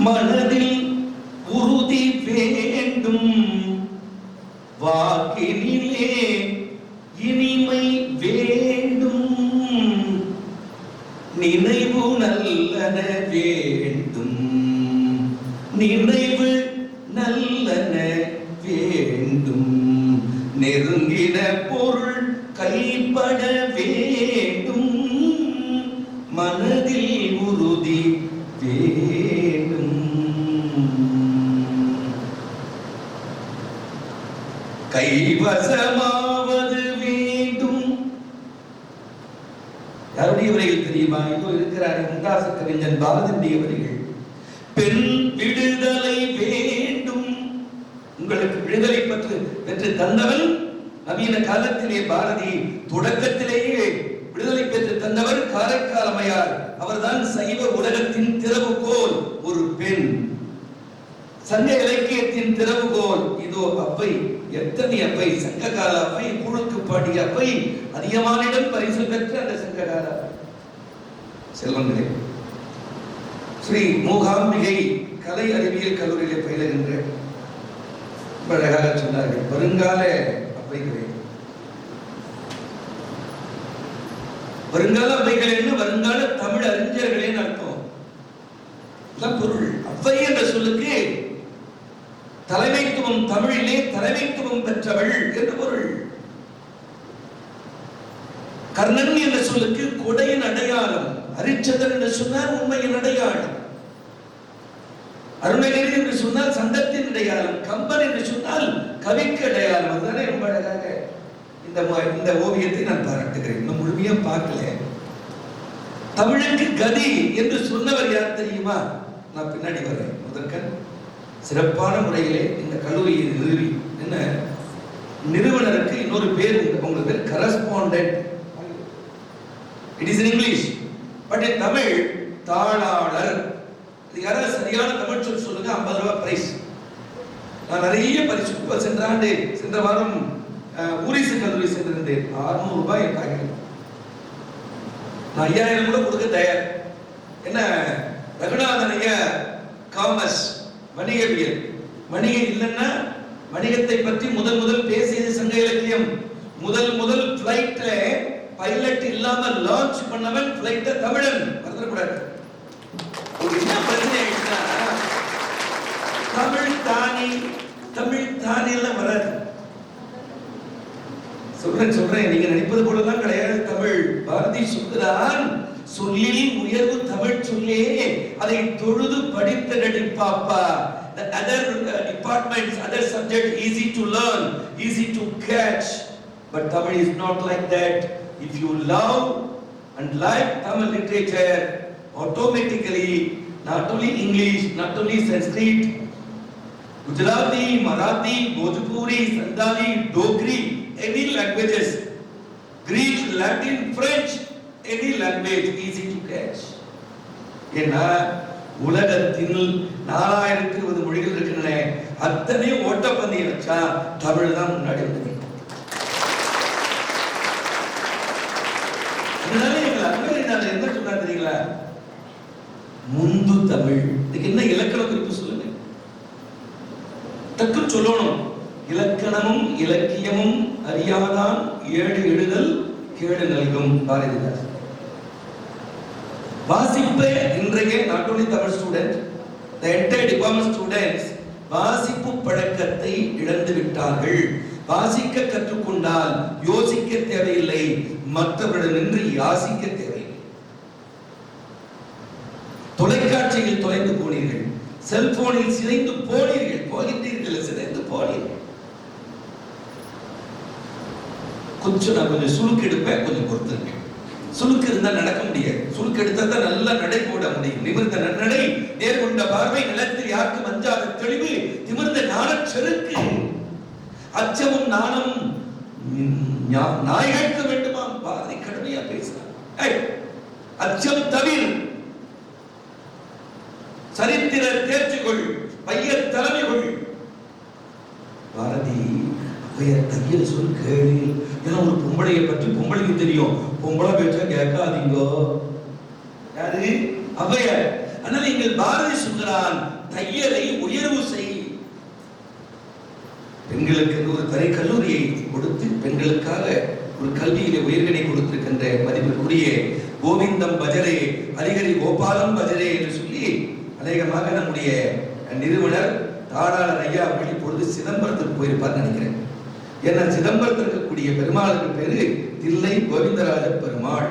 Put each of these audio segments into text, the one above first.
மனதில் உறுதி வேண்டும், வாக்கினிலே இனிமை வேண்டும், நினைவு நல்லன வேண்டும், நினைவு நல்லன வேண்டும், நெருங்கின பொருள் கைப்பட வேண்டும், மனதில் உறுதி வேண்டும். கைவசமாவது வேண்டும். யாருடைய வரிகள் தெரியுமா? இதோ இருக்கிறார் முண்டாச கவிஞன் பாரதியுடைய வரிகள். பெண் விடுதலை வேண்டும். உங்களுக்கு விடுதலை பெற்று தந்தவன் நவீன காலத்திலே பாரதி, தொடக்கத்திலேயே விடுதலை பெற்று தந்தவர் காரைக்கால் அம்மையார். அவர்தான் சைவ உலகத்தின் திறவுகோல். ஒரு பெண் சங்க இலக்கியத்தின் திறவுகோல். இதோ அவ்வை, எத்தனை அவ்வை, சங்ககால அவ்வை, குழுக்கு பாடிய அவ்வை, அதிகமானிடம் பரிசு பெற்ற அந்த சங்ககால செல்வங்களே. ஸ்ரீ மூகாம்பிகை கலை அறிவியல் கல்லூரியிலே பயிலுகின்ற அழகாக சொன்னார்கள், வருங்கால அவ்வைகளே. வருங்கால அவ்வைகள் என்ன? வருங்கால தமிழ் அறிஞர்களே அர்த்தம். பொருள் அவ்வை என்ற சொல்லுக்கு தலைமைத்துவம், தமிழிலே தலைமைத்துவம் பெற்றவள் என்று பொருள். கர்ணன் என்ற சொல்லுக்கு கொடையின் அடையாளம். அரிச்சந்திரன் என்று சொன்னால் உண்மையின் அடையாளம். அருணகிரி என்று சொன்னால் சங்கத்தின் அடையாளம். கம்பன் என்று சொன்னால் கவிக்கு அடையாளம். அதுதானே ரொம்ப அழகாக இந்த ஓவியத்தை நான் பாராட்டுகிறேன். இன்னும் முழுமையா பார்க்கல. தமிழுக்கு கதி என்று சொன்னவர் யார் தெரியுமா? நான் பின்னாடி வரேன். முதற்கண் சிறப்பான முறையிலே இந்த கல்லூரியை நிறுவி என்ன நிறுவனருக்கு இன்னொரு பேர் உண்டு. உங்களுக்கு பேர் correspondent. It is in English, but in Tamil தாளாளர். இது யாராவது சரியான தமிழ் சொல் சொல்லுங்க, 50 ரூபாய் பிரைஸ். நான் நிறைய பரிசு சென்ற வாரம் ஊரிசு கல்லூரி சென்றிருந்தேன். 600 ரூபாய் என் பாக்கெட். நான் 5000 கூட கொடுக்க தயார். என்ன ரகுநாதன் ஐயா காமர்ஸ், வணிகவியல். வணிகம் இல்லைன்னா வணிகத்தை பற்றி முதல் பேசியது சங்க இலக்கியம். முதல் பிளைட்ல பைலட் இல்லாம லான்ச் பண்ணவன் பிளைட்ட தமிழன். மறந்துடக்கூடாது. என்ன பிரச்சனை ஆயிடுச்சுன்னா தமிழ் தானி எல்லாம் வராது. சொல்றேன் நீங்க நினைப்பது போலதான் கிடையாது. தமிழ் பாரதி சொல்கிறான், சொல்லில் உயர்வு தமிழ் சொல்லே, அதை தொழுது படித்த நடிப்பாப்பா. The other departments, other subject easy to learn, easy to catch, but Tamil is not like that. If you love and like Tamil literature, automatically not only English, not only Sanskrit, Gujarati, Marathi, Bhojpuri, Santali, Dogri, any languages, Greek, Latin, French, any language easy to catch. ஏன்னா உலகத்தில் 4020 மொழிகள் இருக்கின்றன. அத்தனை ஓட்டப்பந்தய வச்சா தமிழ் தான் முன்னாடி வந்தது. அதனால எங்கள் அன்பர் என்ன சொன்னா தெரியுங்களா? முந்து தமிழ். இதுக்கு என்ன இலக்கண குறிப்பு சொல்லுங்க. டக்கு சொல்லணும். இலக்கணமும் இலக்கியமும் அறியாதான் ஏடு எழுதல் கேடு நல்கும். பாரதிதாசன். வாசிப்பு இன்றைய not only Tamil student, the entire department students வாசிப்பு பழக்கத்தை இழந்து விட்டார்கள். வாசிக்க கற்றுக்கொண்டால் யோசிக்க தேவையில்லை, மற்றவரிடமின்றி யாசிக்க தேவையில்லை. தொலைக்காட்சியில் தொலைந்து போனீர்கள், செல்போனில் சிதைந்து போகின்றீர்கள், சிதைந்து போனீர்கள். நான் கொஞ்சம் சுழுக்கு எடுப்பேன், கொஞ்சம் பொறுத்துங்க. சுழுக்கு இருந்தா நடக்க முடியாது. சுழுக்கு எடுத்தா தான் நல்லா நடை போட முடியும். நிமிர்ந்த நடை, நேர்கொண்ட பார்வை, நிலத்தில் யாருக்கு மஞ்சாத தெளிவு, நிமிர்ந்த நாணச் செருக்கு, அச்சமும் நாணமும் நாய் கேட்க வேண்டுமா? பாரதி கடுமையா பேசுறார். அச்சம் தவிர சரித்திர தேர்ச்சிகள், பையர் தலைமைகள். பாரதி தையல் சொல் கேளு. ஏன்னா ஒரு பொம்பளையை பற்றி பொம்பளைக்கு தெரியும். பொம்பளை பேச்ச கேட்காதீங்க. யாரு? அவ்வையார். ஆனால் எங்கள் பாரதி சொல்கிறான், தையலை உயர்வு செய். பெண்களுக்கு ஒரு தனி கல்லூரியை கொடுத்து பெண்களுக்காக ஒரு கல்வியிலே உயர்வினை கொடுத்திருக்கின்ற மதிப்பிற்குரிய கோவிந்தம் பஜரே ஹரிஹரி கோபாலம் பஜரே என்று சொல்லி அநேகமாக நம்முடைய நிறுவனர் தாராளர் ஐயா அவர்கள் இப்பொழுது சிதம்பரத்துக்கு போயிருப்பார் நினைக்கிறேன். ஏன்னா சிதம்பரத்தில் இருக்கக்கூடிய பெருமாளுக்கு பேரு தில்லை கோவிந்தராஜ பெருமாள்.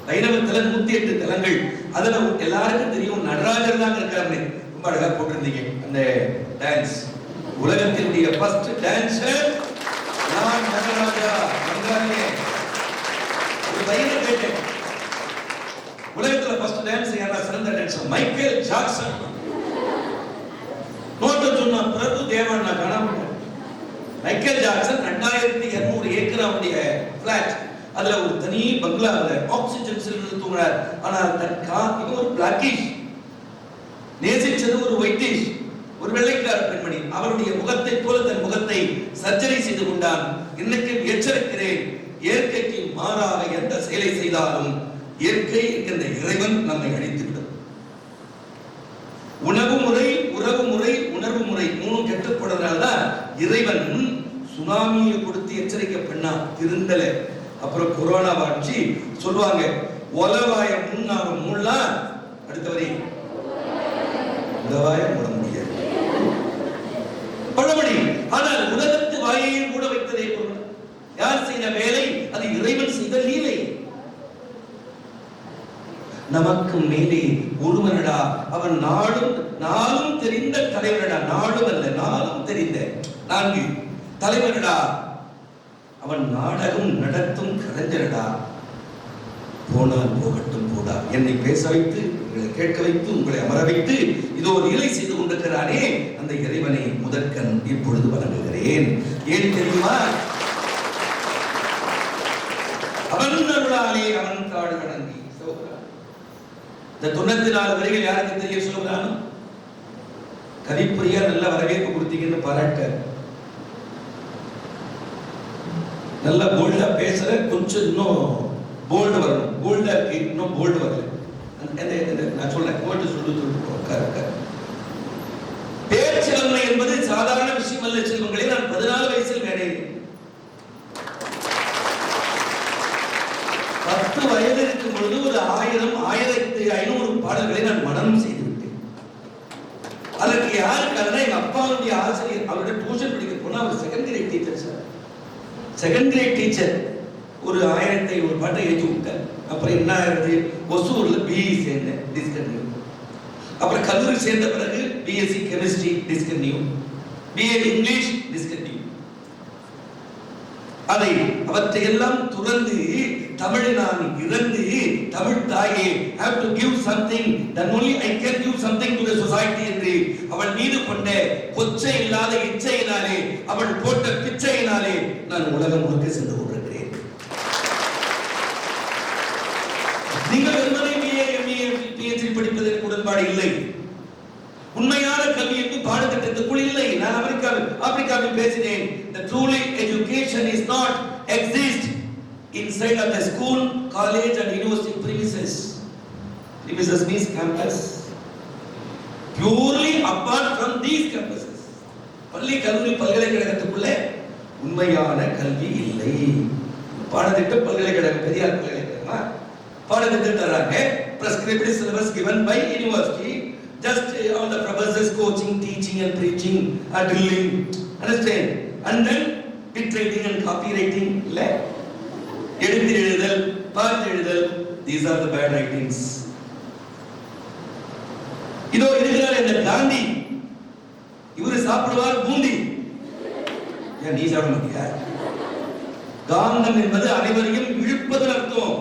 வைணவத்துல 108 தலங்கள். அதுல எல்லாருக்கும் தெரியும் நடராஜர் தான் இருக்காரு. ரொம்ப அழகா போட்டிருந்தீங்க அந்த டான்ஸ். உலகத்தினுடைய ஃபர்ஸ்ட் டான்சர் நான் நடராஜா. ஒரு பையனை கேட்டேன், உலகத்துல ஃபர்ஸ்ட் டான்ஸ் யாரா சிறந்த டான்சர்? Michael Jackson. நோட்டு சொன்னா பிரபு தேவன் நான் காணாம. மைக்கேல் ஜாக்சன் 2200 ஏக்கர் அவருடைய பிளாட். அதுல ஒரு தனி பங்களாவில் ஆக்சிஜன் சிலிண்டர் தூங்குறார். ஆனால் இவன் ஒரு பிளாக்கிஷ், நேசிச்சது ஒரு ஒயிட்டிஷ், ஒரு வெள்ளைக்கார பெண்மணி. அவருடைய முகத்தை போல தன் முகத்தை சர்ஜரி செய்து கொண்டான். இன்னைக்கு எச்சரிக்கிறேன், இயற்கைக்கு மாறாக எந்த செயலை செய்தாலும் இயற்கை என்கின்ற இறைவன் நம்மை அழித்துவிடும். உணவு முறை, உறவு முறை, உணர்வு முறை மூணும் கெட்டு போனதுனால்தான் இறைவன் சுனாமியை கொடுத்து எச்சரிக்கை பண்ணா, திருந்தல. அப்புறம் கொரோனா வாட்சி சொல்லுவாங்க, ஒலவாய முன்னாலும் மூடலாம், அடுத்த வரை உலவாய மூட முடியாது பழமொழி. ஆனால் உலகத்து வாயை மூட வைத்ததே பொருள். யார் செய்த வேலை? அது இறைவன் செய்த லீலை. நமக்கு மேலே ஒருவனடா, அவன் நாளும் தெரிந்த தலைவனடா. நாளும் அல்ல, நாளும் தெரிந்த 4 தலைவனடா. அவன் நாடகம் நடத்தும் கலைஞரடா. போனால் போகட்டும் போடா. என்னை பேச வைத்து, உங்களை கேட்க வைத்து, உங்களை அமர வைத்து இதோ ஒரு இலை செய்து கொண்டிருக்கிறானே, அந்த இறைவனை முதற்கண் இப்பொழுது வணங்குகிறேன். ஏன் தெரியுமா? அவன் அருளாலே அவன் தாழ் வணங்கி. இந்த 94 வரிகள் யாருக்கு தெரிய சொல்லுகிறானோ? கவிப்பிரியா நல்ல வரவேற்பு கொடுத்தீங்கன்னு பாராட்ட. நல்ல போல்டா பேசுற, கொஞ்சம் இன்னும் போல்டு வரணும். போல்டா இருக்கு, இன்னும் போல்டு வரல. நான் சொல்றேன், போல்டு சொல்லிட்டு பேச்சிலமை என்பது சாதாரண விஷயம் அல்ல செல்வங்களே. நான் 14 வயசில் மேடையில் 10 வயது இருக்கும் பொழுது ஒரு 1000-1500 பாடல்களை நான் மனனம் செய்து விட்டேன். அதற்கு யாரு காரணம்? எங்க அப்பாவுடைய ஆசிரியர். அவருடைய டியூஷன் படிக்க போனா அவர் second grade teacher sir. Second grade teacher ஒரு 1500 பாட்டை எழுதி விட்டார். அப்புறம் என்ன ஆயிடுது, ஒசூர்ல பிஇ சேர்ந்தேன், டிஸ்கன்டினியூ. அப்புறம் கல்லூரி சேர்ந்த பிறகு BSc chemistry discontinue, BA English discontinue. அதை அவற்றையெல்லாம் துறந்து தமிழை நான் இறந்து, தமிழ் தாயே have to give something, then only I can give something to the society என்று அவள் மீது கொண்ட கொச்சை இல்லாத இச்சையினாலே, அவள் போட்ட பிச்சையினாலே நான் உலகம் முழுக்க சென்று கொண்டிருக்கிறேன். நீங்கள் வெறுமனே பிஏ எம்ஏ பிஹெச்டி படிப்பதற்கு உடன்பாடு இல்லை. உண்மையான கல்வி என்று பாடத்திட்டத்துக்குள் இல்லை. நான் ஆப்பிரிக்காவில் பேசினேன். The truly education is not exist inside of the school, college and university premises. Premises means campus. Purely apart from these campuses. பள்ளி கல்லூரி பல்கலைக்கழகத்துக்குள்ளே உண்மையான கல்வி இல்லை. பாடத்திட்ட பல்கலைக்கழகம், பெரியார் பல்கலைக்கழகமா பாடத்திட்டம் தராங்க. prescribed syllabus given by university. Just all the professors coaching, teaching and preaching and drilling. Understand? And then bit writing and copywriting. எடுத்து எழுதல், பார்த்து எழுதல். These are the bad writings. இதோ இருக்கிறார் இந்த காந்தி. இவரு சாப்பிடுவார் பூந்தி. ஏன் நீ சாப்பிட மாட்டியா? காந்தம் என்பது அனைவரையும் இழுப்பதன் அர்த்தம்.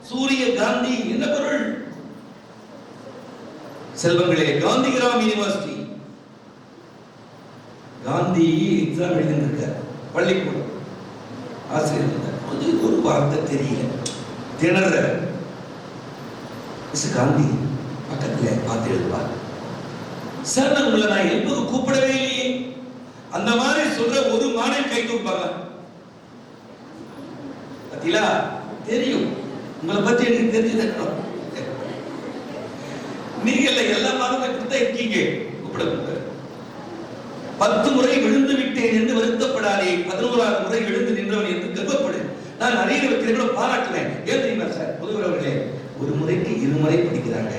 சூரிய காந்தி என்ன பொருள்? செல்வங்களே, காந்திகிராம் யூனிவர்சிட்டி காந்தி எக்ஸாம் எழுதியிருக்கார். பள்ளிக்கூடம் ஆசிரியர் கொஞ்சம் ஒரு வார்த்தை தெரியல, திணற. காந்தி பக்கத்துல பார்த்து எழுதுவார். சார் நான் உங்களை நான் எழுப்பது கூப்பிடவே இல்லையே. அந்த மாதிரி சொல்ற ஒரு மாணவன் கை தூப்பாங்க. பத்திலா தெரியும், உங்களை பத்தி எனக்கு தெரிஞ்சது. நீங்க எல்லா மாதம் இருக்கீங்க. 10 முறை விழுந்து விட்டேன் என்று வருத்தப்படாதே, 11வது முறை எழுந்து நின்றவன் என்று கர்வப்படு. நான் நிறைய வைக்கிறவங்களை பாராட்டுவேன். ஏன் தெரியுமா சார், முதல்வர்களே, ஒரு முறைக்கு 2 முறை படிக்கிறாங்க.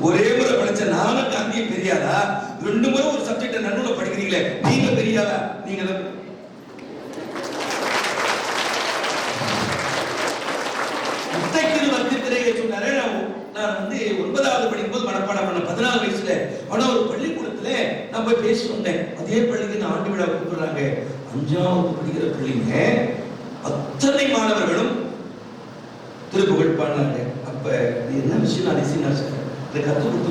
ஒரே முறை படிச்ச நானும் காந்தியும் பெரியாரா? 2 முறை ஒரு சப்ஜெக்ட் நடுவுல படிக்கிறீங்களே, நீங்க பெரியாரா? நீங்க சொன்னாரு. நான் 9வது படிக்கும்போது மனப்பாடம் பண்ண 14 வயசுல. ஆனா ஒரு பள்ளிக்கூடத்துல நான் போய் பேசி வந்தேன். அதே பள்ளிக்கு நான் ஆண்டு விழா கூப்பிடுறாங்க. 5வது படிக்கிற பிள்ளைங்க அத்தனை மாணவர்களும் திருப்புகழ் பாடினாங்க. அப்ப என்ன விஷயம் அதிசயம் சார், இதை கற்றுக் கொடுத்த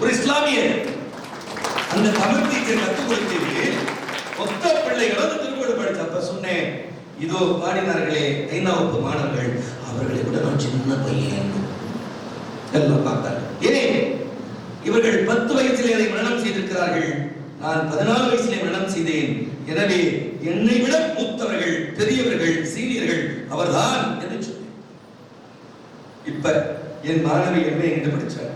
ஒரு இஸ்லாமிய அந்த தமிழ் டீச்சர் கற்றுக் கொடுத்து மொத்த பிள்ளைகளும் திருப்புகழ் படிச்சு. அப்ப சொன்னேன், இதோ பாடினார்களே 5ஆம் வகுப்பு மாணவர்கள், அவர்களை விட நான் சின்ன பையன் எல்லாம் பார்த்தார்கள். ஏன் இவர்கள் 10 வயசிலே அதை மரணம் செய்திருக்கிறார்கள், நான் 14 வயசிலே மரணம் செய்தேன். எனவே என்னை விட மூத்தவர்கள், பெரியவர்கள், சீனியர்கள் அவர்தான் என்று சொன்னேன். இப்ப என் மாணவி என்ன எங்கிட்ட படிச்சார்,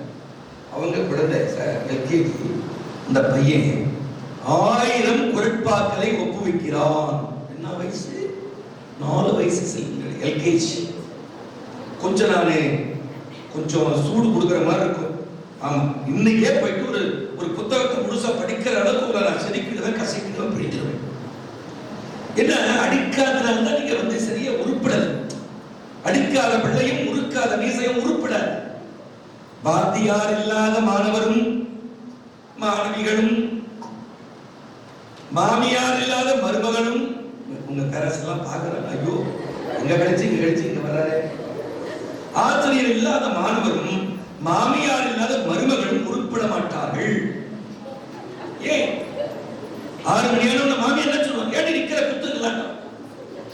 அவங்க குழந்தை சார் எல்கேஜி. இந்த பையன் 1000 குரட்பாக்களை ஒப்புவிக்கிறான். என்ன வயசு? 4 வயசு செல்லுங்கள், எல்கேஜி. கொஞ்சம் சூடு கொடுக்குற மாதிரி இருக்கும். ஆமா, இன்னைக்கே போயிட்டு ஒரு புத்தகத்தை முழுசா படிக்கிற அளவுக்கு நான் செதுக்கிடுவேன், கசக்கிடுவேன், பிடிக்கிடுவேன். என்ன அடிக்காதனால தான் நீங்க சரியா உருப்படல. அடிக்காத பிள்ளையும் உருக்காத மீசையும் உருப்படாது. வாத்தியார் இல்லாத மாணவரும் மாணவிகளும், மாமியார் இல்லாத மருமகளும். உங்க பேரண்ட்ஸ் எல்லாம் பாக்குறாங்க, ஐயோ இங்க கழிச்சு இங்க வர்றாரு. ஆசிரியர் இல்லாத மாணவரும் மாமியார் இல்லாத மருமகளும் உருப்பட மாட்டார்கள். ஏன் 6 மணி நேரம் மாமியார் என்ன சொல்லுவாங்க, ஏடி நிக்கிற குத்துக்கலாம்,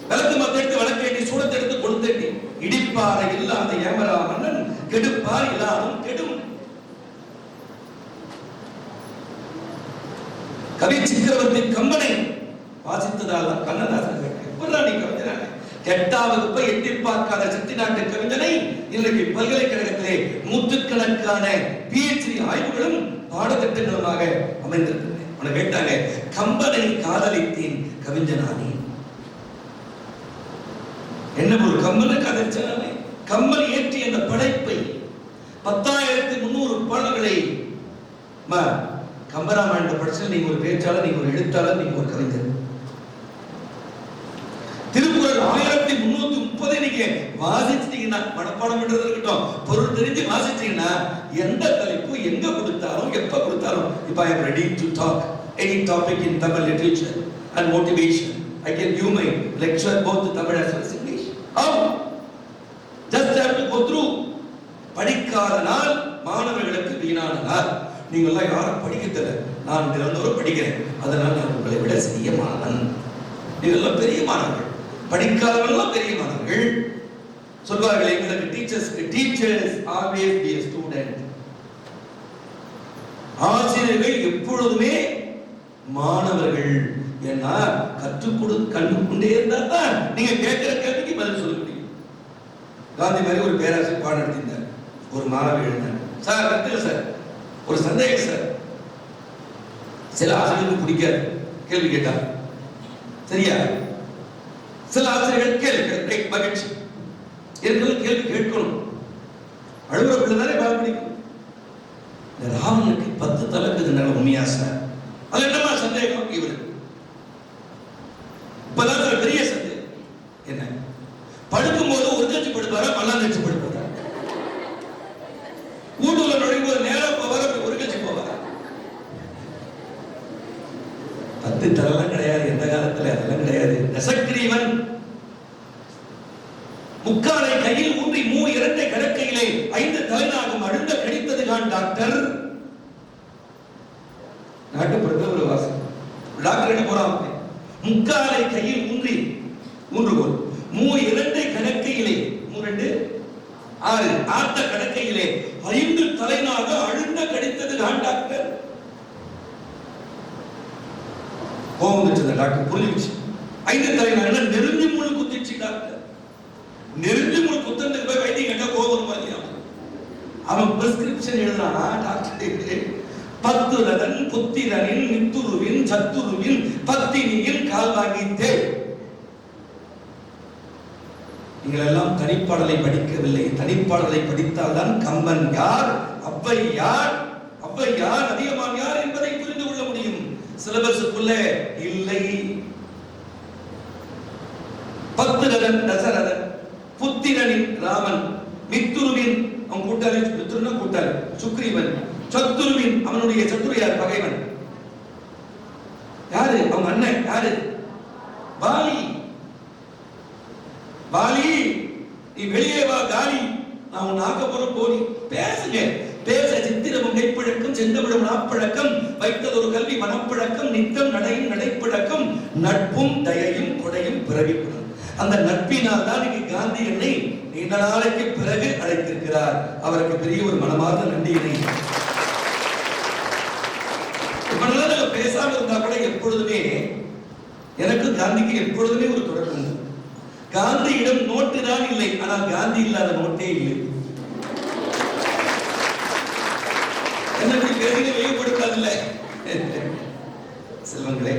விளக்கு மத்த எடுத்து வழக்கேட்டி, சூடத்தை எடுத்து கொளுத்தேட்டி, இடிப்பாறை இல்லாத ஏமரா மன்னன் கெடுப்பார் இல்லாதும் கெடும். கவி சக்கரவர்த்தி கம்பனை வாசித்ததால் கண்ணதாசன் கவிஞரான 8வது வகுப்பை எட்டி பார்க்காத செட்டிநாட்டு கவிஞனை இன்றைக்கு பல்கலைக்கழகத்திலே நூற்றுக்கணக்கான PhD ஆய்வுகளும் பாடத்திட்டங்களுமாக அமைந்திருக்கிறது. அவனை கேட்டாங்க, கம்பனை காதலித்தேன் கவிஞனானே. என்ன ஒரு கம்பனை காதலிச்சானே? கம்பன் ஏற்றிய அந்த படைப்பை 10,300 பாடல்களை கம்பராமாயணத்தை படிச்சு நீங்க ஒரு பேச்சாளர், நீங்க ஒரு எழுத்தாளர், நீங்க ஒரு கவிஞர். திருக்குறள் 1330 நீங்க வாசிச்சீங்கன்னா, மனப்பாடம் பண்றது இருக்கட்டும், பொருள் தெரிஞ்சு வாசிச்சீங்கன்னா எந்த தலைப்பு எங்க கொடுத்தாலும் எப்ப கொடுத்தாலும், if I am ready to talk any topic in Tamil literature and motivation, I can give my lecture both Tamil as well as English. How? Just have to go through. படிக்காத நாள் மாணவர்களுக்கு வீணான நாள். நீங்க எல்லாம் யாரும் படிக்கல, நான் திறந்தோறும் படிக்கிறேன், அதனால் நான் உங்களை விட சிறிய மாணவன். நீங்க பெரிய மாணவர்கள், படிக்காதவர்கள் பெரிய மாணவர்கள். சொல்வார்கள் எங்களுக்கு teachers always be a student. ஆசிரியர்கள் எப்பொழுதுமே மாணவர்கள். ஏன்னா கற்றுக்கொண்டே இருந்தா தான் நீங்க கேட்கிற கேள்விக்கு பதில் சொல்ல முடியும். காந்தி மாதிரி ஒரு பேராசிரியர் பாடம் எடுத்திருந்தார். ஒரு மாணவி எழுந்தார், சார் கத்துக்க சார், ஒரு சந்தேகம் சார். சில ஆசிரியர்களுக்கு பிடிக்காது கேள்வி கேட்டா, சரியா? சில ஆசிரியர்கள் கேள்வி மகிழ்ச்சி கேள்வி கேட்கணும். அழுகுற பிள்ளை தானே பால் பிடிக்கும். இந்த ராவனுக்கு 10 தலைக்குதுனால உண்மையா சார்? அது என்னமா சந்தேகம்? இவரு இப்பதான் சார் பெரிய சந்தேகம். என்ன படுக்கும் போது ஒரு கட்சி படுப்பாரா, பல்லாண்டு கட்சி படுப்பாரா? வீட்டுல நுழையும் போது நேரம் போவாரா, ஒரு கட்சி போவாரா? 10 தலைலாம் கிடையாது எந்த காலத்துல, அதெல்லாம் கிடையாது. நெசக்கிரீவன் முக்காலை கையில் ஊன்றி 2 கடக்கையிலே 5 தலைநாகம் அழுந்த கடித்தது கான் டாக்டர். நாட்டுப்புறத்துல ஒரு வாசம். டாக்டர் என்ன போறாங்க, முக்காலை கையில் ஊன்றி ஊன்றுகோல் 2 கடக்கையிலே 2 6 ஆத்த கடக்கையிலே 5 தலைநாக அழுந்த கடித்தது கான் டாக்டர். போகுது டாக்டர், புரிஞ்சுச்சு. 5 தலைநாக நெருஞ்சி முள் குத்திச்சு டாக்டர். நெருஞ்சி முள் குத்துறதுக்கு போய் வைத்தியம் கேட்டா கோபம் இல்லையா? அவன் பத்துரதன் புத்திரனின் மித்துருவின் சத்துருவின் பத்தினியின் கால் வாங்கித்தே. நீங்கள் எல்லாம் தனிப்பாடலை படிக்கவில்லை. தனிப்பாடலை படித்தால்தான் கம்பன் யார், அவ்வை யார், அவ்வை யார், அதியமான் யார் என்பதை புரிந்து கொள்ள முடியும். சிலபஸுக்குள்ள இல்லை. பத்துரதன் தசரதன், புத்திரனின் ராமன், மித்துருவின் அவன் கூட்டாளி, மித்துருன கூட்டாளி சுக்ரீவன், சத்துருவின் அவனுடைய சத்துரு யார், பகைவன் யாரு, அவன் அண்ணன் யாரு, வாலி. வாலி நீ வெளியே வா காலி, நான் உன் ஆக்க போற போலி. பேசுங்க, பேச சித்திரமும் கைப்பழக்கம் செந்தமிழும் நாப்பழக்கம் வைத்ததொரு கல்வி மனப்பழக்கம் நித்தம் நடையும் நடைப்பழக்கம் நட்பும் தயையும் கொடையும் பிறவிப்படும். அந்த நட்பினால் தான் இன்னைக்கு காந்தி என்னை நீண்ட நாளைக்கு பிறகு அழைத்திருக்கிறார். அவருக்கு பெரிய ஒரு மனமார்ந்த நன்றியினை. பேசாம இருந்தா கூட எப்பொழுதுமே எனக்கு காந்திக்கு எப்பொழுதுமே ஒரு தொடர்பு உண்டு. காந்தியிடம் நோட்டு தான் இல்லை, ஆனால் காந்தி இல்லாத நோட்டே இல்லை. என்ன பேசின வெளிப்படுத்தாதில்ல. செல்வங்களே,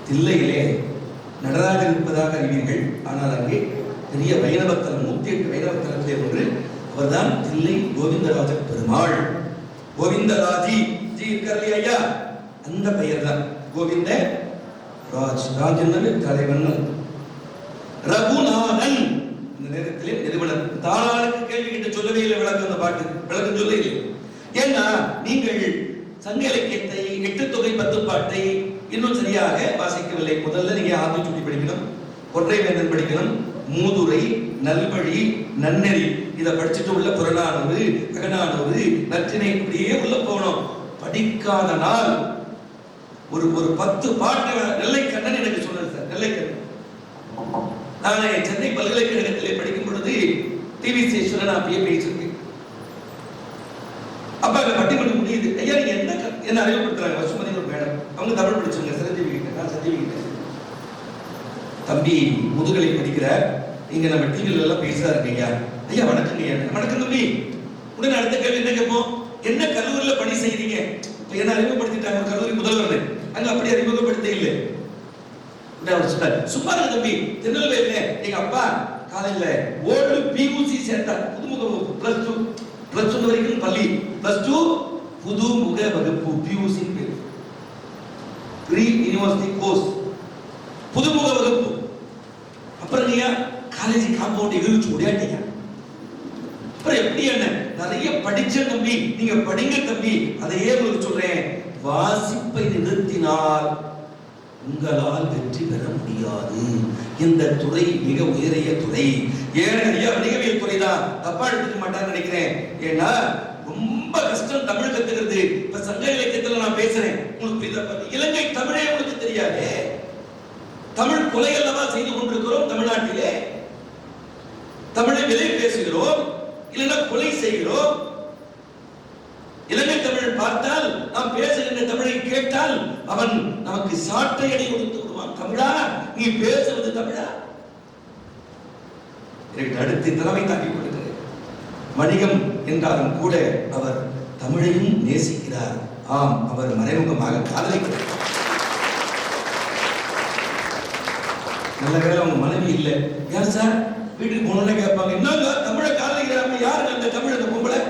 தில்லையிலே நடராஜர் இருப்பதாக அறிவீர்கள். ஆனால் அங்கே பெரிய வைணவத்தலம் 108 வைணவத்தலத்திலே ஒன்று. அவர்தான் தில்லை கோவிந்தராஜ பெருமாள். கோவிந்தராஜி ஜி இருக்கார் ஐயா, அந்த பெயர் தான் கோவிந்த ராஜ். ராஜ் என்பது தலைவன். ரகுநாதன் இந்த நேரத்திலே நிறுவனர். தாளாளுக்கு கேள்வி கிட்ட சொல்லவே இல்லை. விளக்கம் அந்த பாட்டு விளக்கம் சொல்ல இல்லை. ஏன்னா நீங்கள் சங்க இலக்கியத்தை 8 தொகை 10 பாட்டை இன்னும் சரியாக வாசிக்கவில்லை. முதல்ல நீங்க ஆத்திச்சூடி படிக்கணும், ஒற்றை வேந்தன் படிக்கணும், மூதுரை, நல்வழி, நன்னெறி இதை படிச்சுட்டு உள்ள புறநானூறு, அகநானூறு, நற்றினை இப்படியே உள்ள போகணும். படிக்காத நாள் ஒரு 10 பாட்டு நெல்லைக்கண்ணன் எனக்கு சொன்னார் சார். நெல்லைக்கண்ணன் நானே சென்னை பல்கலைக்கழகத்திலே படிக்கும் பொழுது டிவி ஸ்டேஷன்ல நான் அப்படியே பேசியிருக்கேன். அப்ப அங்க பட்டிமன்றம் முடியுது. ஐயா நீங்க என்ன அறிவுப்படுத்துறாங்க வசுமதி ஒரு மேடம், அவங்க தமிழ் படிச்சவங்க, சிரஞ்சீவி கிட்ட. நான் சஞ்சீவி கிட்ட, தம்பி முதுகலை படிக்கிற நீங்க நம்ம டிவில எல்லாம் பேசுறாரு ஐயா. ஐயா வணக்கங்க ஐயா. வணக்கம் தம்பி. உடனே அடுத்த கேள்வி என்ன கேட்போம், என்ன கல்லூரியில பணி செய்யறீங்க? என்ன அறிமுகப்படுத்திட்டாங்க கல்லூரி முதல்வர், அங்க அப்படி அறிமுகப்படுத்த இல்லை. அவர் சொன்னார், சும்மா இருக்க தம்பி, திருநெல்வேலியில எங்க அப்பா காலையில ஓல்டு பியூசி சேர்த்தார். புதுமுக வகுப்பு பிளஸ் 2 வரைக்கும் பள்ளி, +2 புதுமுக வகுப்பு பியூசி பேர், ப்ரீ யூனிவர்சிட்டி கோர்ஸ், புதுமுக வகுப்பு. அப்புறம் நீங்க காலேஜ் காம்பவுண்ட் எகிரிச்சு ஓடியாட்டீங்க. அப்புறம் எப்படி என்ன நிறைய படிச்ச தம்பி, நீங்க படிங்க தம்பி. அதையே உங்களுக்கு சொல்றேன், வாசிப்பை நிறுத்தினால் உங்களால் வெற்றி பெற முடியாது. இந்த துறை மிக உயரிய துறை. ஏன் ஐயா வணிகவியல் துறை தான், தப்பா எடுத்துக்க மாட்டான்னு நினைக்கிறேன். ஏன்னா ரொம்ப கஷ்டம் தமிழ் கத்துக்கிறது. இப்ப சங்க இலக்கியத்துல நான் பேசுறேன், உங்களுக்கு புரியுதா? இலங்கை தமிழே உங்களுக்கு தெரியாது. தமிழ் கொலை அல்லவா செய்து கொண்டிருக்கிறோம் தமிழ்நாட்டிலே. தமிழை விலை பேசுகிறோம், இல்லைன்னா கொலை செய்கிறோம். இலங்கை தமிழ் பார்த்தால், நாம் பேசுகின்ற தமிழை கேட்டால் அவன் நமக்கு சாட்டை அடி கொடுத்து விடுவான். தமிழா நீ பேசுவது தமிழா? அடுத்த தலைமை தாக்கி கொடுக்கிறேன். வணிகம் என்றாலும் கூட அவர் தமிழையும் நேசிக்கிறார். ஆம், அவர் மறைமுகமாக காதலிக்கிறார். நல்ல வேலை அவங்க மனைவி இல்லை. யார் சார் வீட்டுக்கு போனோன்னு கேட்பாங்க, என்னங்க தமிழை காதலிக்கிறாங்க, யாருங்க அந்த தமிழ் அந்த பொம்பளை?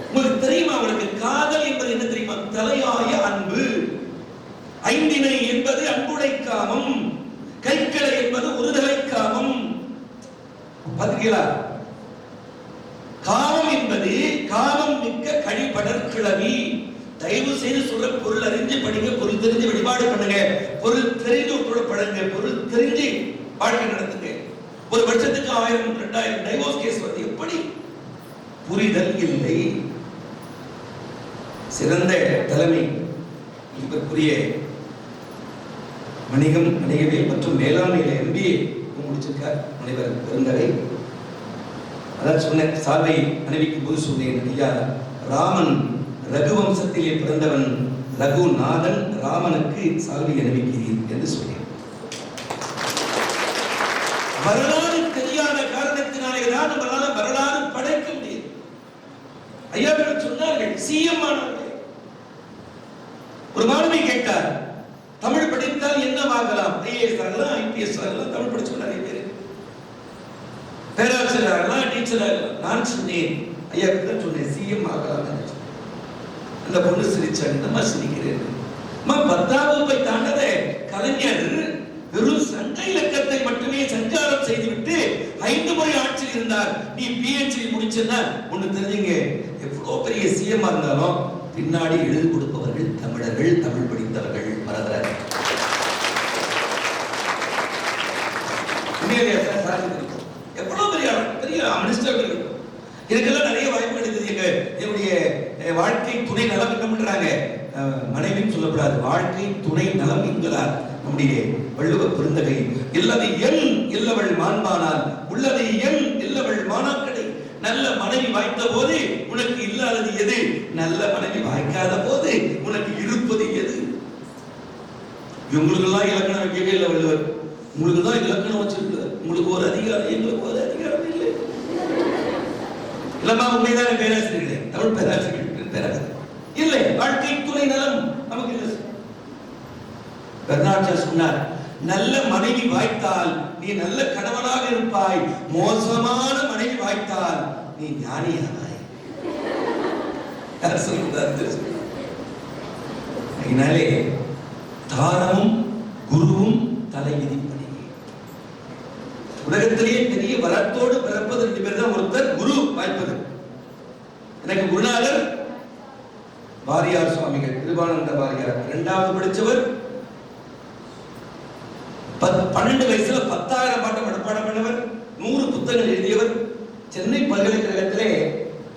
உங்களுக்கு தெரியுமா? அவளுக்கு காதல் என்பது என்ன தெரியுமா? தலையாய அன்பு. ஐந்திணை என்பது அன்புடை காமம், கைக்கிளை என்பது ஒருதலை காமம். பாத்தீங்களா? காமம் என்பது காமம் மிக்க கழிபடர் கிளவி. தயவு செய்து சொல்ற பொருள் அறிஞ்சு படிங்க, பொருள் தெரிஞ்சு வழிபாடு பண்ணுங்க, பொருள் தெரிஞ்சு ஒருத்தோட பழங்க, பொருள் தெரிஞ்சு வாழ்க்கை நடத்துங்க. ஒரு வருஷத்துக்கு 1000 2000 டைவோர்ஸ் கேஸ் வருது. எப்படி? புரிதல் இல்லை. சிறந்த தலைமை இதற்குரிய வணிகம், வணிகவியல் மற்றும் மேலாண்மையில MBA முடிச்சிருக்கார் முனைவர் பெருந்தகை. அதான் சொன்னேன், சால்வை அணிவிக்கும் போது சொன்னேன், ஐயா ராமன் ரகுவம்சத்திலே பிறந்தவன் ரகுநாதன், ராமனுக்கு சால்வை அணிவிக்கிறீர் என்று சொன்னேன். வரலாறு தெரியாத காரணத்தினாலே தான் நம்மளால வரலாறு படைக்க முடியும். ஐயா சொன்னார்கள், சிஎம் ஆனார்கள். ஒரு மாணவி கேட்டார், தமிழ் படித்தால் என்னவாகலாம்? ஐஏஎஸ் ஆகலாம், ஐபிஎஸ் ஆகலாம். தமிழ் படிச்சு நிறைய பேர் பேராசிரியர் ஆகலாம், டீச்சர் ஆகலாம். நான் சொன்னேன், ஐயா தான் சொன்னேன், சிஎம் ஆகலாம். அந்த பொண்ணு சிரிச்சாங்க, நம்ம சிரிக்கிறேன். 10ஆம் வகுப்பை தாண்டத கலைஞர் வெறும் சங்க இலக்கத்தை மட்டுமே சஞ்சாரம் செய்துவிட்டு 5 முறை ஆட்சியில் இருந்தார். நீ பிஹெச்டி முடிச்சா ஒண்ணு தெரிஞ்சுங்க, எவ்வளவு பெரிய சிஎம் இருந்தாலும் பின்னாடி எழுதி கொடுப்பவர்கள் தமிழர்கள், தமிழ் படித்தவர்கள். மறந்துறாரு. எவ்வளவு பெரிய பெரிய மினிஸ்டர்கள் இருக்கும். இதுக்கெல்லாம் நிறைய வாய்ப்பு கிடைக்குது. என்னுடைய வாழ்க்கை துணை நலம் என்ன பண்றாங்க? மனைவியும் சொல்லக்கூடாது, வாழ்க்கை துணை நலம் என்கிறார் நம்முடைய வள்ளுவ பெருந்தகை. இல்லதை என் இல்லவள் மாண்பானால் உள்ளதை என் இல்லவள் மானாக்கடை. நல்ல மனைவி வாய்த்த போது உனக்கு இல்லாதது எது? நல்ல மனைவி வாய்க்காத போது உனக்கு இருப்பது எது? உங்களுக்கு எல்லாம் இலக்கணம் வைக்கவே இல்லை வள்ளுவர். உங்களுக்கு தான் இலக்கணம் வச்சிருக்கிறார். உங்களுக்கு ஒரு அதிகாரம், எங்களுக்கு ஒரு அதிகாரம் இல்லை. இல்லம்மா, உண்மைதான பேராசிரியர்களே, தமிழ் பேராசிரியர்கள் பேராசிரியர் இல்லை. வாழ்க்கை துணை நலம் நமக்கு இல்லை. பெர்னாட்ஷா சொன்னார், நல்ல மனைவி வாய்த்தால் நீ நல்ல கணவனாக இருப்பாய், மோசமான மனைவி வாய்த்தால் நீ ஞானியானாய். அதனாலே தாரமும் குருவும் தலை விதிப்படி. உலகத்திலேயே பெரிய வரத்தோடு பிறப்பது 2 பேர் தான். ஒருத்தர் குரு வாய்ப்பது. எனக்கு குருநாதர் வாரியார் சுவாமிகள், கிருபானந்த வாரியார். 2வது படிச்சவர் 12 வயசுல 10,000 பாட்டு மனப்பாடம் பண்ணவர், 100 புத்தகங்கள் எழுதியவர். சென்னை பல்கலைக்கழகத்திலே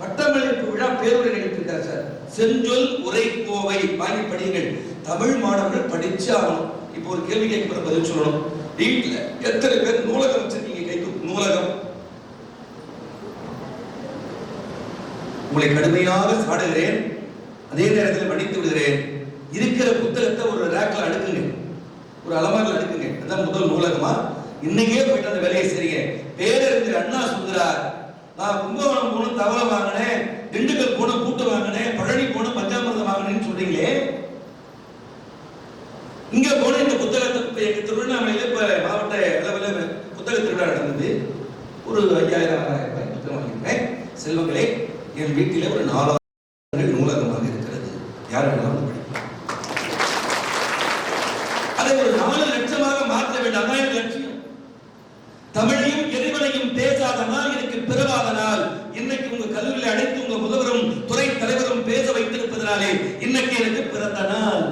பட்டமளிப்பு விழா பேருரை நிகழ்த்திருக்கார் சார். செஞ்சொல் உரை கோவை வாங்கி படியுங்கள். தமிழ் மாணவர்கள் படிச்சு ஆகணும். இப்போ ஒரு கேள்வி கேட்க பதில் சொல்லணும். வீட்டுல எத்தனை பேர் நூலகம் வச்சிருக்கீங்க? கைக்கு நூலகம். உங்களை கடுமையாக சாடுகிறேன், அதே நேரத்தில் மன்னித்து விடுகிறேன். இருக்கிற புத்தகத்தை ஒரு ரேக்ல அடுக்குங்க, ஒரு அலமாரில் அடுக்குங்க. அதான் முதல் நூலகமா? இன்னைக்கே போயிட்டு அந்த வேலையை செய்யுங்க. பேரறிஞர் அண்ணா சொல்கிறார், நான் கும்பகோணம் போன தவளை வாங்கினேன், திண்டுக்கல் போன கூட்டு வாங்கினேன், பழனி போன பஞ்சாமிரதம் வாங்கினேன்னு சொல்றீங்களே, இங்க போன இந்த புத்தகத்தை எங்க திருவண்ணாமலையில இப்ப மாவட்ட அளவில் புத்தக திருவிழா நடந்தது. ஒரு 5,000-6,000 ரூபாய் புத்தகம் வாங்கியிருப்பேன். செல்வங்களே, என் வீட்டில ஒரு 4,000 நூலகமாக இருக்கிறது. யார் வேணாலும் படிக்கலாம். அதை ஒரு 4 லட்சமாக மாற்ற வேண்டும். 1000 லட்சம். தமிழையும் இறைவனையும் பேசாதனால் எனக்கு பிறவாதனால் இன்னைக்கு உங்க கல்லூரியில் அழைத்து உங்க முதல்வரும் துறை தலைவரும் பேச வைத்திருப்பதனாலே இன்னைக்கு எனக்கு பிறந்த நாள்.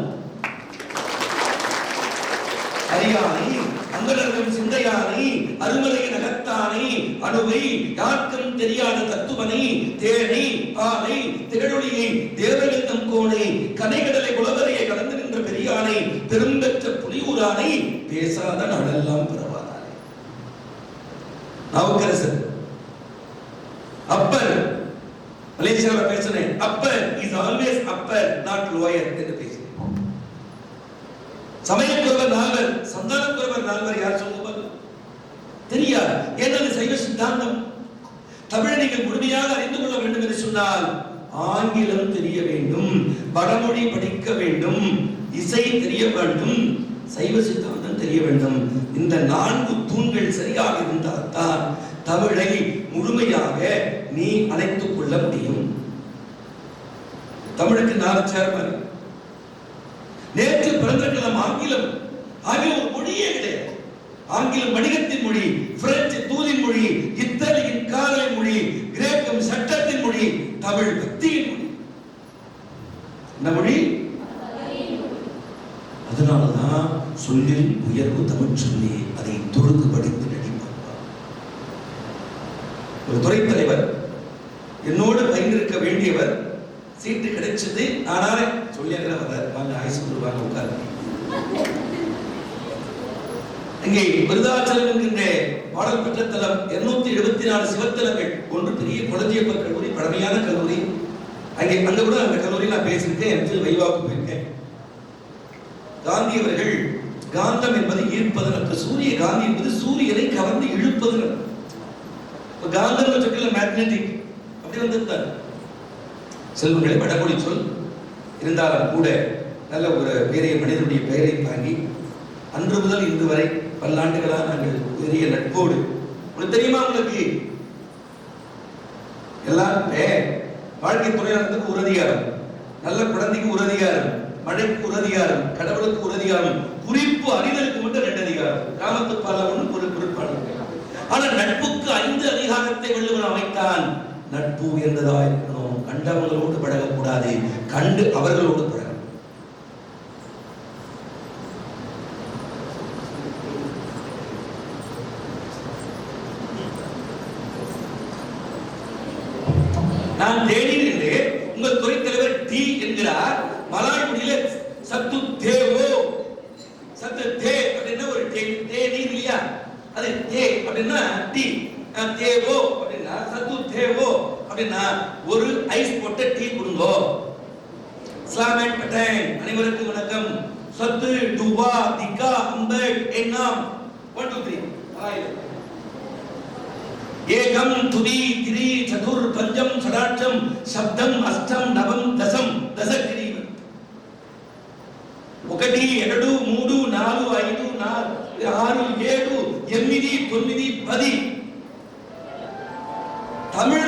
அறியானை, அங்கடர்கள் சிந்தையானை, அருமலையின் அகத்தானை, அணுவை, யாருக்கும் தெரியாத தத்துவனை, தேனை, ஆனை, திகழொளியை, தேவகந்தம் கோணை, கனைகடலை குலவரையை கடந்து நின்ற பெரியானை, பெரும்பெற்ற புலியூரானை, பேசாத நாடெல்லாம் பிறவாதானே. நாவுக்கரசர் அப்பர், மலேசியாவில் பேசுறேன், Appar is always upper not lower என்று பேசுகிறேன். சமயக்குறவர் நால்வர், சந்தானக்குறவர் நால்வர். யார் சொல்லுவாங்க? தெரியாது. ஏனது சைவ சித்தாந்தம். தமிழை நீங்கள் முழுமையாக அறிந்து கொள்ள வேண்டும் என்று சொன்னால் ஆங்கிலம் தெரிய வேண்டும், வடமொழி படிக்க வேண்டும், இசை தெரிய வேண்டும், சைவ சித்தாந்தம் தெரிய வேண்டும். இந்த 4 தூண்கள் சரியாக இருந்தால் தான் தமிழை முழுமையாக நீ அழைத்துக் கொள்ள முடியும். தமிழுக்கு 4 சேர்மன். நேற்று பிறந்திருக்கலாம் ஆங்கிலம். ஆங்கிலம் ஒரு மொழியே கிடையாது. ஆங்கிலம் வணிகத்தின் மொழி, பிரெஞ்சு தூதின் மொழி, இத்தாலியின் காதலை மொழி, கிரேக்கம் சட்டத்தின் மொழி, தமிழ் பக்தியின் மொழி. என்ன மொழி? அதனாலதான் சொல்லில் உயர்வு தமிழ் சொல்லி அதை தொழுது படித்து நடிப்பார். ஒரு துறை தலைவர் என்னோடு பயிர்ந்திருக்க வேண்டியவர், சீட்டு கிடைச்சது. ஆனாலே சொல்லியாங்கிற வர்றாரு, வாங்க ஹைஸ்கூல் வாங்க உட்காரு. இங்கே விருதாச்சலம் என்கின்ற பாடல் பெற்ற தலம் 274 சிவத்தலங்கள். ஒன்று பெரிய குளஞ்சியப்பர் கல்லூரி, பழமையான கல்லூரி. அங்க கூட அந்த கல்லூரியில் நான் பேசியிருக்கேன், எனக்கு வைவாக்கு போயிருக்கேன். காந்தி அவர்கள் காந்தம் என்பது ஈர்ப்பது, சூரிய காந்தி என்பது சூரியனை கவர்ந்து இழுப்பது. காந்தம் மேக்னெட்டிக் அப்படி வந்திருந்தார். செல்வங்களை வடமொழி சொல் இருந்தாலும் கூட நல்ல ஒரு பெரிய மனிதனுடைய பெயரை தாங்கி அன்று முதல் இன்று வரை பல்லாண்டுகளாக நாங்கள் பெரிய நட்போடு உங்களுக்கு தெரியுமா, உங்களுக்கு எல்லாருமே வாழ்க்கை துணையாளருக்கு ஒரு அதிகாரம், நல்ல குழந்தைக்கு ஒரு அதிகாரம், மழைக்கு ஒரு அதிகாரம், கடவுளுக்கு ஒரு அதிகாரம், குறிப்பு அறிதலுக்கு மட்டும் 2 அதிகாரம், கிராமத்து பாலவனும் ஒரு குறிப்பாளர். ஆனால் நட்புக்கு 5 அதிகாரத்தை வள்ளுவன் அமைத்தான். நட்பு உயர்ந்ததா இருக்கணும், கண்டவங்களோடு பழகக்கூடாது, கண்டு அவர்களோடு பழக. நான் தேநீர் என்று உங்கள் துறை தலைவர் டி என்கிறார். மலாய் மொழியில சத்து தேவோ, சத்து தே அப்படின்னா ஒரு தேநீர் இல்லையா, அது தே அப்படின்னா டி, தேவோ அப்படின்னா சத்து தேவோ அப்படின்னா ஒரு ஐஸ் போட்ட டீ கொடுங்கோ. இஸ்லாமிக் பட்டன் அனைவருக்கும் வணக்கம். சத்து டுவா திகா அம்பட் என்னாம் 1 2 3 ஏகம் துதி திரி சதுர் பஞ்சம் சடாட்சம் சப்தம் அஷ்டம் நவம் தசம் தசகிரி 1 2 3 4 5 6 7 8 9 10 தமிழ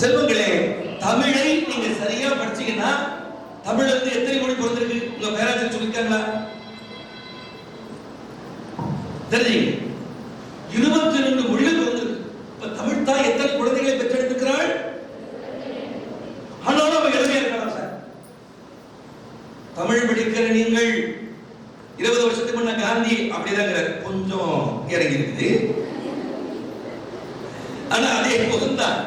செல்வங்களே, தமிழை நீங்க சரியா படிச்சீங்கன்னா தமிழ்ல இருந்து எத்தனை மொழி பிறந்திருக்கு உங்க பேராசிரியர் சொல்லிருக்காங்களா? தெரியுங்க, 22 மொழிகள் பிறந்திருக்கு. இப்ப தமிழ் தாய் எத்தனை குழந்தைகளை பெற்றெடுத்திருக்கிறாள்? ஆனாலும் அவ இளமையா இருக்கலாம் சார். தமிழ் படிக்கிற நீங்கள் 20 வருஷத்துக்கு முன்ன காந்தி அப்படிதாங்கிற கொஞ்சம் இறங்கி இருக்குது. ஆனா அதே போதும்தான்,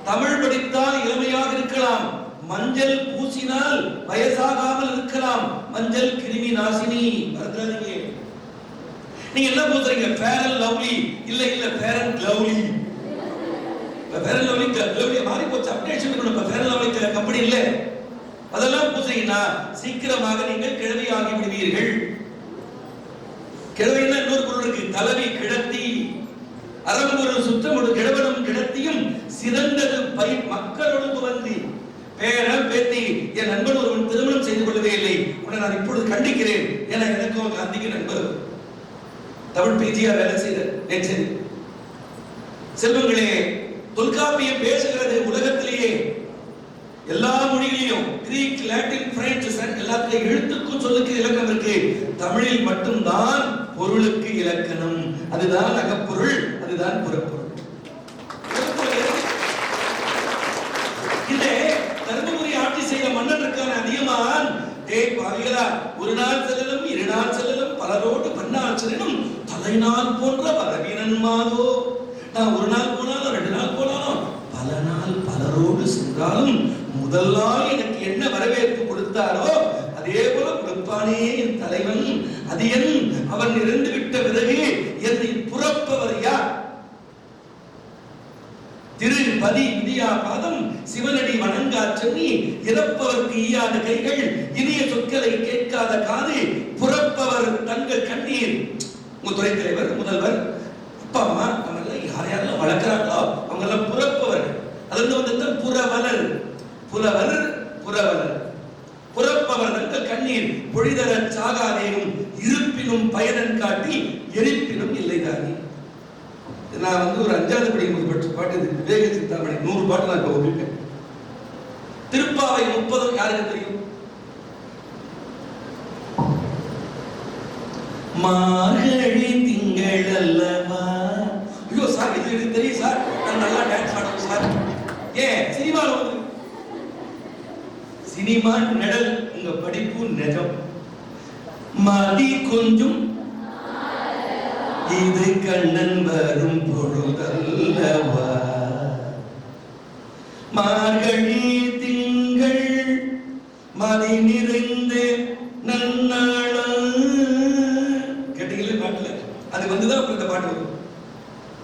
தமிழ் படித்தால் இளமையாக இருக்கலாம், மஞ்சள் பூசினால் வயசாகாமல் இருக்கலாம். மஞ்சள் கிருமி நாசினி, மறந்துடாதீங்க. நீங்க என்ன பூசுறீங்க? ஃபேர் அண்ட் லவ்லி இல்ல இல்ல Fair and Lovely. Fair and Lovely Lovely மாறி போச்சு, அப்டேஷன் பண்ணணும். ஃபேர் அண்ட் லவ்லி கம்பெனி இல்ல. அதெல்லாம் பூசுறீங்கன்னா சீக்கிரமாக நீங்கள் கிழவியாகி விடுவீர்கள். கிழவின்னா இன்னொரு பொருள் இருக்கு, தலைவி கிழத்தி. அறம்பொரு சுற்றமொடு கிழவனும் கிழத்தியும் சிறந்தது பை மக்களோடு துவந்தி. பேர பேத்தி என் நண்பன் ஒருவன் திருமணம் செய்து கொள்ளவே இல்லை, உன்னை நான் இப்பொழுது கண்டிக்கிறேன். ஏன்னா எனக்கும் காந்திக்கு நண்பர் தமிழ் பிஜியா வேலை செய்த செல்வங்களே, தொல்காப்பியம் பேசுகிறது உலகத்திலேயே எல்லா மொழிகளிலும், கிரீக், லாட்டின், பிரெஞ்சு, எல்லாத்துலயும் எழுத்துக்கும் சொல்லுக்கு இலக்கணம் இருக்கு. தமிழில் மட்டும்தான் பொருளுக்கு இலக்கணம். அதுதான் அகப்பொருள், அதுதான் புறப்பொருள். இதே தர்மபுரி ஆட்சி செய்த மன்னன் இருக்கான அதிகமான், டேய் பாவிகளா, ஒரு நாள் செல்லலும் 2 நாள் செல்லலும் பலரோடு பன்னாள் செல்லும் தலைநாள் போன்ற பரவீனன் மாதோ. நான் ஒரு நாள் போனாலும் 2 நாள் போனாலும் பல நாள் பலரோடு சென்றாலும் முதல் நாள் எனக்கு என்ன வரவேற்பு கொடுத்தாரோ அதே போல கொடுப்பானே என் தலைவன். அது என் அவன் இறந்து விட்ட பிறகு என்னை புறப்பவர் யார்? திருப்பதி விதியா பாதம் சிவனடி வணங்கா சென்னி, இறப்பவர்க்கு ஈயாத கைகள், இனிய சொற்களை கேட்காத காது, புறப்பவர் தங்கள் கண்ணீர். உங்க துறை தலைவர், முதல்வர், அப்பா அம்மா யாரையாலும் வளர்க்கிறாங்களோ அவங்க எல்லாம் புறப்பவர். அதுல வந்து புறவலர், புலவர், புறவலர். புறப்பவர் தங்கள் கண்ணீர் பொழிதர சாகாதேனும், இருப்பினும் பயனன் காட்டி எரிப்பினும் இல்லைதானே. நான் வந்து ஒரு 5வது படிக்கும்போது பாட்டு விவேக சிந்தாமணி 100 பாட்டு நான் இப்ப ஓதிட்டேன். திருப்பாவை 30 யாருக்கு தெரியும்? மார்கழி திங்கள் அல்லவா. ஐயோ சார், இது எனக்கு தெரியும் சார், நான் நல்லா டான்ஸ் ஆடுவேன் சார். ஏன் சினிமால வந்து சினிமா நிழல், உங்க படிப்பு நிஜம். மதி கொஞ்சம் இது கண்ணன் வரும் பொழுதல்லவா. மார்கழி திங்கள் மதி நிறைந்து நன்னாளா. கேட்டீங்களே பாட்டுல அது வந்துதான் அப்புறம் இந்த பாட்டு வரும்.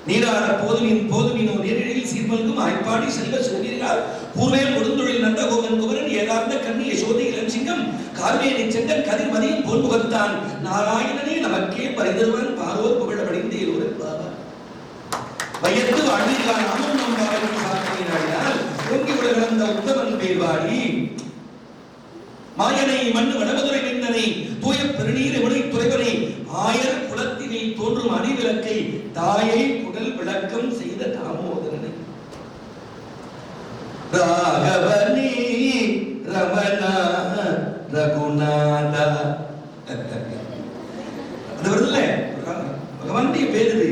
நீராட போதுமின் ஒரு நேரில் சீர்மல்கும் ஆய்ப்பாடி செல்வ சிறுநீரால் பூர்வேல் கொடுந்தொழில் நந்தகோபன் குமரன் ஏகார்ந்த கண்ணி யசோதை இளம் சிங்கம் கார்வேலி செங்கன் கதிர் மதியின் போன்முகத்தான் நாராயணனே நமக்கே பரிதருவன் பாரோர் புகழ படிந்தே ஒரு பாபா. வையத்து அழிகான் அமும் நம்பாவின் சாத்தியினால் பொங்கி உலகளந்த உத்தமன் பேர்வாடி மாயனை மண்ணு வடமதுரை நின்றனை தூய பெருநீர் எவனை துறைவனை ஆயர் குலத்தினில் தோன்றும் அணிவிளக்கை தாயை குடல் விளக்கம் செய்த தாமோதரனை ராகவனி ரமணா ரகுநாதா. அது வருதுல்ல, பகவானுடைய பேர் இது.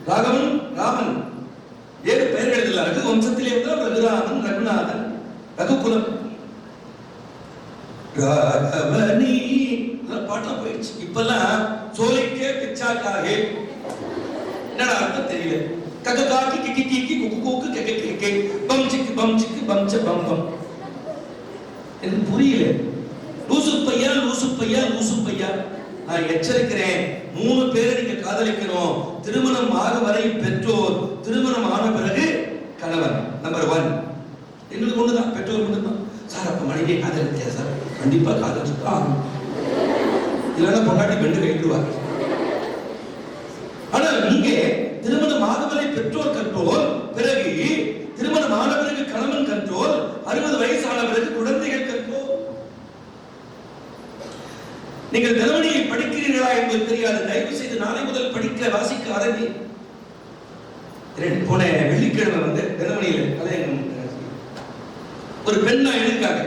ராகவன் ராமன் வேறு பெயர்கள் இல்லை. ரகு வம்சத்திலே வந்தால் ரகுராமன் ரகுநாதன் ரகுகுலம். ராகவனி பாட்டா போயிடுச்சு. இப்பெல்லாம் சோலைக்கே பிச்சாக்காகே என்னடா அர்த்தம் தெரியல. கக்க காக்கி கிக்கி கிக்கி குக்கு கூக்கு கெக்க கெக்கே பம் சிக்கு பம் சிக்கு பம் ச பம் பம். எனக்கு புரியல. லூசு பையா லூசு பையா லூசு பையா. நான் எச்சரிக்கிறேன், 3 பேரை நீங்க காதலிக்கணும். திருமணம் ஆக வரை பெற்றோர், திருமணம் ஆன பிறகு கணவன். நம்பர் 1 எங்களுக்கு ஒண்ணுதான், பெற்றோர் மட்டும்தான். சார் அப்ப மனைவியை காதலித்தியா சார்? கண்டிப்பா காதலிச்சுதான், இல்லைன்னா பொண்டாட்டி பெண்டு கைடுவார். ஆனால் நீங்க திருமணம் ஆகவரை பெற்றோர் கற்றோர், பிறகு திருமணம் ஆன பிறகு கணவன் கற்றோர், 60 வயசான பிறகு குழந்தைகள் கற்றோர். நீங்கள் தினமணியை படிக்கிறீர்களா என்பது தெரியாது. தயவு செய்து நாளை முதல் படிக்க வாசிக்க ஆரம்பி. போன வெள்ளிக்கிழமை தினமணியில் கலையங்கம் ஒரு பெண்ணா எழுதிருக்காங்க.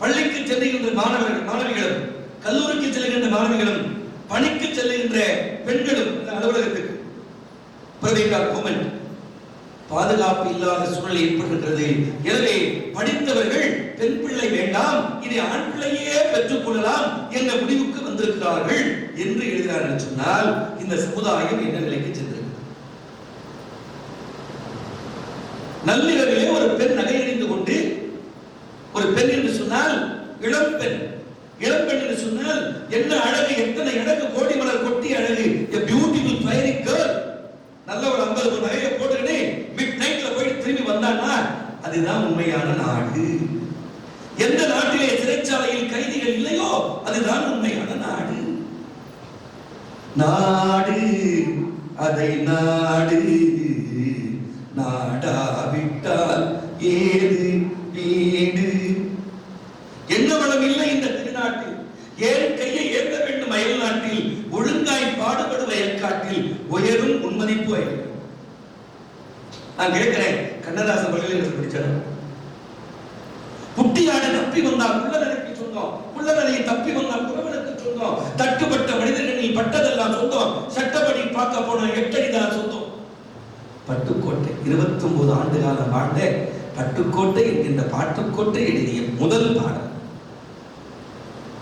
பள்ளிக்கு செல்லுகின்ற மாணவர்கள் மாணவிகளும், கல்லூரிக்கு செல்லுகின்ற மாணவிகளும், பணிக்கு செல்லுகின்ற பெண்களும் அலுவலகத்துக்கு பாதுகாப்பு இல்லாத சூழல் ஏற்படுகின்றது. எனவே படித்தவர்கள் பெண் பிள்ளை வேண்டாம், இதை ஆண் பிள்ளையே பெற்றுக் கொள்ளலாம் என்ற முடிவுக்கு வந்திருக்கிறார்கள் என்று எழுதினார்கள். சொன்னால் இந்த சமுதாயம் என்ன நிலைக்கு சென்றது? நள்ளிரவிலே ஒரு பெண் நகை அணிந்து கொண்டு, ஒரு பெண் என்று சொன்னால் இளம் பெண், இளம் பெண் என்று சொன்னால் என்ன அழகு, எத்தனை அழகு, கோடி மலர் கொட்டி அழகு, a beautiful fairy girl. நல்ல ஒரு 50 நகையை போட்டுக்கிட்டு மிட் நைட்ல போயிட்டு திரும்பி வந்தான்னா அதுதான் உண்மையான நாடு. எந்த நாட்டிலே சிறைச்சாலையில் கைதிகள் இல்லையோ அதுதான் உண்மையான நாடு. நாடு அதை நாடு, நாடாவிட்டால் ஏது வீடு. என்ன வளம் இல்லை இந்த திருநாட்டில், ஏன் கையை ஏற்ற வேண்டும் அயல் நாட்டில், ஒழுங்காய் பாடுபடும் வயற்காட்டில் உயரும் உன்மதிப்பு அயல். நான் கேட்கிறேன், கண்ணதாசன் பல்கலைக்கழகத்தில் படிச்சாரு. குட்டியாடு தப்பி வந்தால் குள்ளநடைக்கு சொந்தம், குள்ளநடையை தப்பி வந்தால் குறவனுக்கு சொந்தம், தட்டுப்பட்ட மனிதர்களில் பட்டதெல்லாம் சொந்தம், சட்டப்படி பார்க்க போன 8 அடி தான் சொந்தம். பட்டுக்கோட்டை 29 ஆண்டு காலம் வாழ்ந்த பட்டுக்கோட்டை என்கின்ற பாட்டுக்கோட்டை எழுதிய முதல் பாடல்.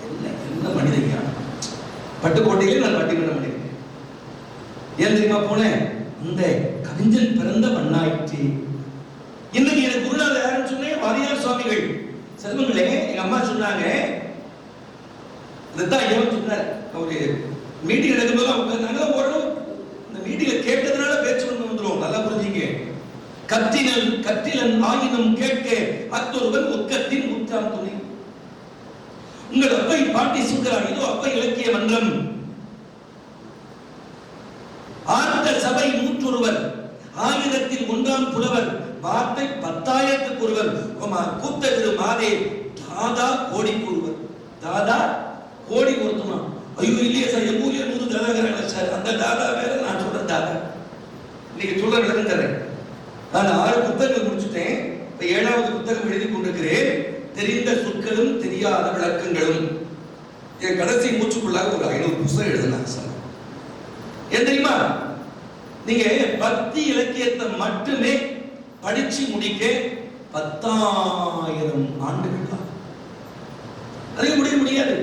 என்ன மனித ஞானம்! பட்டுக்கோட்டையிலே நான் பட்டிமன்றம் பண்ணிருக்கேன். ஏன் தெரியுமா போனேன்? இந்த கவிஞன் பிறந்த மண்ணாயிற்று. இன்னைக்கு எனக்கு குருநாதர் யாருன்னு சொன்னேன், வாரியார் சுவாமிகள். செல்வங்களே, எங்க அம்மா சொன்னாங்க, இதுதான் ஐயா சொன்னார். அவரு மீட்டிங் நடக்கும்போது அவங்க நாங்க ஓரளவு இந்த மீட்டிங்ல கேட்டதுனால பேச்சு வந்துடும். நல்லா புரிஞ்சுங்க. கத்திலன் ஆயினும் கேட்க அத்தொருவன் ஒக்கத்தின் முற்றாம் துணை. உங்கள் அப்பை பாட்டி சுந்தரார், இதோ அப்பை இலக்கிய மன்றம். ஆர்த்த சபை 101, 1000ல் 1ஆம் புலவர், வார்த்தை 10,000க்கு ஒருவர், கூத்த திரு மாதே, தாதா கோடிக்கு ஒருவர். தாதா கோடி ஒருத்தமா? ஐயோ இல்லையே சார், எங்க ஊர்லயே 100 தாதாங்கிறாங்க சார். அந்த தாதா வேற, நான் சொல்ற தாதா. இன்னைக்கு சொல்ற விளக்கம் தரேன். நான் 6 புத்தகங்கள் முடிச்சுட்டேன். இப்ப 7வது புத்தகம் எழுதி கொண்டிருக்கிறேன். தெரிந்த சொற்களும் தெரியாத விளக்கங்களும். என் கடைசி மூச்சுக்குள்ளாக ஒரு 500 புத்தகம் எழுதினாங்க சார். ஏன் தெரியுமா? நீங்க பக்தி இலக்கியத்தை மட்டுமே படிச்சு முடிக்க 10,000 ஆண்டுகள் தான். அதுக்கு முடியாது.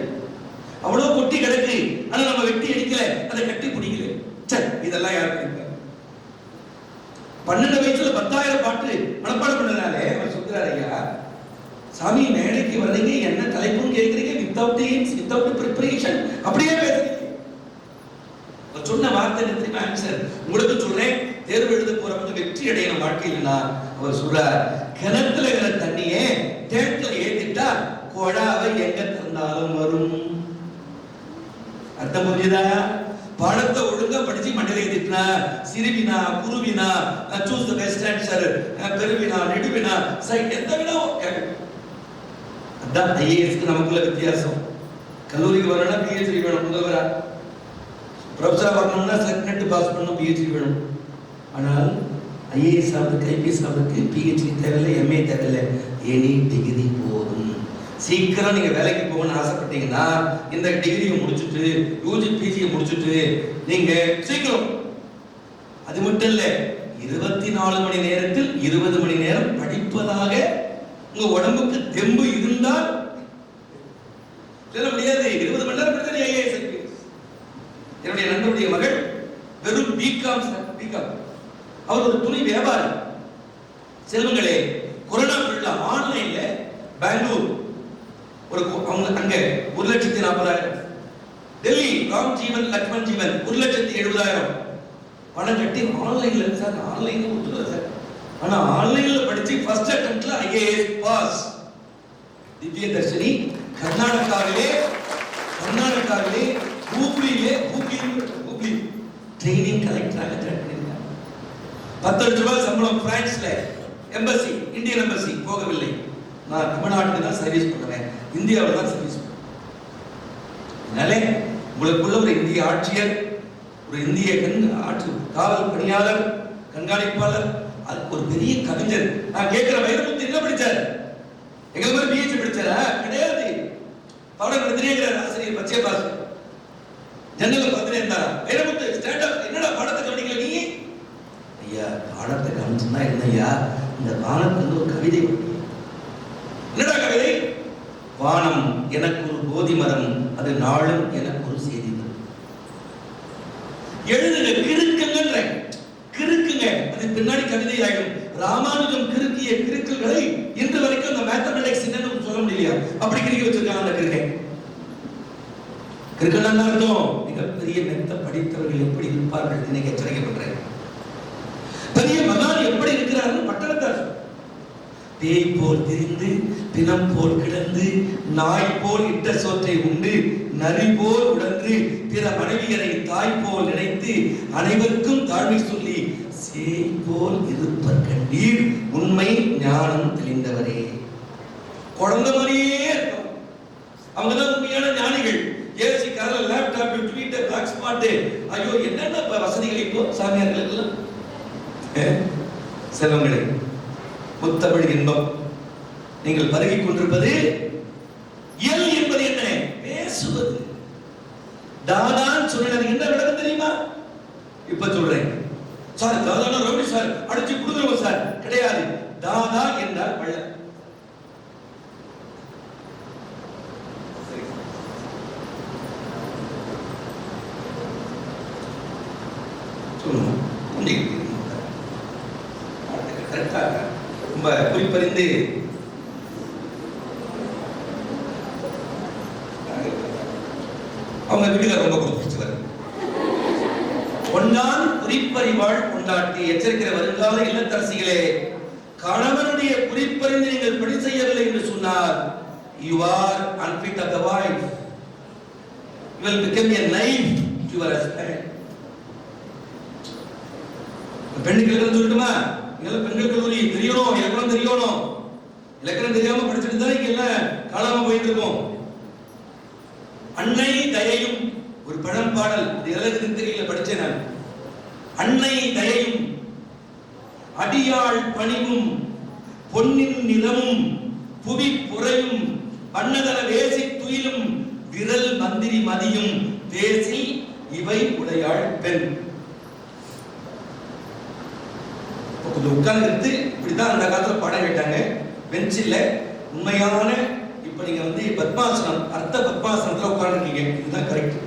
அவ்வளவு கொட்டி கிடக்கு. ஆனா நம்ம வெட்டி அடிக்கல, அதை கட்டி பிடிக்கல. சரி, இதெல்லாம் யாருக்கு? 12 வயசுல 10,000 பாட்டு மனப்பாடம் பண்ணனாலே அவர் சொல்றாரு, ஐயா சாமி மேடைக்கு வர்றீங்க, என்ன தலைப்புன்னு கேட்கறீங்க, வித்தவுட் ப்ரிப்பரேஷன் அப்படியே பேசுறீங்க. சொன்ன வார்த்தை தெரியுமா ஆன்சர்? உங்களுக்கு சொல்றேன், தேர்வு எழுத போறவங்க வெற்றி அடையணும் வாழ்க்கையில்னா அவர் சொல்றார், கிணத்துல இருக்கிற தண்ணியே டேங்க்ல ஏத்திட்டா குழாவை எங்க தந்தாலும் வரும். அர்த்தம் புரியுதா? பாடத்தை ஒழுங்கா படிச்சு மண்டையில ஏத்திட்டா சிறுவினா குருவினா சூஸ் தி பெஸ்ட் ஆன்சர் பெருவினா நெடுவினா சைட் எந்த வினாவோ அதான் ஐஏஎஸ்க்கு நமக்குள்ள வித்தியாசம். கல்லூரிக்கு வரணும்னா பிஹெச்டி வேணும், முதல்வரா ப்ரொஃபஸரா வரணும்னா செட் பாஸ் பண்ணணும், பிஹெச்டி வேணும். ஆனால் ஐஏஎஸ் ஆகுது ஐபிஎஸ் ஆகுதுக்கு பிஹெச்டி தேவையில்லை, எம்ஏ தேவையில்லை, எனி டிகிரி போதும். சீக்கிரம் நீங்க வேலைக்கு போகணும்னு ஆசைப்பட்டீங்கன்னா இந்த டிகிரியை முடிச்சுட்டு யூஜி பிஜியை முடிச்சுட்டு நீங்க சீக்கிரம். அது மட்டும் இல்ல, 24 மணி நேரத்தில் 20 மணி நேரம் படிப்பதாக உங்க உடம்புக்கு தெம்பு இருந்தால் சொல்ல முடியாது. 20 மணி நேரம் படித்தா ஐஏஎஸ் ஐபிஎஸ். என்னுடைய நண்பருடைய மகள் வெறும் பிகாம் அவர் ஒரு துணி வியாபாரி. செல்வங்களே, கொரோனா ஃபுல்லா ஆன்லைன்ல பெங்களூர் ஒரு அங்க 1,40,000, டெல்லி ராம் ஜீவன் லக்ஷ்மண் ஜீவன் 1,70,000 பணம் கட்டி ஆன்லைன்ல சார், ஆன்லைன்ல ஒத்துக்கல சார், ஆனா ஆன்லைன்ல படிச்சு ஃபர்ஸ்ட் அட்டெம்ப்ட்ல ஐஏஎஸ் பாஸ். திவ்ய தர்ஷினி கர்நாடகாவிலே ஹூப்ளி ட்ரைனிங் கலெக்டராக ஜாயின் பண்ணிருக்காங்க. 10 லட்சம் ரூபாய் சம்பளம். பிரான்ஸ்ல எம்பசி, இந்தியன் எம்பசி போகவில்லை. நான் தமிழ்நாட்டுக்கு தான் சர்வீஸ் பண்ணுவேன், இந்தியாவில் தான் சர்வீஸ் பண்ணுவேன். அதனால உங்களுக்குள்ள ஒரு இந்திய ஆட்சியர், ஒரு இந்திய காவல் பணியாளர், கண்காணிப்பாளர், அது ஒரு பெரிய கவிஞர். நான் கேட்கிற வைரமுத்து என்ன படிச்சார்? எங்களை மாதிரி பிஹெச்டி படிச்சாரா? கிடையாது. பாடம் நடத்தினேங்கிறார் ஆசிரியர் பச்சை பாஸ். ஜன்னல பார்த்துட்டே இருந்தாரா வைரமுத்து ஸ்டாண்ட் அப், என்னடா பாடத்தை கவனிக்கல நீ? ஐயா பாடத்தை கவனிச்சுன்னா என்னையா, இந்த வானத்துல ஒரு கவிதை. என்னடா கவிதை? வானம் எனக்கு ஒரு போதி மரம், அது நாளும் எனக்கு ஒரு செய்தி. எழுதுங்க, கிறுக்குங்க, அது பின்னாடி கவிதை ஆயிடும். ராமானுஜம் கிறுக்கிய கிறுக்குகளை இன்று வரைக்கும் அந்த மேத்தமெட்டிக்ஸ் என்னன்னு சொல்ல முடியலையா? அப்படி கிறுக்கி வச்சிருக்காங்க அந்த கிறுக்கை. கிறுக்கன்னா அர்த்தம் மிகப்பெரிய மெத்த படித்தவர்கள் எப்படி இருப்பார்கள் இன்னைக்கு எச்சரிக்கப்படுறேன். பெரிய மகான் எப்படி இருக்கிறார்கள் பட்டணத்தார். பேய் போல் திரிந்து பிணம் போல் கிடந்து நாய் போல் இட்ட சோற்றை உண்டு நரி போல் உடன்று பிற மனைவியரை தாய் போல் நினைத்து அனைவருக்கும் தாழ்மை சொல்லி சேய் போல் இருப்பர் கண்டீர் உண்மை ஞானம் தெளிந்தவரே. குழந்தை மாதிரியே இருக்கும். அவங்கதான் உண்மையான ஞானிகள். ஏசி கார்ல லேப்டாப், ட்விட்டர், பிளாக் ஸ்பாட், ஐயோ என்னென்ன வசதிகள் இப்போ சாமியார்களுக்கு எல்லாம். செல்வங்களே, முத்தமிழ் இன்பம் நீங்கள் பருகிக் கொண்டிருப்பது இயல் என்பது என்ன? பேசுவது. தாதான் சொன்னது என்ன விளக்கம் தெரியுமா? இப்ப சொல்றேன் சார். தாதானா ரவுடி சார், அடிச்சு குடுக்குறோம் சார், கிடையாது. தாதா என்றால் வள்ள. ரொம்ப குறிப்பறிந்து அவங்க வீட்டுக்கார ரொம்ப கொடுத்துருச்சு. ஒன்னான் குறிப்பறிவாள் கொண்டாட்டி. எச்சரிக்கிற வருங்கால இல்லத்தரசிகளே, கணவனுடைய குறிப்பறிந்து நீங்கள் பணி செய்யவில்லை என்று சொன்னார், you are unfit of the wife, you will become a knife to your husband. பெண்களுக்கு சொல்லட்டுமா? இதெல்லாம் பெண்கள் கல்லூரி தெரியணும், இலக்கணம் தெரியணும். இலக்கணம் தெரியாம படிச்சுட்டு தான் இங்க எல்லாம் காணாம போயிட்டு இருக்கோம். அன்னை தயையும் ஒரு பழம் பாடல், இது எல்லாம் தெரியல, படிச்சேன் நான். அன்னை தயையும் அடியாள் பணிவும் பொன்னின் நிறமும் புவி புறையும் அன்னதன வேசி துயிலும் விரல் மந்திரி மதியும் பேசி இவை உடையாள் பெண். கொஞ்சம் உட்கார்ந்து இப்படிதான் அந்த காலத்துல பாடம் கேட்டாங்க பெஞ்சில். உண்மையான இப்ப நீங்க வந்து பத்மாசனம், அர்த்த பத்மாசனத்துல உட்கார்ந்துருக்கீங்க, இதுதான் கரெக்ட்.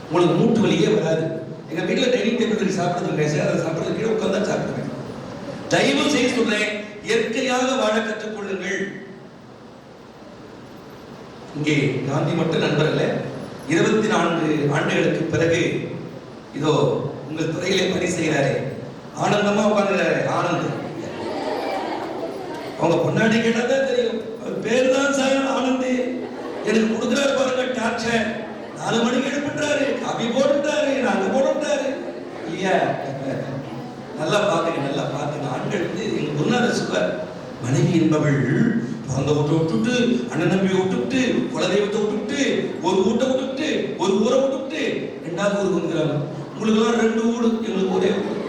உங்களுக்கு மூட்டு வலியே வராது. எங்க வீட்டுல டைனிங் டேபிள் சாப்பிடுறது சார், சாப்பிடுறது கீழே உட்கார்ந்து தான் சாப்பிடுவேன். தயவு செய்து சொல்றேன், இயற்கையாக வாழ கற்றுக்கொள்ளுங்கள். இங்கே காந்தி மட்டும் நண்பர் அல்ல, 24 ஆண்டுகளுக்கு பிறகு இதோ உங்கள் துறையிலே பணி செய்கிறாரே, ஆனந்தமா உட்கார்ந்துறாரு. ஆனந்த் அவங்க பொன்னாடி கேட்டாதான் தெரியும், அவர் பேர் தான் சார் ஆனந்த். எனக்கு கொடுக்குறாரு பாருங்க டார்ச்சர். 4 மணிக்கு எழுப்பிட்டாரு, காபி போட்டுட்டாரு, நாங்க என்பவள் பிறந்த வீட்டை விட்டுட்டு, அண்ணன் நம்பியை விட்டுட்டு, குலதெய்வத்தை விட்டுட்டு, ஒரு வீட்டை விட்டுட்டு, ஒரு ஊரை விட்டுட்டு 2வது ஊருக்கு வந்துக்கிறாங்க. உங்களுக்கு எல்லாம் 2 வீடு, எங்களுக்கு ஒரே வீடு.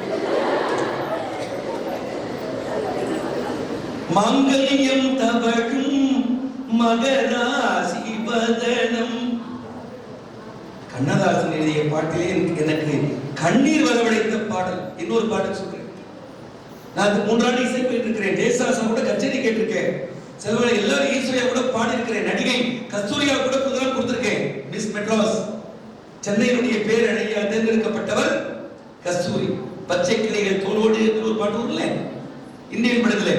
மாங்கல்யம் தவழும் மகராசி வதனம். கண்ணதாசன் எழுதிய பாட்டிலே எனக்கு கண்ணீர் வரவழைத்த பாடல். இன்னொரு பாடல் சொல்றேன். நான் 3 ஆண்டு இசை போயிட்டு இருக்கிறேன். தேசாசம் கூட கச்சேரி கேட்டிருக்கேன். சிலவரை எல்லாரும் ஈஸ்வரியா கூட பாடி இருக்கிறேன். நடிகை கஸ்தூரியா கூட புகழ் கொடுத்திருக்கேன். மிஸ் மெட்ராஸ் சென்னையினுடைய பேரழகியா தேர்ந்தெடுக்கப்பட்டவர் கஸ்தூரி. பச்சை கிளைகள் தோளோடு ஒரு பாட்டு ஊர்ல இந்தியன் படத்துல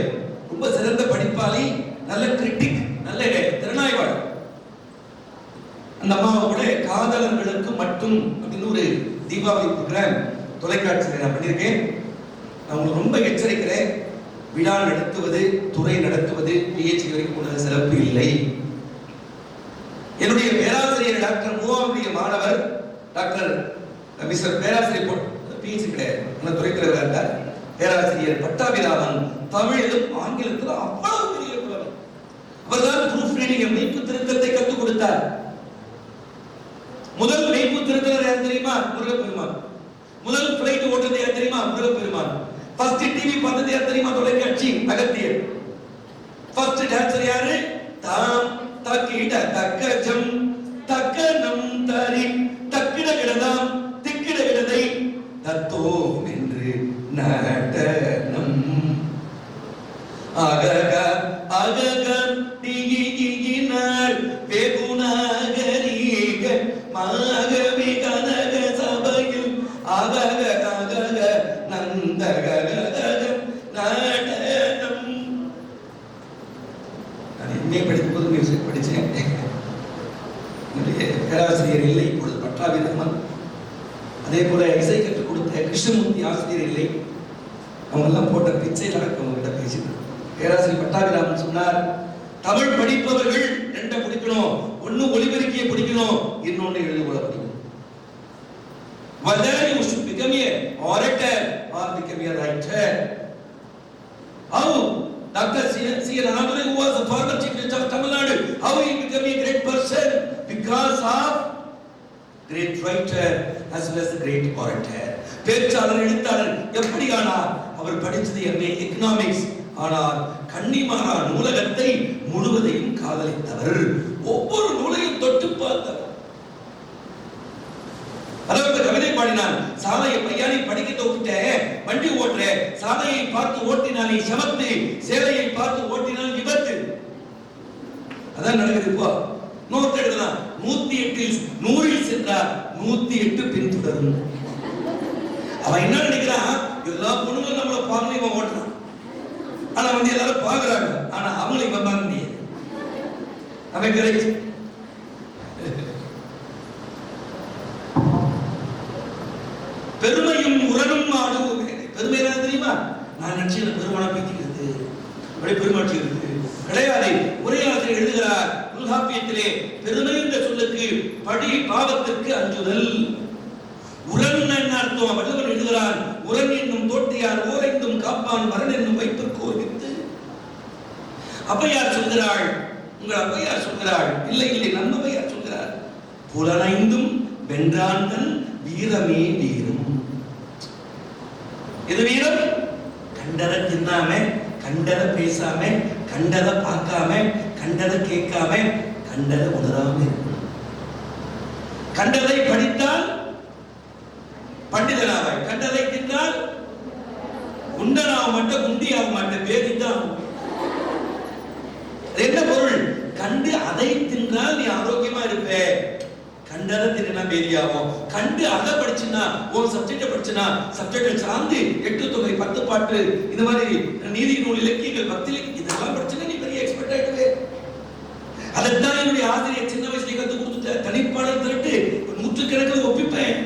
ரொம்ப சிறந்த படிப்பாளி, நல்ல கிரிட்டிக், நல்ல திறனாய்வாளர். அந்த அம்மாவை கூட காதலர்களுக்கு மட்டும் அப்படின்னு ஒரு தீபாவளி ப்ரோக்ராம் தொலைக்காட்சியில் நான் பண்ணியிருக்கேன். நான் உங்களுக்கு ரொம்ப எச்சரிக்கிறேன். விழா நடத்துவது, துறை நடத்துவது PhD வரைக்கும் உள்ள சிறப்பு இல்லை. என்னுடைய பேராசிரியர் டாக்டர் மூவாவுடைய மாணவர் டாக்டர் மிஸ்டர் பேராசிரியர் PhD கிடையாது, அந்த துறை தலைவராக இருந்தார். பேராசிரியர் பட்டாபிராமன் தமிழிலும் ஆங்கிலத்திலும் அவ்வளவு பெரிய புலவர். அவர்தான் ப்ரூஃப் ரீடிங், மெய்ப்பு திருத்தத்தை கற்றுக் கொடுத்தார். முதல் மெய்ப்பு திருத்தவர் யார் தெரியுமா? முருகப்பெருமான். முதல் பிளைட் ஓட்டுறது யார் தெரியுமா? முருகப்பெருமான். ஃபர்ஸ்ட் டிவி பார்த்தது யார் தெரியுமா? தொலைக்காட்சி அகத்தியர். ஃபர்ஸ்ட் டான்சர் யாரு? தாம் தக்கிட தக்கஜம் தக்கனம் தரி தக்கிட கிடதாம் திக்கிட கிடதை தத்தோம் என்று நடனம். அகக அகக திகிகினாள் வெகுநாகரீக மாகவி கனக சபையில் அகக அகக நந்தக நடனம். நான் எம்ஏ படிக்கும்போது மியூசிக் படித்தேன். என்னுடைய பேராசிரியர் இல்லை, இப்பொழுது பட்டாபிராமன். அதே போல இசை கற்றுக் கொடுத்த கிருஷ்ணமூர்த்தி ஆசிரியர் இல்லை. அவங்க எல்லாம் போட்ட பிச்சையில் அவங்க கிட்ட பேசினார். பேராசிரியர் பட்டாபிராமன் சொன்னார், தமிழ் படிப்பவர்கள் 2 படிக்கணும். ஒன்னு ஒலிபெருக்கிய படிக்கணும், இன்னொன்னு எழுதுகோல படிக்கணும். Whether you should become a orator or become a writer. How Dr. C.N. Annadurai, who was the former chief minister of Tamil Nadu, how he became a great person? Because of great writer as well as a great orator. பேச்சாளர், எழுத்தாளர். எப்படி ஆனார்? அவர் படித்தது MA economics. ஆனால் Connemara நூலகத்தை முழுவதையும் காதலித்தவர். ஒவ்வொரு நூலையும் தொட்டு பார்த்தவர். அதாவது கவிதை பாடினான். சாலையை பையானை படிக்க தோக்கிட்டேன், வண்டி ஓட்டுற, சாலையை பார்த்து ஓட்டினானே சமத்து, சேலையை பார்த்து ஓட்டினால் விபத்து. அதான் நடக்குது இப்போ. 108 100 சென்றார், 108 பின்தொடரும். அவன் என்ன நினைக்கிறான்? எல்லா பொண்ணுங்களும் நம்மள பார்த்து இவன் ஓட்டுறான். ஆனா எல்லாரும் பாக்குறாங்க, ஆனா அவங்களை இவன் பார்க்க முடியாது. அவன் கரெக்ட். பெருமையும் உரணும் ஆடுவோமே. பெருமை என்ன தெரியுமா? நான் நினைச்ச பெருமானா பேசிக்கிறது, அப்படியே பெருமாட்சி இருக்கு கிடையாது. உரையாசிரியர் எழுதுகிறார் தொல்காப்பியத்திலே, பெருமை என்ற சொல்லுக்கு படி பாவத்திற்கு அஞ்சுதல். உரன் என்ன அர்த்தம்? வள்ளுவன் எழுதுகிறான், உரன் என்னும் தோட்டியார் ஓரைந்தும் காப்பான் வரன் என்னும் வைப்பிற்கு ஓர்வித்து. அப்பையார் சொல்கிறாள், உங்கள் அப்பையார் சொல்கிறாள், இல்லை இல்லை நம்மவையார் சொல்கிறார், புலனைந்தும் வென்றான்தன் வீரமே வீரம். எது வீரம்? கண்டதை தின்னாம, கண்டதை பேசாம, கண்டதை பார்க்காம, கண்டதை கேட்காம, கண்டதை உணராம இருக்கணும். கண்டதை படித்தால் பண்டிதனாவாய், கண்டதை தின்னால் உண்டனாக மாட்டேன், உண்டியாக மாட்டேன், வேதித்தான். என்ன பொருள்? கண்டு அதை தின்றால் நீ ஆரோக்கியமா இருப்ப. கண்டதை தின்னா பேதியாகும். கண்டு அதை படிச்சுனா, ஒரு சப்ஜெக்ட படிச்சுனா, சப்ஜெக்டை சார்ந்து 8 தொகை 10 பாட்டு, இந்த மாதிரி நீதி நூல் இலக்கியங்கள் 10 இலக்கியம் இதெல்லாம் படிச்சுனா நீ பெரிய எக்ஸ்பர்ட் ஆயிடுவே. அதைத்தான் என்னுடைய ஆசிரியர் சின்ன வயசுல கத்து கொடுத்துட்ட. தனிப்பாடல் திரட்டு நூற்றுக்கணக்கில் ஒப்பிப்பேன்.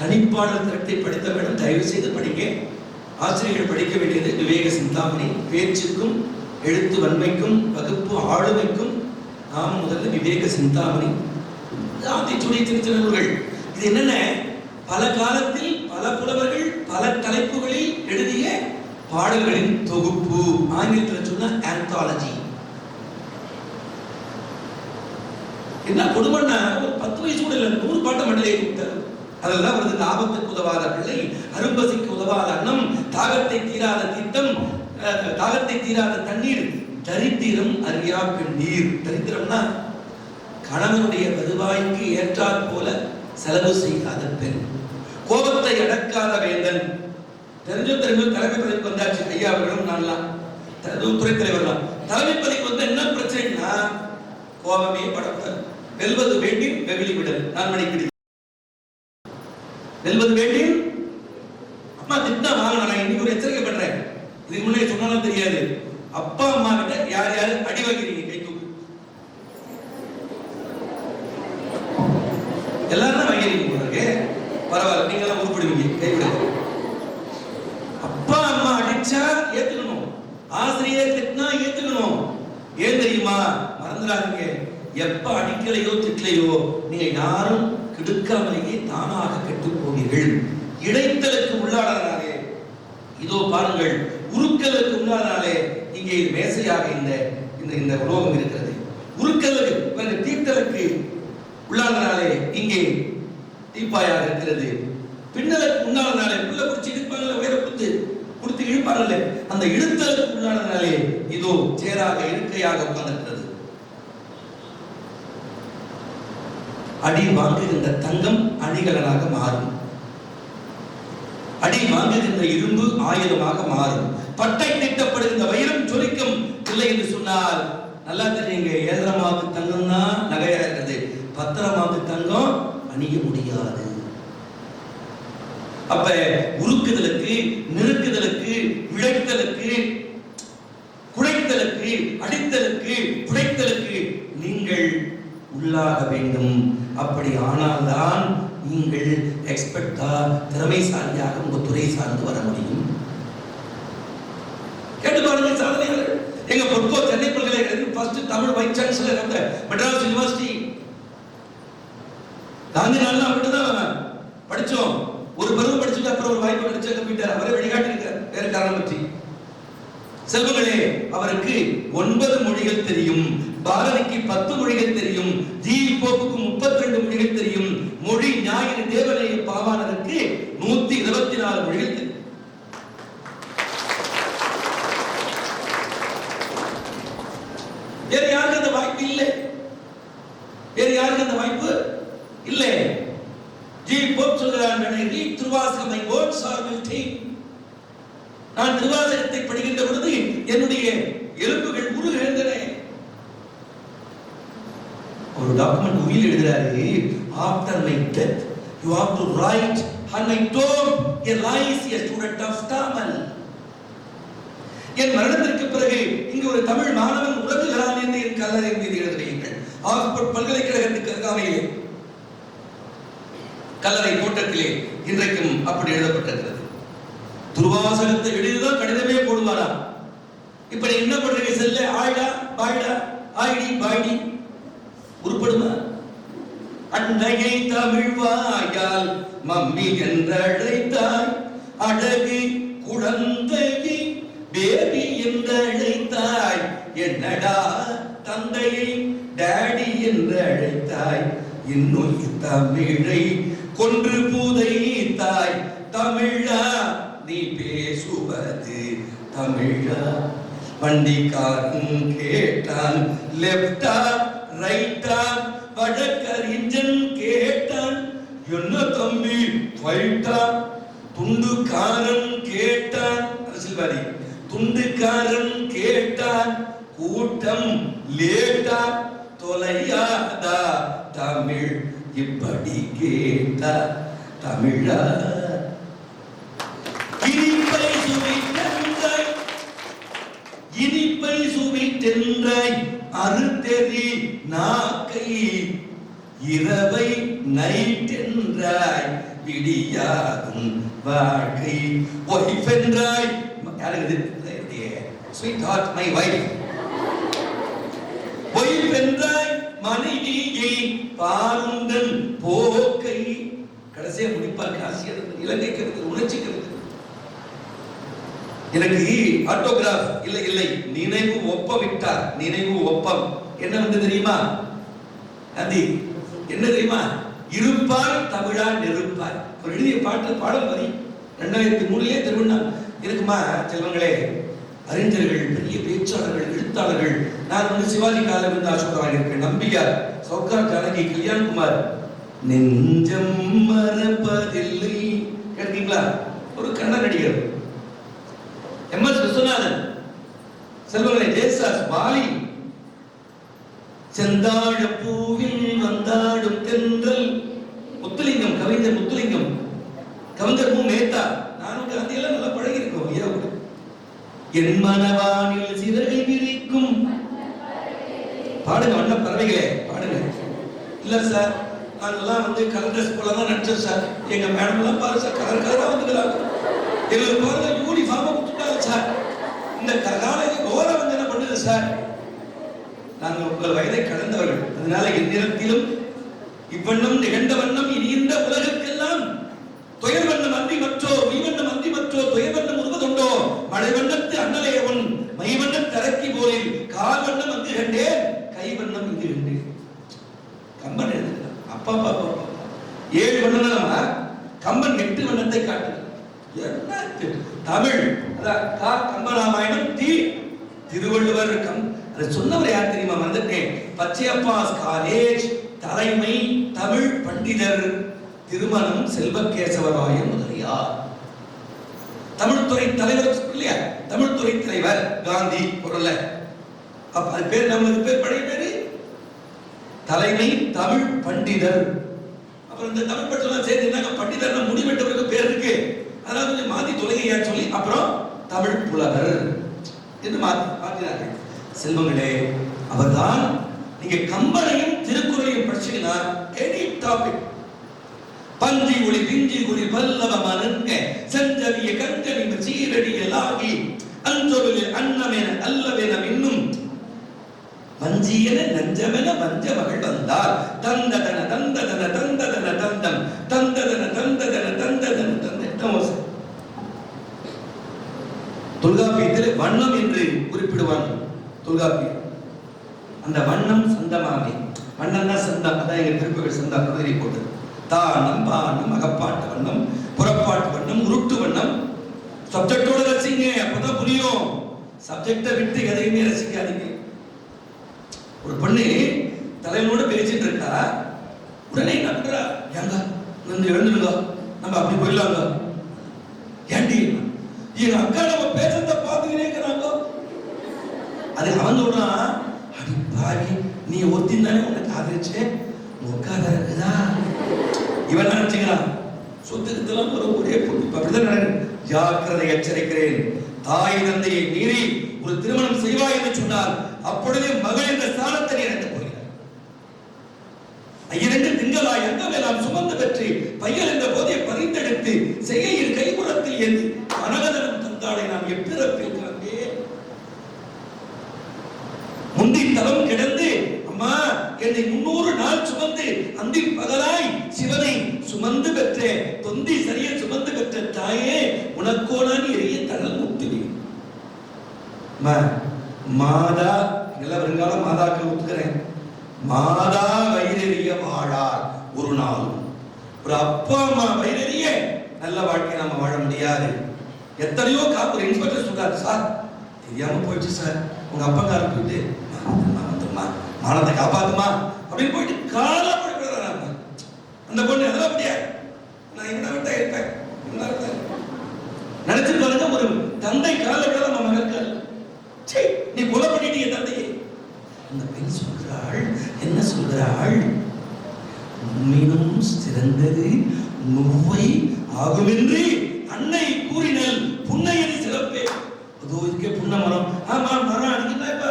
தனிப்பாடல் திரட்டை படித்த வேணும், தயவு செய்து படிக்க. ஆசிரியர்கள் படிக்க வேண்டியது விவேக சிந்தாமணி. பேச்சுக்கும் எழுத்து வன்மைக்கும் வகுப்பு ஆளுமைக்கும் நாம் முதல்ல விவேக சிந்தாமணி, நூல்கள். இது என்னென்ன, பல காலத்தில் பல புலவர்கள் பல தலைப்புகளில் எழுதிய பாடல்களின் தொகுப்பு. ஆங்கிலத்தில் எழுதுனா ஆந்தாலஜி. என்ன கொடுமைன்னா, ஒரு 10 வயசு கூட இல்லை, 100 பாட்டை மண்டலே கொடுத்தாரு. அதெல்லாம் வருது. ஆபத்துக்கு உதவாத பிள்ளை, அரும்பசிக்கு உதவாத அன்னம், தாகத்தை தீராத தீர்த்தம், தாகத்தை தீராத தண்ணீர், தரித்திரம் அறியா பெண்ணீர். தரித்திரம்னா கணவனுடைய வருவாய்க்கு ஏற்றாற் போல செலவு செய்யாத பெண், கோபத்தை அடக்காத வேந்தன். தெரிஞ்ச தலைமை பதவிக்கு வந்தாச்சு ஐயா அவர்களும் நான்லாம், துறை தலைவர்லாம். தலைமை பதவிக்கு வந்த என்ன பிரச்சனைனா, கோபமே படக்கூடாது. வெல்வது வேண்டி வெகுளி விடல். நான் மணிக்கிடி வெல்வது வேண்டி அம்மா திட்டா வாங்க. நான் இன்னைக்கு ஒரு எச்சரிக்கை பண்றேன், இதுக்கு முன்னாடி சொன்னாலும் தெரியாது. அப்பா அம்மா கிட்ட யார் யாரு அடி வாங்கிறீங்க கை தூக்கு. எல்லாரும் வாங்கிறீங்க போறீங்க, பரவாயில்ல, நீங்க எல்லாம் உருப்படுவீங்க, கைவிடுங்க. அப்பா அம்மா அடிச்சா ஏத்துக்கணும், ஆசிரியர் திட்டினா ஏத்துக்கணும். ஏன் தெரியுமா? மறந்துடாதீங்க, எப்ப அடிக்கலையோ திட்டலையோ நீங்க யாரும் கெடுக்காமலேயே தானாக கெட்டு போவீர்கள். இடைத்தலுக்கு உள்ளானாலே இதோ பாருங்கள், உருக்கலுக்கு உள்ளானாலே இங்கே மேசையாக இந்த இந்த உலோகம் இருக்கிறது. உருக்கலுக்கு தீர்த்தலுக்கு உள்ளானாலே இங்கே தீப்பாயாக இருக்கிறது. பின்னலுக்கு உண்டானதாலே உள்ள குடிச்சு இழுப்பாங்கல்ல, உயர கொடுத்து இழுப்பாங்கல்ல, அந்த இழுத்தலுக்கு உள்ளானதாலே இதோ சேராக இருக்கையாக உட்கார்ந்திருக்கிறது. அடி வாங்குகின்ற தங்கம் அணிகலனாக மாறும், அடி வாங்குகின்ற இரும்பு ஆயுதமாக மாறும். பட்டை தீட்டப்படுகின்ற வைரம் ஜொலிக்கும் இல்லை என்று சொன்னால் நல்லா தெரியுங்க. 7ஆம் தங்கம் தான் நகையா இருக்கிறது, 10ஆம் தங்கம் அணிய முடியாது. அப்ப உருக்குதலுக்கு, நெருக்குதலுக்கு, இழைத்தலுக்கு, குழைத்தலுக்கு, அடித்தலுக்கு, புடைத்தலுக்கு நீங்கள் உள்ளாக வேண்டும். அப்படி ஆனால்தான் நீங்கள் எக்ஸ்பர்ட்டா, திறமைசாலியாக உங்க துறை சார்ந்து வர முடியும். கேட்டு பாருங்க சாதனைகள். எங்க பொற்கோ சென்னை பல்கலைக்கழகத்தில் ஃபர்ஸ்ட் தமிழ் வைஸ் சான்சலர் இருந்த மெட்ராஸ் யூனிவர்சிட்டி காந்தி நாள்ல அவர்கிட்ட தான் படிச்சோம். ஒரு பருவம் படிச்சுட்டு அப்புறம் ஒரு வாய்ப்பு கிடைச்ச கம்ப்யூட்டர் அவரை வழிகாட்டிருக்கார். வேற காரணம் பற்றி செல்வங்களே, அவருக்கு 9 மொழிகள் தெரியும், பாரதிக்கு 10 மொழிகள் தெரியும், ஜி போப்புக்கு 32 மொழிகள் தெரியும், மொழி ஞாயிறு தேவனைய பாவாணருக்கு 124 மொழிகள் தெரியும். வேற யாருக்கு அந்த வாய்ப்பு இல்லை, வேற யாருக்கு அந்த வாய்ப்பு இல்லை. ஜி போப் சொல்கிறார், Thiruvasagam my words are melting. நான் திருவாசகத்தை படிக்கின்ற பொழுது என்னுடைய எலும்புகள் உருகுகின்றன. ஒரு டாக்குமெண்ட் உயில் எழுதுறாரு, after my death you have to write on my tomb a lies a student of Tamil. என் மரணத்திற்கு பிறகு இங்கு ஒரு தமிழ் மாணவன் உலகுகிறான் என்று என் கல்லறை மீது எழுதுகிறீர்கள். ஆக்ஸ்போர்ட் பல்கலைக்கழகத்துக்கு அருகாமையிலே கல்லறை தோட்டத்திலே இன்றைக்கும் அப்படி எழுதப்பட்டிருக்கிறது. திருவாசகத்தை எழுதிதான் கடிதமே போடுவாரா. இப்படி என்ன பண்றீங்க? செல்ல ஆயிடா பாய்டா ஆயிடி பாய்டி உருப்படுமா? அன்னையை தமிழ் வாயால் மம்மி என்றழைத்தாய், அழகு குழந்தையை பேபி என்றழைத்தாய், என்னடா தந்தையை டாடி என்றழைத்தாய், இன்னும் தமிழை கொன்று புதைத்தாய், தமிழா நீ பேசுவது தமிழா. வண்டிக்காரன் கேட்டான் லெப்டா ரைட்டா, வழக்கறிஞன் கேட்டான் என்ன தம்பி ஃபைட்டா, துண்டுக்காரன் கேட்டான் அரசியல்வாதி, துண்டுக்காரன் கேட்டான் கூட்டம் லேட்டா, தொலையாதா தமிழ் இப்படி கேட்டா தமிழா. இனிப்பை சுவிட்டென்றாய், இனிப்பை சுவிட்டென்றாய், அறுத்தெறி நாக்கை, இரவை நைட் என்றாய், விடியாதும் வாழ்க்கை. ஒய்ஃப் என்றாய், யாருக்கு sweetheart my wife. Wife என்றாய் மனைவியை, பாருந்தன் போக்கை. கடைசியா முடிப்பார் காசியர், இலங்கைக்கு உணர்ச்சிக்கிறது. எனக்கு ஆட்டோகிராஃப் இல்லை இல்லை, நினைவு ஒப்பமிட்டார். நினைவு ஒப்பம் என்ன வந்து தெரியுமா காந்தி? என்ன தெரியுமா? இருப்பாய் தமிழா நெருப்பாய். ஒரு எழுதிய பாட்டு பாடல் வரி 2003 திருவண்ணாமலை இருக்குமா செல்வங்களே. அறிஞர்கள், பெரிய பேச்சாளர்கள், எழுத்தாளர்கள். நான் வந்து சிவாஜி காலம் இருந்து ஆசோதராக இருக்கேன். நம்பியார், சௌகார் ஜானகி, கல்யாண்குமார், நெஞ்சம் மறப்பதில்லை கேட்டீங்களா? ஒரு கண்ண நடிகர். எம்.எஸ். விஸ்வநாதன், செல்வங்களே, ஜெயசாஸ், வாலி, செந்தாழ பூவில் வந்தாடும் தென்றல், முத்துலிங்கம், கவிஞர் முத்துலிங்கம், கவிஞர் மு. மேத்தா. நானும் காந்தியெல்லாம் நல்லா பழகி இருக்கோம். ஐயா கூட என் மனவானில் சிறகை விரிக்கும் பாடுங்க வண்ண பறவைகளே பாடுங்க. இல்ல சார், நாங்கெல்லாம் வந்து கலர் ட்ரெஸ் போல தான் நடிச்சோம் சார். எங்க மேடம் எல்லாம் பாரு சார், கலர் கலரா வந்துக்கிறாங்க. எங்களுக்கு பாருங்க யூனிஃபார்மா கொடுத்துட்டாங்க சார். இந்த காலேஜ் ஓரம் வந்து என்ன பண்ணுது சார்? நாங்கள் உங்கள் வயதை கடந்தவர்கள். அதனால எந்நிறத்திலும் இவ்வண்ணம் நிகழ்ந்த வண்ணம் இனி இந்த உலகத்துக்கெல்லாம் துயர் வண்ணம் அன்றி மற்றோ மெய்வண்ணம் அன்றி மற்றோ துயர் வண்ணம் உருவதுண்டோ மழை வண்ணத்து அண்ணலையவன் மைவண்ணம் தரக்கி போலில் கால் வண்ணம் அங்கு கண்டேன் கை வண்ணம் இங்கு கண்டேன். கம்பன் எழுதுகிறார். அப்பா பாப்பா 7 வண்ணம், கம்பன் 8 வண்ணத்தை காட்டுகிறார். என்ன தமிழ்? கம்பராமாயணம், திருவள்ளுவர். அதை சொன்னவர் யார் தெரியுமா? வந்துட்டேன். பச்சையப்பாஸ் காலேஜ் தலைமை தமிழ் பண்டிதர் திருமணம் செல்வகேசவராய முதலியார். தமிழ்துறை தலைவர் இல்லையா? தமிழ்துறை தலைவர் காந்தி பொருள. அப்ப அது பேர், நமக்கு பேர் பழைய பேரு தலைமை தமிழ் பண்டிதர். அப்புறம் இந்த தமிழ் பட்டெல்லாம் சேர்த்துனாங்க பண்டிதர் முடிவெட்டவருக்கு பேர் இருக்கு. அதனால கொஞ்சம் மாத்தி தொலைகையா சொல்லி அப்புறம் தமிழ் புலவர் என்று மாற்றினார்கள். செல்வங்களே, அவர்தான். நீங்க கம்பனையும் திருக்குறளையும் படிச்சீங்கன்னா எனி டாபிக், பஞ்சி ஒளி பிஞ்சி ஒளி பல்லவ மனங்க செஞ்சவிய கண்கனி சீரடியலாகி அஞ்சொலில் அன்னமென அல்லவென இன்னும் வஞ்சியன நஞ்சமென வஞ்ச மகள் வந்தால் தந்ததன தந்ததன தந்ததன தந்தம் தந்ததன தந்ததன தந்ததன தந்தம். தொல்காப்பியத்தில் வண்ணம் என்று குறிப்பிடுவாங்க. தொல்காப்பியம் அந்த வண்ணம் சந்தமாகி, வண்ணம் தான் சந்தம். அதான் எங்க திருப்புகள் சந்தம் கதறி போட்டது. தானம், பானம், அகப்பாட்டு வண்ணம், புறப்பாட்டு வண்ணம், உருட்டு வண்ணம். சப்ஜெக்டோட ரசிங்க, அப்பதான் புரியும். சப்ஜெக்டை விட்டு எதையுமே ரசிக்காதீங்க. ஒரு பொண்ணு தலைவனோட பேசிட்டு இருக்கா, உடனே என்ன பண்றா? ஏங்க வந்து எழுந்துடுங்க, நம்ம அப்படி போயிடலாங்க. ஏண்டி என் அக்கா நம்ம பேசத்தை பார்த்துக்கிட்டே இருக்கிறாங்க. அது அவன் சொல்றான், அடி பாவி, நீ ஒத்தின் தானே உனக்கு ஆதரிச்சு உட்காத இருக்குதா? இவன் நினைச்சுக்கிறான் சொத்துக்கெல்லாம் ஒரே பொண்ணு. அப்படிதான் நடக்குது. ஜாக்கிரதை, எச்சரிக்கிறேன். தாய் தந்தையை மீறி ஒரு திருமணம் செய்வாய் என்று சொன்னால் அப்பொழுது மகள் என்ற ஸ்தானத்தை நீ இழந்து போகிறார். 2 திங்களாய் அங்கமெல்லாம் சுமந்து பெற்று பையல் என்ற போதை பறிந்தெடுத்து செய்கையில் கைப்புறத்தில் ஏந்தி அனகதனம் தந்தாளை நாம் எப்பிறப்பில் கலந்தே முந்தி தலம் கிடந்து அம்மா என்னை 300 நாள் சுமந்து அந்தி பகலாய் சிவனை சுமந்து பெற்ற தொந்தி சரிய சுமந்து பெற்ற தாயே உனக்கோனான் எரிய தடல் முத்துவி. மாதா எல்லாம் வருங்கால மாதாக்கள் ஒத்துக்கிறேன். மாதா வயிறெறிய வாழார் ஒரு நாள். ஒரு அப்பா அம்மா வயிறெறிய நல்ல வாழ்க்கை நாம வாழ முடியாது. எத்தனையோ காப்பு இன்ஸ்பெக்டர் சொல்றாரு, சார் தெரியாம போயிடுச்சு சார், உங்க அப்பா கார போயிட்டு மானத்தை காப்பாத்துமா அப்படின்னு போயிட்டு காலா போயிட்டு அந்த பொண்ணு அதெல்லாம் முடியாது. நான் இவனை விட்டா இருப்பேன் நினைச்சு பாருங்க. ஒரு தந்தை கால விட நம்ம மகன்கள் நீ கொலை பண்ணிட்டீங்க தந்தையை. அந்த பெண் சொல்கிறாள், என்ன சொல்கிறாள்? மீனும் சிறந்தது நுவை ஆகுமென்று அன்னை கூறினல் புன்னையின் சிறப்பே. அதோ இதுக்கே புன்ன மரம். ஆமா மரம் அடிக்கிறா. இப்ப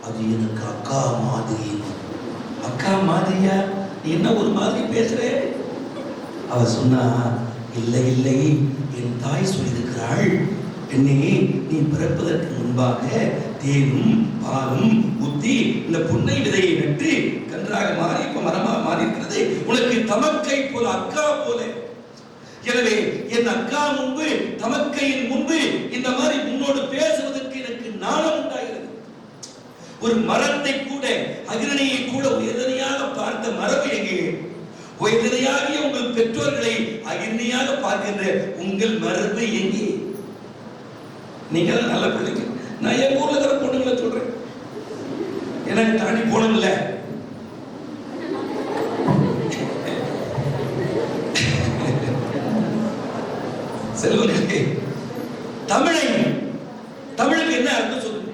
அது எனக்கு அக்கா மாதிரி. அக்கா மாதிரியா? நீ என்ன ஒரு மாதிரி பேசுற? அவ சொன்னா, இல்லை இல்லை, என் தாய் சொல்லியிருக்கிறாள், என்னே நீ பிறப்பதற்கு முன்பாக தேனும் பாலும் ஊத்தி இந்த புன்னை விதையை நட்டு கன்றாக மாறி இப்ப மரமா மாறி இருக்கிறது. உனக்கு தமக்கை போல அக்கா போல எனவே என் அக்கா முன்பு, தமக்கையின் முன்பு இந்த மாதிரி முன்னோடு பேசுவதற்கு எனக்கு நாணம் உண்டாகிறது. ஒரு மரத்தை கூட, அகிரணியை கூட உயர்தனையாக பார்த்த மரபு எங்கே? உயர்தனையாகிய உங்கள் பெற்றோர்களை அகிரணியாக பார்க்கின்ற உங்கள் மரபு எங்கே? நீங்க நல்ல பிள்ளைங்க. நான் என் ஊர்ல இருக்கிற பொண்ணுங்களை சொல்றேன், எனக்கு தாண்டி போனதில்ல. செல்வனுக்கு தமிழுக்கு என்ன அர்த்தம் சொல்லுங்க?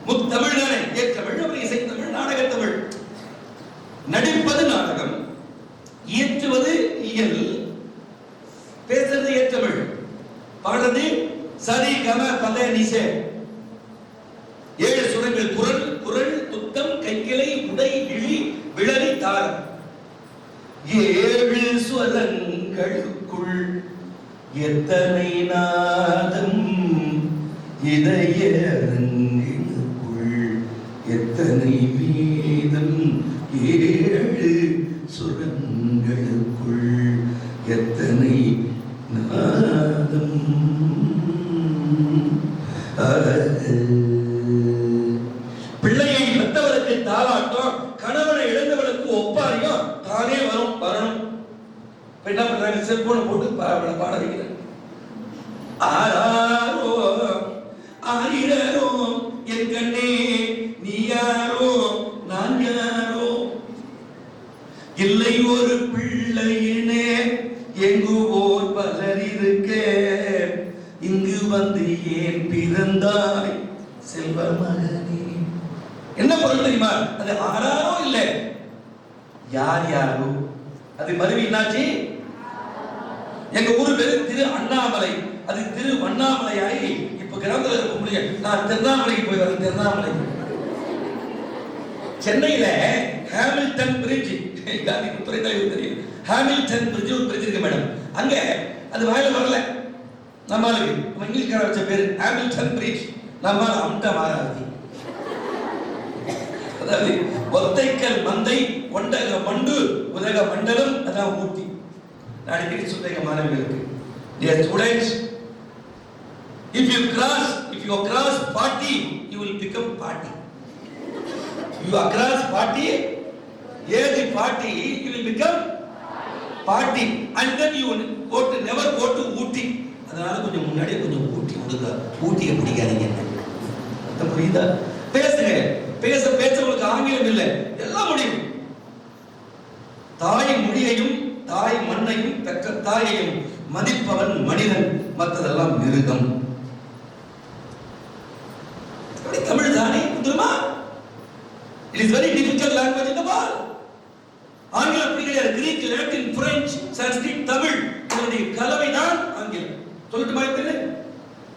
முத்தமிழ் தானே, ஏற்றமிழ், அப்புறம் இசைத்தமிழ், நாடகத்தமிழ். நடிப்பது நாடகம், இயற்றுவது இயல், பேசுறது ஏற்றமிழ், பாடுறது சரி கம பத நிசை. 7 சுரங்கள்: குரல், குரல், துத்தம், கைக்கிளை, உடை, விழி, விளரி, தாரம். 7 சுரங்களுக்குள் எத்தனை நாதம், இதயரங்கினுக்குள் எத்தனை வீதம். 7 சுரங்களுக்குள் எத்தனை நாதம். பிள்ளையை பெற்றவருக்கு தாலாட்டம், கணவனை இழந்தவனுக்கு ஒப்பாரியம் தானே வரணும். என்ன பண்றாங்க? செல்போனை போட்டு பாட வைக்கிறாங்க. ஆராரோ ஆயிரோ என் கண்ணே நீ யாரோ நான் யாரோ, இல்லை ஒரு பிள்ளையினே எங்குவோர் பலர் இருக்க, இங்கு வந்து ஏன் பிறந்தாய் செல்வ மகனே. என்ன பொருள் தெரியுமா? அது ஆராரோ இல்ல, யார் யாரோ. அது மறுவி என்னாச்சு? எங்க ஊர் பேரு திரு அண்ணாமலை, அது திரு வண்ணாமலை ஆகி இப்ப கிராமத்தில் இருக்க முடியும். நான் திருவண்ணாமலைக்கு போய் வரேன். திருவண்ணாமலை சென்னையில ஹாமில்டன் பிரிட்ஜ், காந்தி துறை தலைவர் தெரியும். ஹாமில்டன் பிரிட்ஜ் ஒரு பிரிட்ஜ் இருக்கு மேடம். அங்க அது வாயில வரல நம்மளுக்கு, நம்ம இங்கிலீஷ்கார வச்ச பேரு ஹாமில்டன் பிரிட்ஜ். நம்மால அம்ட மாறாதி, அதாவது ஒத்தைக்கல் மந்தை, ஒண்டக மண்டு, உதக மண்டலம், அதான் ஊட்டி. நான் அடிக்கடி சொல்றேன் மாணவர்களுக்கு, dear students, if you cross 40 you will become party. You cross 40, age 40 you will become party, and then you never go to ஊட்டி. அதனால கொஞ்சம் முன்னாடியே கொஞ்சம் ஊட்டி விடுங்க. ஊட்டியை பிடிக்காதீங்க. அது புரியுதா? பேசுங்க. பேச உங்களுக்கு ஆங்கிலம் இல்லை, எல்லாம் முடியும். தாய் மொழியையும் தாய் மண்ணையும் பெற்ற தாயையும் மதிப்பவன் மனிதன், மற்றதெல்லாம் மிருகம். தமிழ் தானே தெரியுமா? It is very difficult language in the world. ஆங்கிலம் அப்படி கிடையாது. Greek, Latin, French, Sanskrit, Tamil இதனுடைய கலவைதான் ஆங்கிலம். சொல்லிட்டு மாதிரி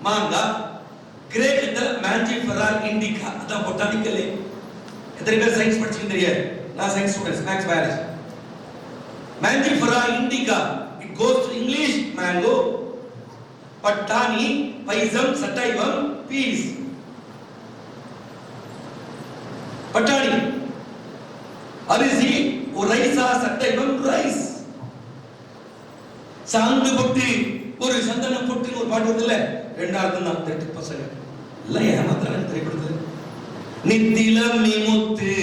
மாங்கா, கிரேக்கத்துல மாஞ்சிஃபெரா இண்டிகா, அதான் பொட்டானிக்கல். எத்தனை பேர் சயின்ஸ் படிச்சுன்னு தெரியாது? நான் science students, maths biology. Mangifera indica, it goes to English mango, பட்டாணி, பைசம், சட்டைவம், பீஸ். பட்டாணி அரிசி, ஒரு ரைஸா, சட்டைவம் ரைஸ். சாந்து பொட்டு, ஒரு சந்தன பொட்டு ஒரு பாட்டு வந்து இல்ல, 2 தான் 8 பசங்க எல்லாம் ஏமாத்தான திரைப்படத்தில். நித்திலம் நீ முத்து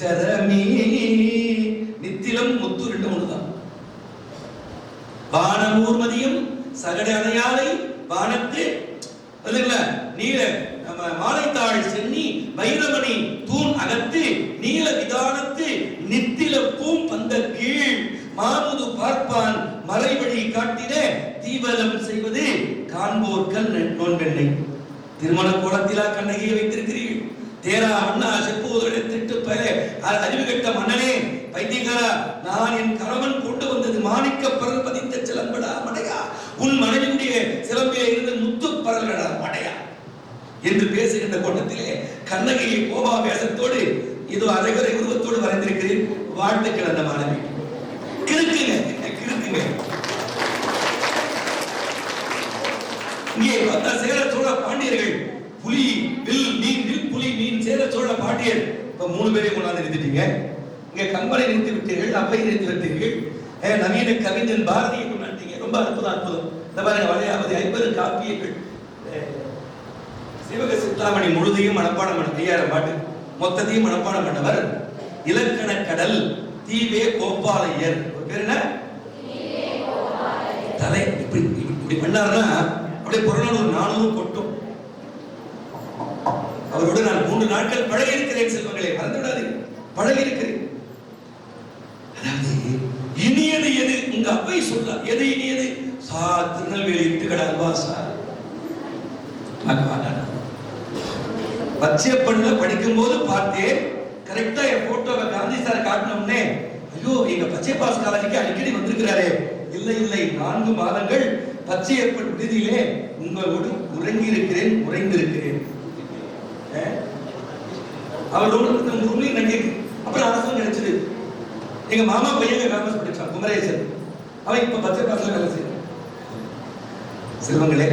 சரமி, நித்திலம் முத்து 2 3 தான். வானம் ஊர்மதியும் சகட அணையாலை வானத்து நீல மாலைத்தாள் சென்னி வைரமணி தூண் அகத்து நீல விதானத்து நித்தில பூம் பந்த கீழ் மாமுது பார்ப்பான் மறைவழி காட்டிட தீவலம் செய்வது காண்போர்கள் நோன்பெண்ணை. திருமண கோலத்திலா கண்ணகியை வைத்திருக்கிறீர்கள்? தேரா அண்ணா செப்புவதோடு திட்டு பெற அறிவு கட்ட மன்னனே பைத்தியக்காரா, நான் என் கணவன் கொண்டு வந்தது மாணிக்க பரல் பதித்த சிலம்படா மடையா, உன் மனைவியுடைய சிலம்பிலே இருந்து முத்து பரல்களா மடையா என்று பேசுகின்ற கோட்டத்திலே கண்ணகியை கோபா வேஷத்தோடு இதோ அரைகுறை உருவத்தோடு வரைந்திருக்கிறேன். வாழ்த்துக்கள் அந்த மாணவி. கிறுக்குங்க. இங்கே பார்த்தா சேர சோழ பாண்டியர்கள் புலி வில் மீன், வில் புலி மீன், சேர சோழ பாண்டியர் இப்ப 3 பேரையும் கொண்டாந்து நிறுத்திட்டீங்க. இங்க கம்பனை நிறுத்தி விட்டீர்கள், அப்பை நிறுத்தி விட்டீர்கள், நவீன கவிஞன் பாரதியை கொண்டாந்தீங்க. ரொம்ப அற்புதம். இந்த பாருங்க, வளையாபதி 50 காப்பியங்கள், சிவக சித்தாமணி முழுதையும் மனப்பாடம் பண்ண 5000 பாட்டு மொத்தத்தையும் மனப்பாடம் பண்ணவர் இலக்கண கடல் தீவே கோபாலையர். ஒரு பேர் என்ன? தலை. இப்படி பண்ணாருன்னா அப்படியே புறநானூறு 400 கொட்டும். அவரோடு நான் 3 நாட்கள் பழகி இருக்கிறேன் செல்வங்களே, மறந்து விடாது, பழகி இருக்கிறேன். அதாவது இனியது எது? உங்க அப்பை சொல்ல எது இனியது? திருநெல்வேலி இட்டுக்கடை அல்வா சார். பச்சையப்பன்ல படிக்கும் போது பார்த்தேன், கரெக்டா என் போட்டோவை காந்தி சார் காட்டினோம்னே, ஐயோ எங்க பச்சைப்பாஸ் காலேஜுக்கு அடிக்கடி வந்திருக்கிறாரே. இல்லை 4 மாதங்கள் பச்சையப்பன் விடுதியிலே உங்களோடு உறைந்திருக்கிறேன். அவரோட அப்புறம் அரசு கிடைச்சது. எங்க மாமா பையன் காமர்ஸ் படிச்சான், குமரேசன். அவன் இப்ப பச்சைப்பாஸ்ல வேலை செய்யறான். செல்வங்களே,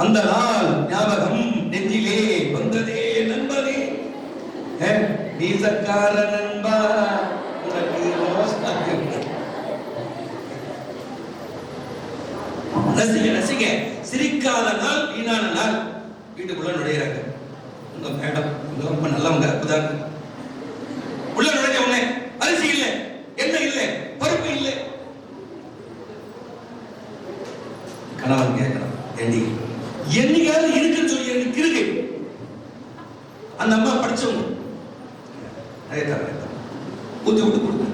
அந்த நாள் ஞாபகம் நெஞ்சிலே வந்ததே நண்பனே, மீசக்கார நண்பா ரசிக சிரிக்காத நாள் வீணான நாள். வீட்டுக்குள்ள நுழையிறாங்க உங்க மேடம், ரொம்ப நல்லவங்க, உதாரணம். உள்ள நுழைஞ்ச உடனே அரிசி இல்ல, எண்ணெய் இல்ல, பருப்பு இல்ல. கணவன் கேட்கிறான், ஏண்டி என்னையாவது இருக்குன்னு சொல்லி எனக்கு இருக்கு. அந்த அம்மா படிச்சவங்க ஊத்தி விட்டு கொடுங்க.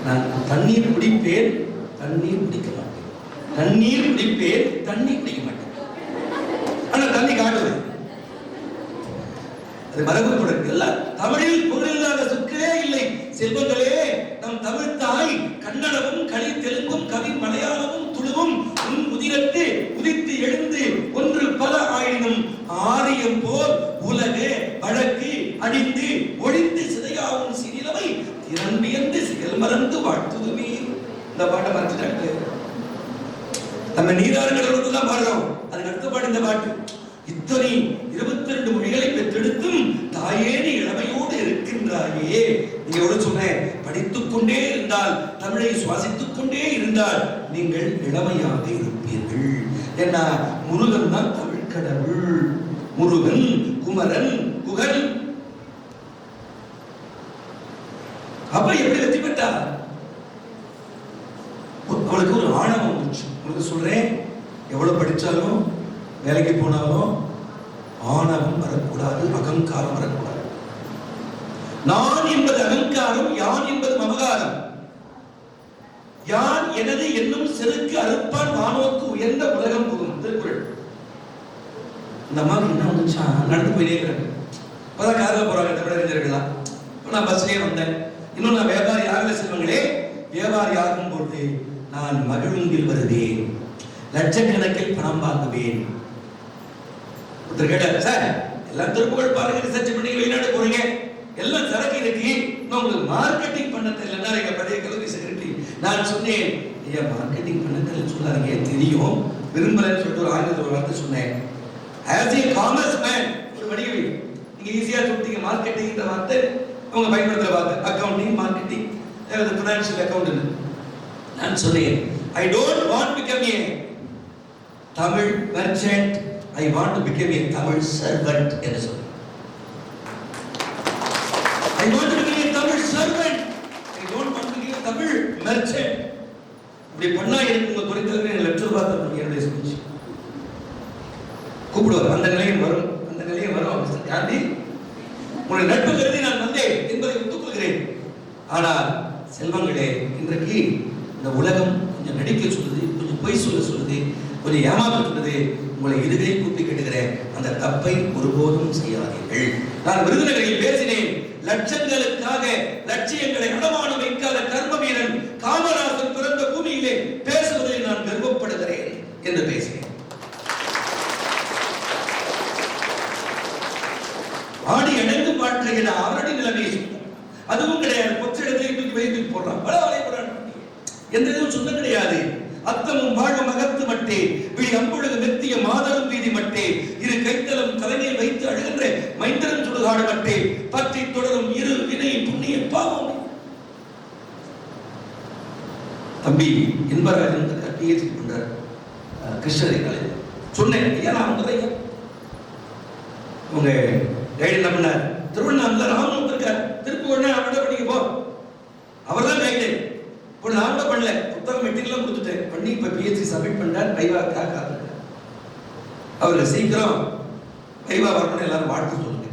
நான் தண்ணீர் குடிப்பேன், தண்ணீர் குடிக்க மாட்டேன். தண்ணீர் குடிப்பேன், தண்ணீர் குடிக்க மாட்டேன். ஆனா தண்ணி காட்டுது. அது மரபு தொடர்பு. எல்லாம் தமிழில் பொருள் இல்லாத சொற்களே இல்லை செல்வங்களே. நம் தமிழ் தாய் கன்னடமும் களி தெலுங்கும் கவி மலையாளமும் துளுவும் உன் உதிரத்து உதித்து எழுந்து ஒன்று பல ஆயினும் ஆரியம் போல் உலக வழக்கு அடிந்து ஒழிந்து சிதையாவும் சிறிலவை திறன்பியந்து செயல் மறந்து வாழ்த்துதுமே. இந்த பாட்டை மறைச்சிட்டாங்க. நம்ம நீராறுகளோடு தான் பாடுறோம். அதுக்கு அடுத்த பாட்டு இந்த பாட்டு. இத்தனை 22 மொழிகளை பெற்றெடுத்தும் தாயேனி இளமையோடு இருக்கின்றாயே. நீங்க சொன்னேன், படித்துக் கொண்டே இருந்தால், தமிழை சுவாசித்துக் கொண்டே இருந்தால் நீங்கள் இளமையாக இருப்பீர்கள். ஏன்னா முருகன் தான் தமிழ் கடவுள். முருகன், குமரன், குகன். அப்ப எப்படி வெற்றி பெற்றா? அவளுக்கு ஒரு ஆணவம் வந்துச்சு. உங்களுக்கு சொல்றேன், எவ்வளவு படிச்சாலும் வேலைக்கு போனாலும் ஆணவம் வரக்கூடாது, அகங்காரம் வரக்கூடாது. நான் என்பது அகங்காரம், யான் என்பது மமகாரம். யான் எனது என்னும் செருக்கு அறுப்பான் வானோக்கு உயர்ந்த உலகம் புகும். திருக்குறள். இந்த அம்மாவுக்கு என்ன வந்துச்சா, நடந்து போயிட்டே இருக்கிறாங்க. இப்பதான் காரில் போறாங்க தமிழறிஞர்கள்லாம். நான் பஸ்லயே வந்தேன். இன்னும் நான் வியாபாரி ஆகல செல்வங்களே. வியாபாரி ஆகும் பொழுது நான் மகிழுந்தில் வருவேன், லட்சக்கணக்கில் பணம் வாங்குவேன். ஒருத்தர் கேட்டார், சார் எல்லாம் திருப்புகழ் பாருங்க, ரிசர்ச் பண்ணி வெளிநாடு போறீங்க, எல்லாம் சரக்கு இருக்கு, உங்களுக்கு மார்க்கெட்டிங் பண்ண தெரியலன்னா எங்க பழைய கல்லூரி செக்ரட்டரி. நான் சொன்னேன், ஐயா மார்க்கெட்டிங் பண்ண தெரியல சொல்லாதீங்க, தெரியும், விரும்பலன்னு சொல்லிட்டு ஒரு ஆங்கிலத்தில் ஒரு வார்த்தை சொன்னேன். ஆஸ் ஏ காமர்ஸ் மேன், ஒரு வணிகவி, நீங்க ஈஸியா சொல்லிட்டீங்க மார்க்கெட்டிங் வார்த்தை அவங்க பயன்படுத்துற வார்த்தை. Accounting, marketing, financial account. நான் சொன்னேன், I don't want to become a Tamil merchant, I want to become a Tamil servant என்று சொன்னேன். I want to become a Tamil servant, I don't want to become a Tamil merchant. இப்படி பண்ணா எனக்கு உங்க துறைத்தலைவர் எனக்கு லட்சம் ரூபாய் தரணும். என்னுடைய ஸ்பீச் கூப்பிடுவார். அந்த நிலையம் வரும், அந்த நிலையம் வரும். காந்தி உங்களுடைய நட்பு கருதி நான் வந்தேன் என்பதை ஒத்துக்கொள்கிறேன். ஆனால் செல்வங்களே, இன்றைக்கு இந்த உலகம் கொஞ்சம் நடிக்க சொல்லுது, கொஞ்சம் பொய் சொல்லுது, கொஞ்சம் ஏமாற்ற சொல்லுது. உங்களை இருகை கூப்பி கேட்டுகிறேன், அந்த தப்பை ஒருபோதும் செய்யாதீர்கள். நான் விருதுநகரில் பேசினேன். லட்சங்களுக்காக லட்சியங்களை அடமானம் வைக்காத கர்ம வீரன் காமராசன் பிறந்த பூமியிலே பேசுவதை நான் கர்வப்படுகிறேன் என்று பேசினேன். ஆடி அடைந்து வாழ்க்கையில அவரடி நிலைமையை அதுவும் கிடையாது. கொச்ச இடத்துல தூக்கி வைத்து போடுறான், பல வலைப்படுறான். எந்த இதுவும் சொல்ல கிடையாது. அத்தமும் வாழும் அகத்து மட்டே, விழி அம்புழகு மெத்திய மாதரும் வீதி மட்டே, இரு கைத்தலம் தலைமையில் வைத்து அழுகின்ற மைந்தரன் சுடுகாடு மட்டே, பற்றி தொடரும் இரு வினை புண்ணிய பாவம். தம்பி இன்பராஜன் பிஹெச்டி பண்றார் கிருஷ்ணகிரி காலேஜ். சொன்னேன் ஏன்னா அவங்க உங்க கைடு என்ன பண்ணார், திருவண்ணாமலை ராமன் இருக்கார், திருப்பி உடனே அவர்கிட்ட படிக்க போ, அவர் தான் கைடு. இப்போ நான் கூட பண்ணல, புத்தகம் மெட்டீரியல் கொடுத்துட்டேன், பண்ணி இப்போ பிஹெச்டி சப்மிட் பண்ணார். வைவா காக்காரு அவருக்கு சீக்கிரம் வைவா வரணும்னு எல்லாரும் வாழ்த்து சொல்லுங்க,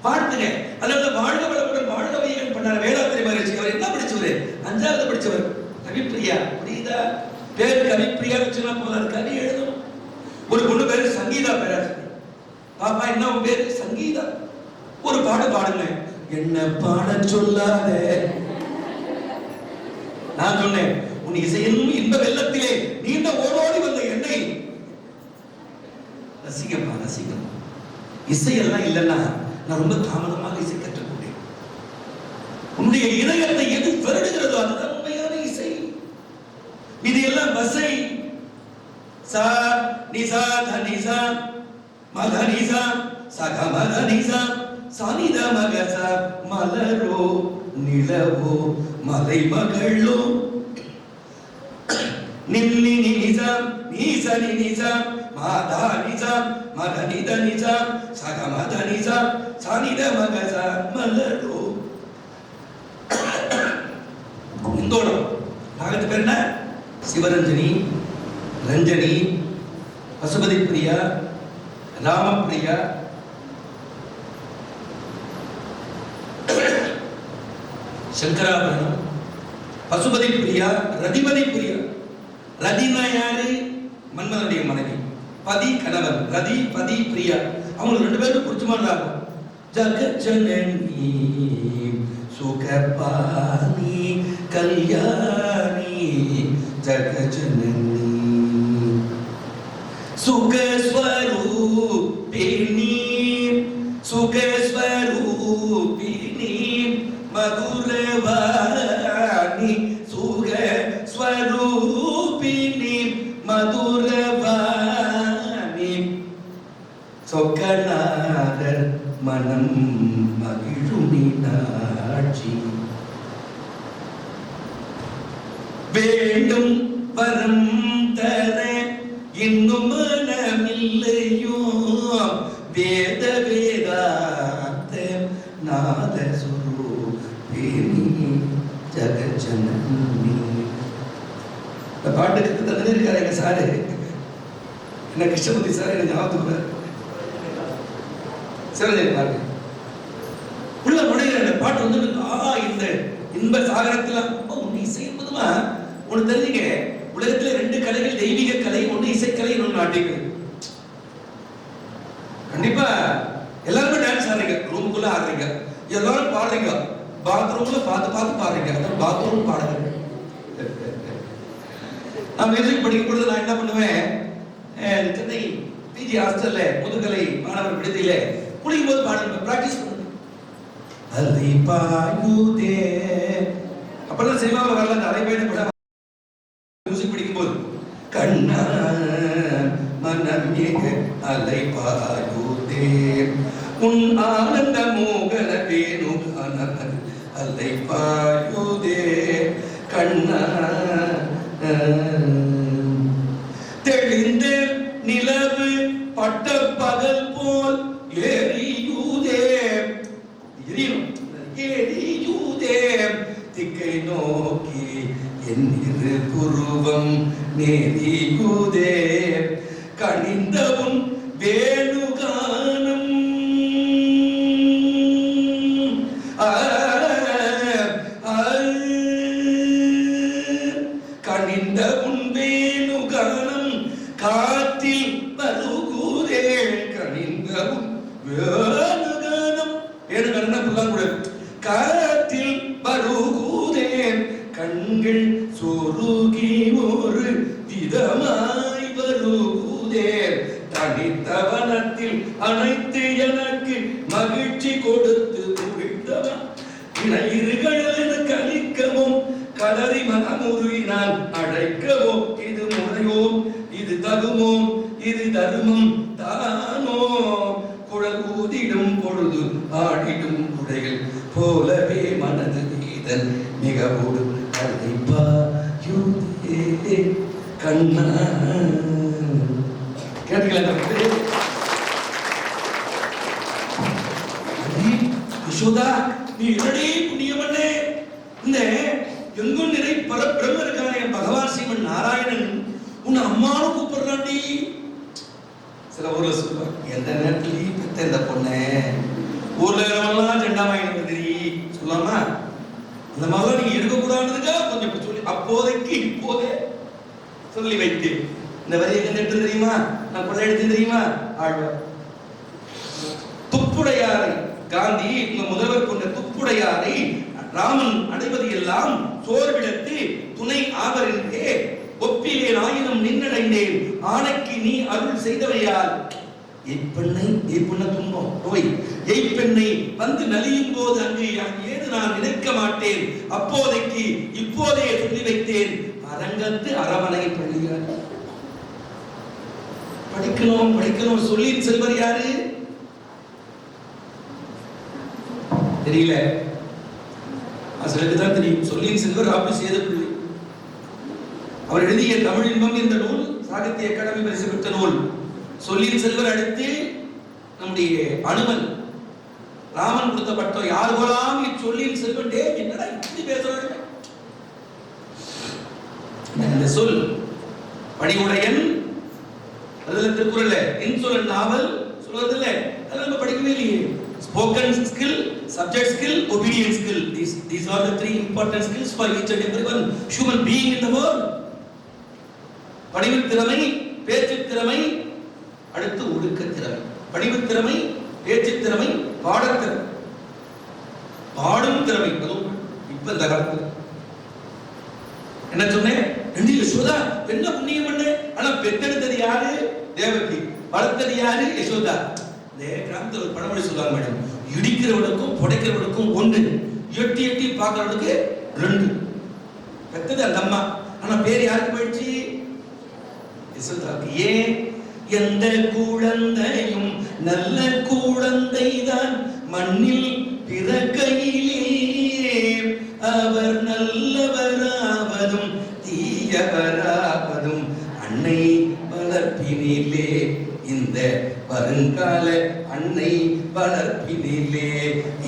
வாழ்த்துங்க. அதனால வாழ்க வளமுடன் வாழ்க வையகன் பண்ணார் வேதாத்திரி மகரிஷி. அவர் என்ன படிச்சவர்? 5வது படிச்சவர். கவிப்பிரியா, புரியுதா? பேர் கவிப்பிரியா வச்சுனா போதாது, கவி எழுதணும். ஒரு பொண்ணு பேரு சங்கீதா பேராசிரியர். பாப்பா என்ன உன் பேரு? சங்கீதா. ஒரு பாடு பாடுங்க. என்ன பாட சொல்லாத. நான் சொன்னேன், உன் இசையின் இன்ப வெள்ளத்திலே நீண்ட ஓடோடி வந்த என்னை ரசிகமா ரசிகமா. இசையெல்லாம் இல்லைன்னா நான் ரொம்ப தாமதமாக இசை கற்றுக்கொண்டேன். உன்னுடைய இதயத்தை எது வருடுகிறதோ அதுதான் உண்மையான இசை. இது எல்லாம் வசை. சா நிசா தனிசா மதனிசா சக மதனிசா சனித மகசா மலரோ நிலவோ மலை மகளோ நின்னி நிசா நீசனி நிசா மாதா நிசா மதனித நிசா சக மதனிசா சனித மகசா மலரோ. இந்தோடம் ராகத்து பேர் என்ன? சிவரஞ்சனி, ரஞ்சனி, பசுபதி பிரியா, ராமப்பிரியா, சங்கராபரணம், பசுபதி பிரியா, ரதிபதி பிரியா. ரதினா யாரு? மன்மதனுடைய மனைவி. பதி கணவன். ரதி பதி பிரியா. அவங்க 2 பேரும் புரிச்சுமான ராகம். ஜகஜனனி சுகபாணி கல்யாணி ஜகஜனனி சுகஸ்வரூபிணி சுகஸ்வரூபிணி மதுரவாணி சுகஸ்வரூபிணி மதுரவாணி சொக்கநாதர் மனம் மகிழுமினாட்சி வேண்டும் வரம் தர இன்னும் மனமில்லையோ வேத வேதாந்த நாத சுரூபிணி ஜகஜனனி. இந்த பாட்டுக்கு தகுதி இருக்காரு எங்க சாரு, என்ன கிருஷ்ணமூர்த்தி சார் எனக்கு ஞாபகத்துக்கு சிவரஞ்சனி பாட்டு உள்ள நுழைகிற அந்த பாட்டு வந்து இந்த இன்ப சாகரத்துல இசை என்பதுமா ஒண்ணு தெரிஞ்சுங்க. உலகத்துல 2 கலைகள், தெய்வீக கலை, ஒண்ணு இசைக்கலை, இன்னொன்னு நாட்டியம். கண்டிப்பா எல்லாருமே டான்ஸ் ஆடுறீங்க, ரூமுக்குள்ள ஆடுறீங்க, எல்லாரும் பாடுறீங்க, பாத்ரூம்ல பார்த்து பாடுறீங்க. அதான் பாத்ரூம் பாடுறீங்க. நான் மியூசிக் படிக்கும் பொழுது நான் என்ன பண்ணுவேன், சென்னை பிஜி ஹாஸ்டல்ல முதுகலை மாணவர் விடுதியில குளிக்கும் போது பாடுங்க, பிராக்டிஸ் பண்ணுங்க. அலை பாயுதே அப்பெல்லாம் சினிமாவில் வரல, நிறைய பேர் கூட மியூசிக் படிக்கும் போது கண்ணா மனமே அலை பாயுதே உன் ஆனந்த மோகன வேணுகான அலை பாயுதே கண்ணா தெளிந்த நிலவு பட்ட பகல் போல் எரியுதே எரியுதே திக்கை நோக்கி என் இரு புருவம் நெறியுதே கணிந்தவும் வேணுகானம் கணிந்தவும் வேணுகானம் காற்றில் வருகுதே கணிந்தவும் வேணுகானம் வேணுகானம் புல்லாம் கூட காற்றில் வருகுதே கண்கள் சொருகி ஒரு விதமாய் வருகுதே தனித்தவனத்தில் அனைத்து எனக்கு மகிழ்ச்சி கொடுத்து முடித்தவன் இணையிருகள் எனக்கு அளிக்கவும் கலரி மனமுருவினால் அழைக்கவோ இது முறையோ இது தகுமோ இது தருமம் தானோ குழல் ஊதிடும் பொழுது ஆடிடும் உடைகள் போலவே மனது இதன் மிகவும் அழைப்பாயுதே. கண்ணா. கேட்டீங்களா? யசோதா, நீ என்னடி புண்ணியம் பண்ணே? இந்த எங்கும் நிறை பல பிரம்ம இருக்கானே பகவான் ஸ்ரீமன் நாராயணன் உன்னை அம்மாவும் கூப்பிடுறாண்டி. சில ஊர்ல சொல்லுவாங்க, எந்த நேரத்துலயும் பெத்த இந்த பொண்ணு ஊர்ல எல்லாம் செண்டாமாயிரம் சொல்லாமா, அந்த மாதிரிலாம் நீங்க எடுக்கக்கூடாதுக்கா கொஞ்சம் சொல்லி அப்போதைக்கு இப்போதே சொல்லி வைத்து. இந்த வரியை கண்டு தெரியுமா? நான் கொள்ளை எடுத்து தெரியுமா? ஆழ்வார் துப்புடையாரை காந்தி உங்க முதல்வர் கொண்ட துப்புடையாரை ராமன் அடைவது எல்லாம் சோர்விடத்து துணை ஆவரின்றே ஒப்பிலே ஆயிரம் நின்னடைந்தேன் ஆணைக்கு நீ அருள் செய்தவையால் எய்ப்பெண்ணை எய்ப்பெண்ண துன்பம் நோய் எய்ப்பெண்ணை வந்து நலியும் போது அங்கு ஏது நான் நினைக்க மாட்டேன் அப்போதைக்கு இப்போதே சொல்லி வைத்தேன் அரங்கத்து அரவணை பள்ளியார். படிக்கணும் படிக்கணும் சொல்லி செல்வர் யாரு தெரியல, சிலருக்கு தான் தெரியும். சொல்லின் செல்வர் ராபி சேதுப்பிள்ளை. அவர் எழுதிய தமிழ் இன்பம் என்ற நூல் சாகித்ய அகாடமி பரிசு பெற்ற நூல். சொல்லின் செல்வர் அடுத்து நம்முடைய அனுமன் ராமன் கொடுத்த பட்டம். யார் போலாம் சொல்லின் செல்வன் டே என்னடா இப்படி பேசுறாங்க? இந்த சொல் பணிவுடையன் அதுல திருக்குறள்ல இன்சொல் நாவல் சொல்றதில்ல, அதெல்லாம் நம்ம படிக்கவே இல்லையே. Spoken skill, subject skill, obedience skill. These are the three important skills for each and everyone human being in the world. படிவு திறமை, பேச்சு திறமை, அடுத்து ஒழுக்க திறமை. படிவு திறமை, பேச்சு திறமை, பாடத்திறமை, பாடும் திறமை. அதுவும் இப்ப இந்த காலத்துல என்ன சொன்னேன்? ரெண்டு யசோதா என்ன புண்ணியம் பண்ண? ஆனா பெத்தெடுத்தது யாரு? தேவகி. வளர்த்தது யாரு? யசோதா. கிராமத்தில் ஒரு பழமொழி சொல்லுவாங்க மேடம், இடிக்கிறவனுக்கும் புடைக்கிறவனுக்கும் ஒன்று, எட்டி எட்டி பார்க்கறவனுக்கு ரெண்டு. பெத்தது அந்த அம்மா, ஆனா பேர் யாருக்கு போயிடுச்சு? யசோதாக்கு. ஏன்? எந்த குழந்தையும் நல்ல குழந்தைதான் மண்ணில் பிறக்கையிலே அவர் நல்லவராவதும் தீயவராவதும் அன்னை வளர்ப்பினிலே, இந்த வருங்கால அன்னை வளர்ப்பினிலே,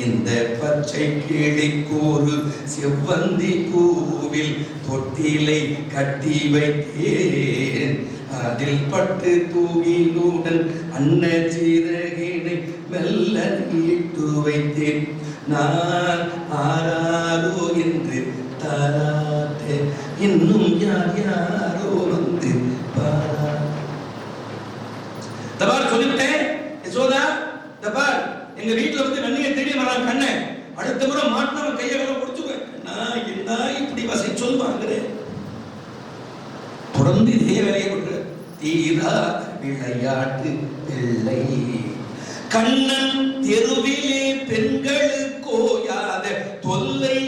இந்த பச்சை கிளிக்கூறு செவ்வந்தி பூவில் தொட்டிலை கட்டி வைத்தேன், அதில் பட்டு தூவினுடன் அன்ன சிறகினை மெல்ல நீட்டு வைத்தேன், நான் ஆராரோ என்று தாராட்ட இன்னும் யார் யாரோ வந்து பாரா. தபார் சொல்லிட்டேன் யசோதா, தபார் எங்க வீட்டுல வந்து நன்னியை தேடி வரான் கண்ண, அடுத்த முறை மாட்டினவன் கையகளை பிடிச்சுவேன். நான் என்ன இப்படி வசை சொல்வாங்கிறேன். தொடர்ந்து இதே வேலையை கொண்டு தீரா விளையாட்டு பிள்ளை கண்ணன் தெருவிலே பெண்களுக்கோயாத தொல்லை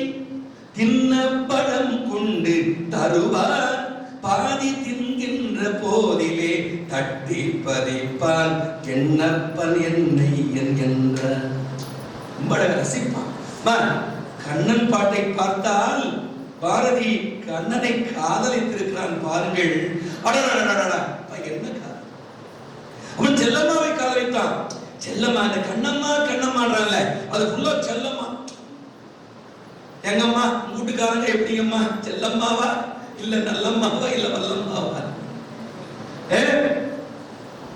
தின்ன படம் கொண்டு தருவார், பாதி தின்கின்ற போதிலே தட்டி பதிப்பான் கென்னப்பன் என்னை என்கின்ற ரசிப்பான். கண்ணன் பாட்டை பார்த்தால் பாரதி கண்ணனை காதலித்திருக்கிறான் பாருங்கள். அடடடடடா என்ன காதல்! அவன் செல்லம்மாவை காதலித்தான். செல்லம்மா, அந்த கண்ணம்மா கண்ணம்மான்றான்ல, அது ஃபுல்லா செல்லம்மா. எங்கம்மா வீட்டுக்காரங்க எப்படிங்கம்மா? செல்லம்மாவா இல்ல நல்லம்மாவா இல்ல வல்லம்மாவா?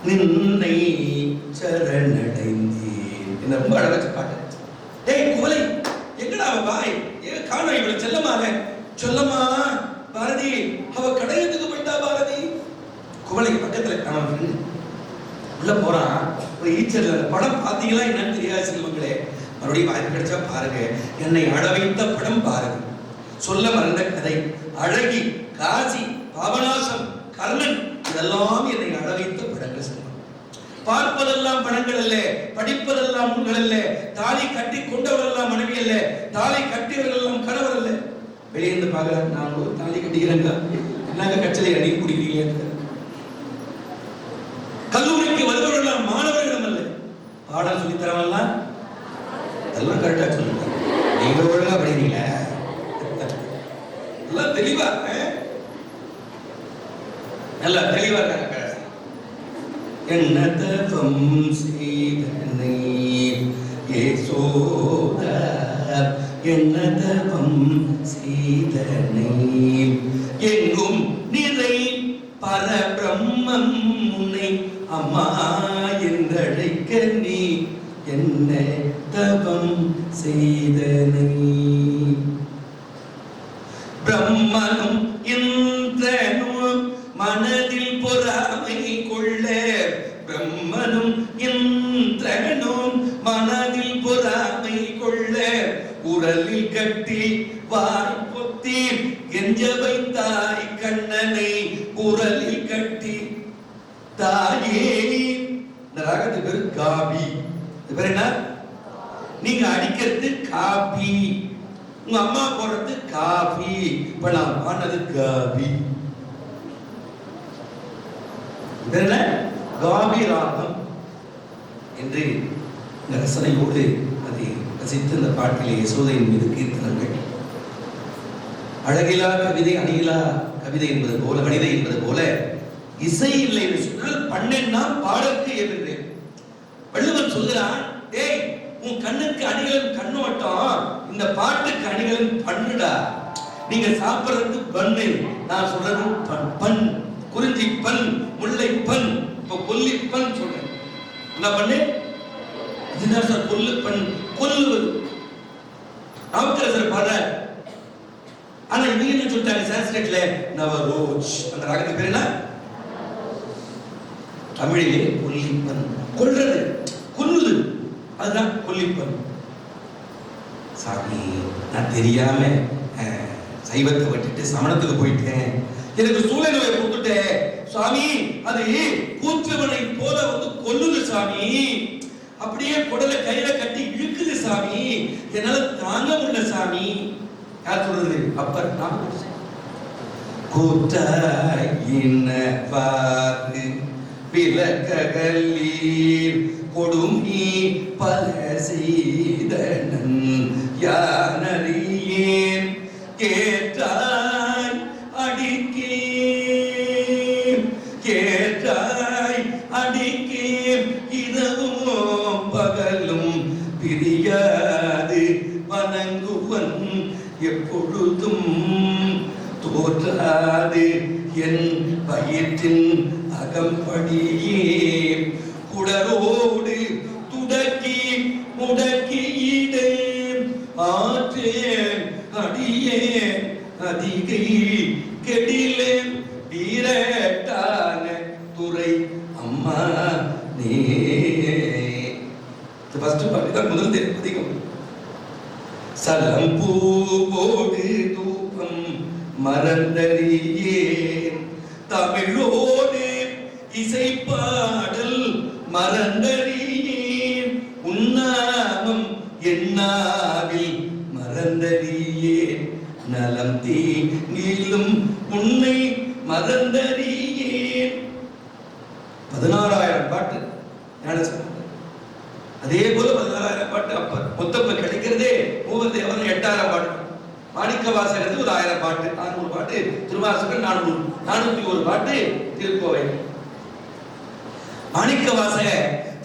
நின்னை சரணடைந்தேன். என்ன ரொம்ப அழகா பாட்டு. ஏய் குவலை, எங்கடா பாய்? காண இவளை செல்லம்மால. சொல்லம்மா பாரதி, அவ கடையத்துக்கு போயிட்டா பாரதி. குவலை பக்கத்துல அவன் உள்ள போறான். ஒரு ஈச்சர்ல படம் பாத்தீங்களா என்னன்னு தெரியாது செல்வங்களே, மறுபடியும் வாய்ப்பு கிடைச்சா பாருங்க. என்னை அழ வைத்த படம் பாரதி, சொல்ல மறந்த கதை, அழகி, காசி, பாபநாசம், கர்ணன், இதெல்லாம் என்னை அழ வைத்த படங்கள் செல்வம். பார்ப்பதெல்லாம் படங்கள் அல்ல, படிப்பதெல்லாம் நூல்கள் அல்ல, தாலி கட்டி கொண்டவரெல்லாம் மனைவி அல்ல, தாலி கட்டியவர்கள் எல்லாம் கணவர் அல்ல. வெளியே இருந்து பார்க்கலாம், நான் ஒரு தாலி கட்டிக்கிறேங்க, என்னங்க கச்சலை அடி குடிக்கிறீங்க. கல்லூரிக்கு வருபவர்கள் மாணவர்களிடம் அல்ல, பாடம் சொல்லித்தரவெல்லாம் அதெல்லாம் கரெக்டா சொல்லுங்க. நீங்க ஒழுங்கா படிக்கிறீங்களா? எல்லாம் தெளிவா நல்லா தெளிவா இருக்காங்க. என்ன தவம் செய்தனை யசோதா, என்ன தவம் செய்தனை, எங்கும் நிறை பரபிரம்மம் உன்னை அம்மா என்றழைக்க நீ என்ன தவம் செய்தனை. பிரம்மனும் இந்திரனும் மனதில் பொறாமை கொள்ள, பிரம்மனும் இந்திரனும் மனதில் பொறாமை கொள்ள, உரலில் கட்டி வாய் பொத்தி கெஞ்ச வைத்தாய் கண்ணனை, உரலில் கட்டி தாயே. இந்த ராகத்து பேரு காபி. இது பேர் என்ன? நீங்க அடிக்கிறது காபி, உங்க அம்மா போடுறது காபி, இப்ப நான் பாடுறது காபி. என்ன? காபி ராகம் என்று இந்த ரசனையோடு அதை ரசித்து இந்த பாட்டிலே யசோதையின் மீது கீர்த்தனங்கள். அழகிலா கவிதை அணியிலா கவிதை என்பது போல, கவிதை என்பது போல இசை இல்லை என்று சொன்னால் பண்ணேன்னா பாடற்கு என்று வள்ளுவன் சொல்கிறான். டேய், உன் கண்ணுக்கு அணிகளும் கண்ணோட்டம், இந்த பாட்டுக்கு அணிகளும் பண்ணுடா. நீங்க சாப்பிடுறது பண்ணு, நான் சொல்றது பண். குறிஞ்சி பண், முல்லை பண், இப்ப கொல்லி பண் சொல்றேன். என்ன பண்ணு? என்ன சார் கொல்லு பண்? கொல்லுவது. நாவுக்கரசர் பாடுற. ஆனா இவங்க என்ன சொல்லிட்டாங்க சான்ஸ்கிரிட்ல? நவரோஜ். அந்த ராகத்துக்கு பேர் என்ன? தமிழிலே கொல்லிப்பன். கொல்றது, கொல்லுது, அதுதான் கொல்லிப்பன். சாமி, நான் தெரியாம சைவத்தை விட்டுட்டு சமணத்துக்கு போயிட்டேன், எனக்கு சூழல் நோயை கொடுத்துட்டேன் சாமி, அது கூற்றுவனை போல வந்து கொல்லுது சாமி, அப்படியே குடலை கையில கட்டி இழுக்குது சாமி, என்னால தாங்க முடியல சாமி. யார் சொல்றது? அப்பர். நான் கூத்தாயின பாரு விலக்கலீர் கொடுமி பல செய்தனன் யானறியேன் கேட்டாய் அடிக்கே, கேட்டாய் அடிக்கே, இரவும் பகலும் பிரியாது வணங்குவன் எப்பொழுதும் தோற்றாது என் வயிற்றின் அகம்படியே குடரோடு துடக்கி முடக்கியிடே ஆற்றேன் அடியேன் அதிகை கெடிலேன் வீரட்டான துறை அம்மா நீ. ஃபர்ஸ்ட் பாட்டு முதல் தெரியும். சலம்பூவோடு தூக்கம் மறந்தறியேன், தமிழோடு இசைப்பாடல் மறந்தறியேன், உன்னாமம் என்னாவில் மறந்தறியேன், நலம் தீங்கிலும் உன்னை மறந்தறியேன். 16,000 பாட்டு ஞானசம்பந்தர். அதே போல 16,000 பாட்டு அப்பர். மொத்தம் கிடைக்கிறதே மூவர் தேவன் 8,000 பாட்டு. மாணிக்க வாசகருக்கு ஒரு 1000 பாட்டு, 400 பாட்டு. திருவாசகர் 401 பாட்டு. திருக்கோவை மாணிக்க வாசக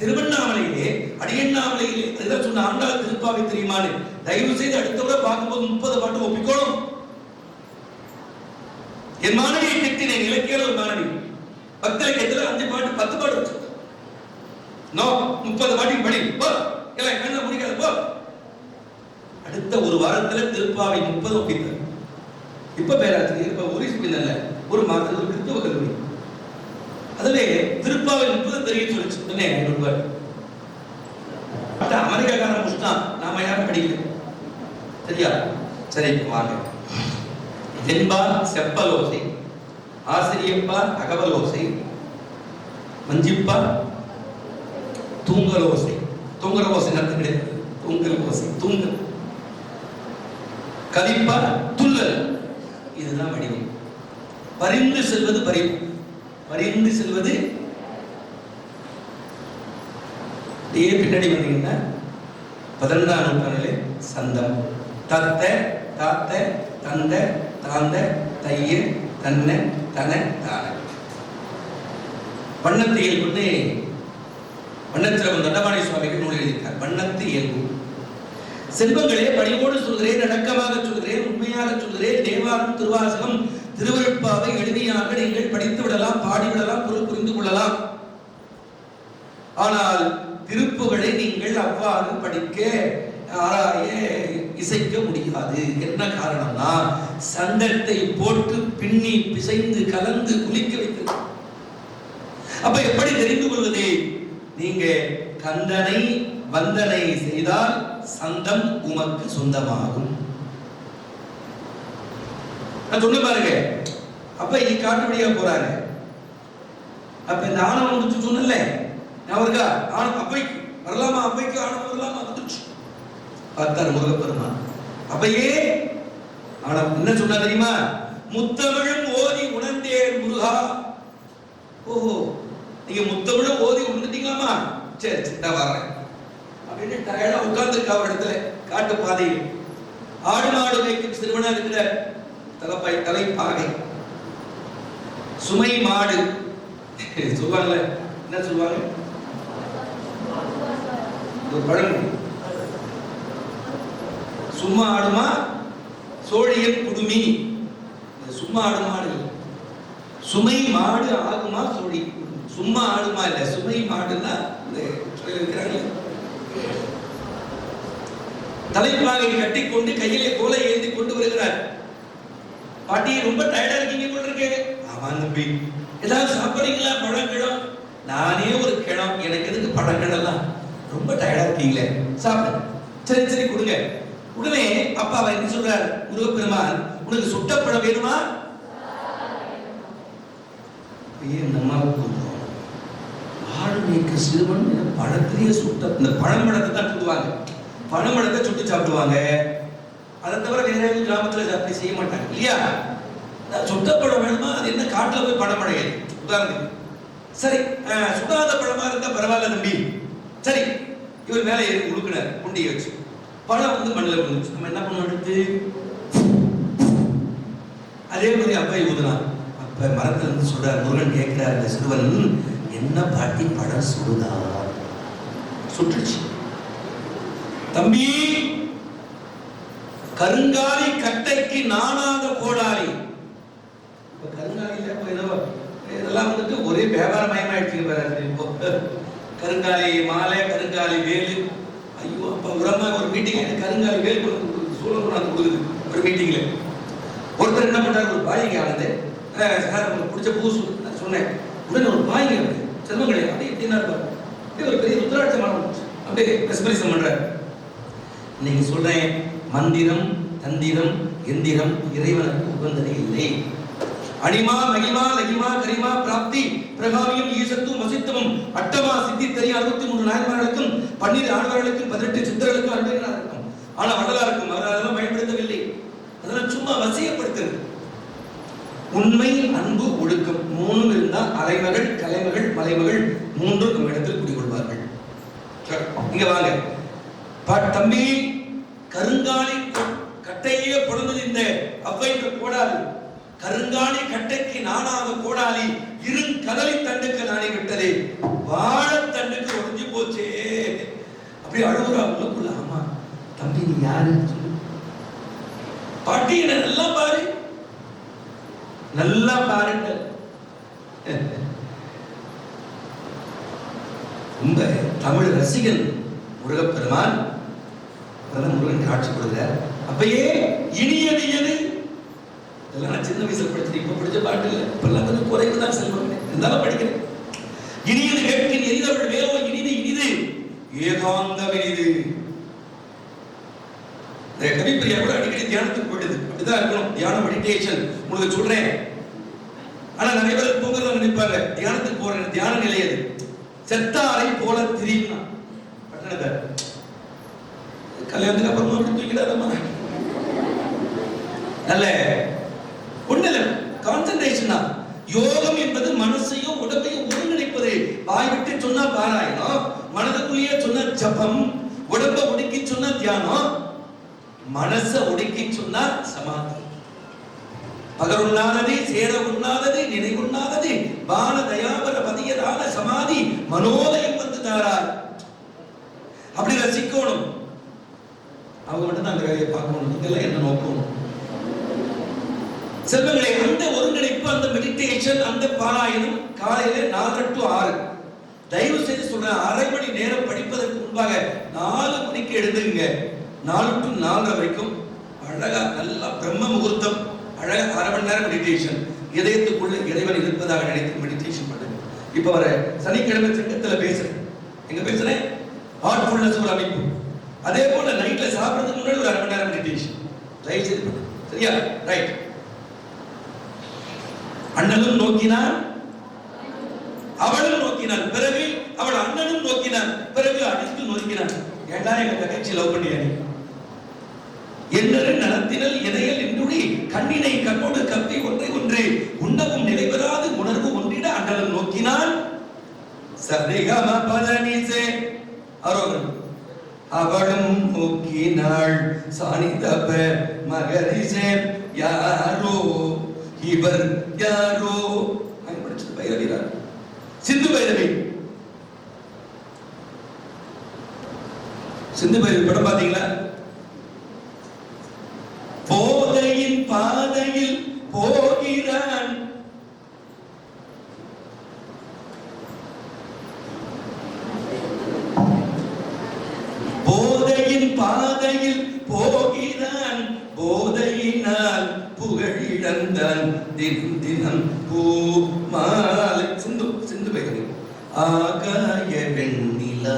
திருவண்ணாமலையிலே அடியண்ணாமலையிலே இதெல்லாம் சொன்ன ஆண்டாள் திருப்பாவை தெரியுமான்னு தயவு செய்து அடுத்த முறை பார்க்கும்போது 30 பாட்டு ஒப்பிக்கணும். என் மாணவியை திட்டினேன், இலக்கியம் ஒரு மாணவி பக்தலக்கத்துல 5 பாட்டு 10 பாட்டு வச்சு 30 பாட்டு படி போ, எல்லாம் கண்ண முடிக்காத போ. அடுத்த ஒரு வாரத்துல திருப்பாவை 30 ஒப்பித்தார். இப்ப பேராசிரியர் இப்ப ஒரு ஒரு மாதத்துல கிறிஸ்தவ கல்லூரி அதுல திருப்பாவை 30 தெரிய சொல்லிச்சு. உடனே அமெரிக்காக்காரன் முடிச்சுட்டான், நாம யாரும் படிக்கல. சரியா? சரி, வாங்க. என்பார் செப்பலோசை, ஆசிரியப்பார் அகவலோசை, மஞ்சிப்பார் தூங்கலோசை. தூங்குற ஓசை நடத்த கிடையாது, தூங்கல் ஓசை, தூங்கல். கலிப்பார் துள்ளல். இதுதான் வடிவம். பரிந்து செல்வது பரிவு, பரிந்து செல்வது. பின்னாடி வந்தீங்கன்னா 18ஆம் நூற்றாண்டிலே சந்தம் தத்த தாத்த தந்த தாந்த தைய தன்ன தன தான வண்ணத்து இயல்புன்னு வண்ணத்திரவன் தண்டபாணி சுவாமிகள் நூல் எழுதியிருக்கார். வண்ணத்து இயல்பு. செல்வங்களே, பணிவோடு சொல்கிறேன், அடக்கமாக சொல்கிறேன், உண்மையாக சொல்கிறேன். தேவாரம், திருவாசகம், திருவருட்பாவை எளிமையாக நீங்கள் படித்து விடலாம், பாடிவிடலாம், பொருள் புரிந்து கொள்ளலாம். ஆனால் திருப்புகளை நீங்கள் அவ்வாறு படிக்க, ஆராய, இசைக்க முடியாது. என்ன காரணம்னா, சந்தத்தை போட்டு பின்னி பிசைந்து கலந்து குளிக்க வைக்கிறது. அப்ப எப்படி தெரிந்து கொள்வது? நீங்க கந்தனை வந்தனை செய்தால் சந்தம் உமக்கு சொந்தமாகும். நான் சொன்ன பாருங்க. அப்ப இங்க காட்டுபடியா போறாங்க. அப்ப இந்த ஆணவம் முடிச்சு சொன்னல, அவருக்கா அப்பைக்கு வரலாமா, அப்பைக்கு ஆணவம் வரலாமா, வந்துச்சு பார்த்தார் முருகப்பெருமான். அப்பையே ஆணவம் என்ன சொன்னா தெரியுமா? முத்தமிழும் ஓதி உணர்ந்தேன் முருகா. ஓஹோ, நீங்க முத்தமிழும் ஓதி உணர்ந்தீங்களாமா? சரி சரி, நான் வர்றேன் அப்படின்னு டயர்டா உட்கார்ந்துருக்க ஒரு இடத்துல காட்டு பாதையில். ஆடு மாடு மேய்க்கும் சிறுவனா இருக்கிற தலைப்பாகை, சுமை மாடு சொல்லுவாங்கல்ல, என்ன சொல்லுவாங்க? ஒரு பழமொழி, சும்மா ஆடுமா சோழியன் குடுமி. சும்மா ஆடுமாடு, சுமை மாடு ஆகுமா சோழி. சும்மா ஆடுமா இல்ல, சுமை மாடுன்னா தலைப்பாகை கட்டிக்கொண்டு கையிலே கோலை ஏந்தி கொண்டு வருகிறார். பாட்டி ரொம்ப டயர்டா இருக்கீங்க போல இருக்கு. ஆமா தம்பி, ஏதாவது சாப்பிடுறீங்களா? பழங்கிழம். நானே ஒரு கிழம், எனக்கு எதுக்கு பழங்கிழம்? ரொம்ப டயர்டா இருக்கீங்களே, சாப்பிடு. சரி சரி கொடுங்க. உடனே அப்பா அவன் என்ன சொல்றார்? முருகப்பெருமான், உனக்கு சுட்ட பழம் வேணுமா? நம்ம ஆடு மேய்க்க சிறுவன் பழத்திலேயே சுட்ட, இந்த பழம்பழத்தை தான் சுடுவாங்க, பழம்பழத்தை சுட்டு சாப்பிடுவாங்க. அதை தவிர வேற கிராமத்துல அப்படி செய்ய மாட்டாங்க இல்லையா? சுட்ட பழம் வேணுமா? அது என்ன காட்டுல போய் பழமழையே உதாரணத்துக்கு. சரி, சுடாத பழமா இருந்தா பரவாயில்ல தம்பி. சரி, இவர் மேலே ஏறி உழுக்கினார் குண்டியை வச்சு. பழம் வந்து மண்ணில் விழுந்துச்சு. நம்ம என்ன பண்ண எடுத்து அதே மாதிரி அப்பா ஊதுனான். அப்ப மரத்துல இருந்து சொல்றார், முருகன் கேட்கிறார், இந்த சிறுவன், என்ன பாட்டி பழம் சுடுதா? சுட்டுச்சு. தம்பி, கருங்காலி கட்டைக்கு நானாத கோடாலி. கருங்காலியில இதெல்லாம் வந்துட்டு ஒரே வியாபாரமயமாயிடுச்சு. கருங்காலி மாலை, கருங்காலி வேலு. ஐயோ, அப்ப உரமா ஒரு மீட்டிங் கருங்காலி வேல் சூழல் கொடுக்குது. ஒரு மீட்டிங்ல ஒருத்தர் என்ன பண்றாரு, ஒரு பாயிங்க ஆனது, சார் உங்களுக்கு பிடிச்ச பூ சொன்னேன். உடனே ஒரு பாயிங்க செல்வம் கிடையாது, அப்படி எப்படின்னா இருப்பாரு, ஒரு பெரிய ருத்ராட்சமான அப்படியே மெஸ்மரிசம் பண்றாரு. இன்னைக்கு சொல்றேன், மந்திரம், தந்திரம், எந்திரம் இறைவனுக்கு உகந்ததே இல்லை. அனிமா, மகிமா, லகிமா, கரிமா, பிராப்தி, பிரகாமியம், ஈசத்தும், வசித்தமும், அட்டமா, சித்தி, தெரிய 63 நாயன்மார்களுக்கும் 12 ஆழ்வார்களுக்கும் 18 சித்தர்களுக்கும் அன்பர்களாக இருக்கும். ஆனா வள்ளலாருக்கும் அவர் அதெல்லாம் பயன்படுத்தவில்லை. அதெல்லாம் சும்மா வசியப்படுத்துறது. உண்மை, அன்பு, ஒழுக்கம் 3 இருந்தா அலைமகள், கலைமகள், மலைமகள் 3 நம்ம இடத்தில் குடிகொள்வார்கள். இங்க வாங்க தம்பி, கருங்காலி கட்டையே பொழுது இந்த அவ்வைன்ற கோடாலி, கருங்காலி கட்டைக்கு நானாத கோடாலி, இருங்கதலி தண்டுக்கு நானே விட்டதே, வாழைத்தண்டுக்கு உடைஞ்சு போச்சே. அப்படி அழுகுறா உள்ளுக்குள்ள. ஆமா தம்பி, நீ யாரு? பாட்டி என்ன நல்லா பாரு, நல்லா பாருங்க. ரொம்ப தமிழ் ரசிகன் முருகப்பெருமான். முருகன் காட்சி கொடுக்கிறார். அப்பயே இனியது எது? இதெல்லாம் சின்ன வயசுல படிச்சு, இப்ப படிச்ச பாட்டு இல்லை. இப்பெல்லாம் கொஞ்சம் குறைவுதான் செல்வம், இருந்தாலும் படிக்கிறேன். இனியது கேட்கின் எரிதவள் வேலோ இனிது இனிது ஏகாந்தம் இனிது. கவிப்பிரியா கூட அடிக்கடி தியானத்துக்கு போயிடுது. அப்படிதான் இருக்கணும், தியானம், மெடிடேஷன். உங்களுக்கு சொல்றேன். ஆனா நிறைய பேர் தூங்குறத நினைப்பாங்க, தியானத்துக்கு போறேன், தியான நிலை அது. செத்தாரை போல திரியும்னா பட்டணத்தார் கல்யாணத்துக்கு அப்புறமா அப்படி தூக்கிடாதம்மா. நல்ல ஒண்ணு இல்ல, கான்சென்ட்ரேஷன் தான். யோகம் என்பது மனசையும் உடம்பையும் ஒருங்கிணைப்பது. வாய் விட்டு சொன்னா பாராயணம், மனதுக்குள்ளேயே சொன்னா ஜபம், உடம்ப ஒடுக்கி சொன்னா தியானம், மனச ஒடுக்கி சொன்னா சமாதி. பகருண்ணாதது சேர உண்ணாதது நினைவுண்ணாதது பால தயாபர பதியதான சமாதி மனோதயம் வந்து தாரார். அப்படி ரசிக்கணும். அவங்க மட்டும் தான் அந்த வேலையை பார்க்கணும். இதெல்லாம் என்ன நோக்கணும் செல்வங்களே? அந்த ஒருங்கிணைப்பு, அந்த மெடிடேஷன், அந்த பாராயணம் காலையில 4 to 6. தயவு செய்து சொல்றேன், அரை மணி நேரம் படிப்பதற்கு முன்பாக 4 மணிக்கு எழுதுங்க. 4 to 4 வரைக்கும் அழகா நல்லா பிரம்ம முகூர்த்தம், அழகா 1/2 மணி நேரம் மெடிடேஷன். இதயத்துக்குள்ள இறைவன் இருப்பதாக நினைத்து மெடிடேஷன் பண்ணுங்க. இப்ப வர சனிக்கிழமை சங்கத்துல பேசுறேன். எங்க பேசுறேன்? ஹார்ட்ஃபுல்னஸ் ஒரு அமைப்பு. அதே போல நைட்ல சாப்பிடுறதுக்கு முன்னாடி ஒரு 1/2 மணி நேரம் மெடிடேஷன் தயவு செய்து பண்ணுங்க. சரியா? ரைட். அண்ணனும் நோக்கினான், அவளும் நோக்கினான், பிறகு அவள் அண்ணனும் நோக்கினான், பிறகு அடித்து நோக்கினான். ஏண்டா எங்க தங்கச்சி லவ் பண்ணியா? என்னரு நலத்தினல் இணையல் என்றுடி கண்ணினை கண்ணோடு கப்பி ஒன்றை ஒன்று உண்ணவும் நிறைவராது உணர்வு ஒன்றிட அண்ணனும் நோக்கினான். சதேகம பதனிசே அரோகன். அவளும் நோக்கினாள் சாணிதப மகரிசே. யாரோ இவர் யாரோ? படிச்சது பைரவிரா, சிந்து பைரவி. சிந்து பைரவி படம் பாத்தீங்களா? போதையின் பாதையில் போகிறான், போதையின் பாதையில் போகிறான், போதையினால் புகழிழந்தான் தினம் தினம் பூமாலை. சிந்து சிந்து பைரவி. ஆகாய வெண்ணிலா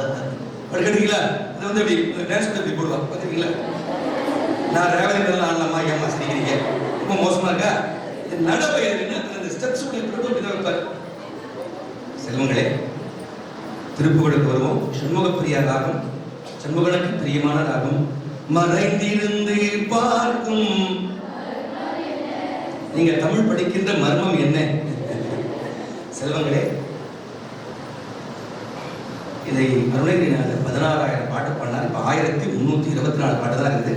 படிக்கிறீங்களா? அது வந்து அப்படி டான்ஸ் பண்ணி போடுவாங்க பாத்தீங்களா? நான் ரேவதிலாம் ஆடலாமா? ஏமா செய்கிறீங்க? ரொம்ப மோசமா இருக்கா? இது நடப்பயிர்னா அந்த ஸ்டெப்ஸ் உடைய ப்ரோட்டோடைப் வைப்பார். செல்வங்களே, திருப்புகழுக்கு வருவோம். சண்முகப்பிரியா ராகம், சண்முகனுக்கு பிரியமான ராகம். மறைந்திருந்து பார்க்கும். நீங்க தமிழ் படிக்கின்ற மர்மம் என்ன செல்வங்களே? இதை அருணகிரிநாதர் 16,000 பாட்டு பண்ணார். இப்ப 1324 பாட்டு தான் இருக்குது.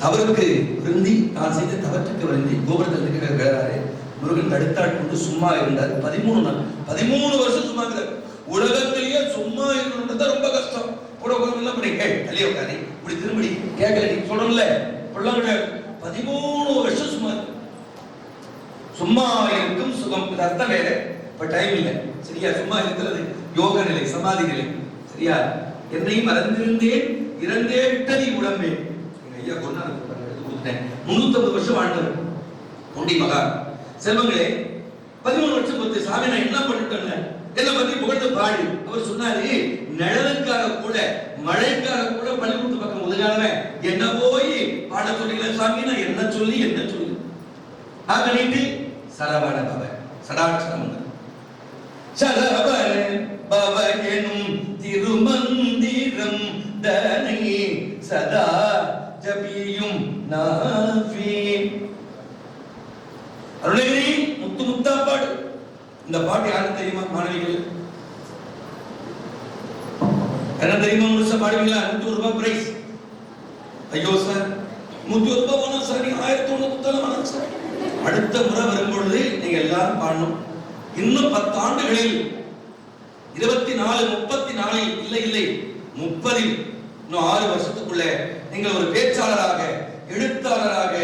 தவறுக்கு வருந்தி, தான் செய்த தவற்றுக்கு வருந்தி கோபுரத்தில் வேறாரு முருகன் தடுத்தாள் கொண்டு சும்மா இருந்தார். 13 வருஷம் சும்மா இருந்தார். உலகத்திலேயே சும்மா இருக்கணும்னு ரொம்ப கஷ்டம். கூட எல்லாம் பண்ணி தள்ளிய உட்காரி இப்படி திரும்பி கேட்கல. நீ சொல்லணும்ல பிள்ளைங்க 13 வருஷம் சும்மா. சும்மா இருக்கும் சுகம், இது அர்த்தம் வேற. இப்ப டைம் இல்லை. சரியா? சும்மா இருக்கிறது யோக நிலை, சமாதி நிலை. சரியா? என்னையும் மறந்திருந்தேன், இறந்தே விட்டது உடம்பே. எங்க ஐயா கொண்டா 350 வருஷம் வாழ்ந்தவர் கொண்டி மகா. செல்வங்களே, 13 வருஷம் பொறுத்து சாமி நான் என்ன பண்ணிட்டேன் என்ன பத்தி புகழ்ந்து பாடி. அவர் சொன்னாரு, நிழலுக்காக கூட மழைக்காக கூட பள்ளிக்கூடத்து பக்கம் ஒதுங்காதவன் என்ன போய் பாட சொல்லிக்கல சாமி. நான் என்ன சொல்லி ஆக நீட்டு சரவண பவ சடாட்சரம் சரவண பவ எனும் திருமந்திரம் தனை சதா ஜபியும் நாவி. அருணகிரி முத்து முத்தா பாடு. இந்த பாட்டு யாருக்கு தெரியுமா மாணவிகள்? என்ன தெரியுமா? முழுசா பாடுவீங்களா? 100 ரூபாய் பிரைஸ். ஐயோ சார் 100 ரூபாய் வேணாம் சார், நீங்க 1100 கொடுத்தாலும் வேணாம் சார். அடுத்த முறை வரும்பொழுது நீங்க எல்லாரும் பாடணும். இன்னும் 10 ஆண்டுகளில் 24, 34 இல்லை 30, இன்னும் 6 வருஷத்துக்குள்ள நீங்கள் ஒரு பேச்சாளராக, எழுத்தாளராக,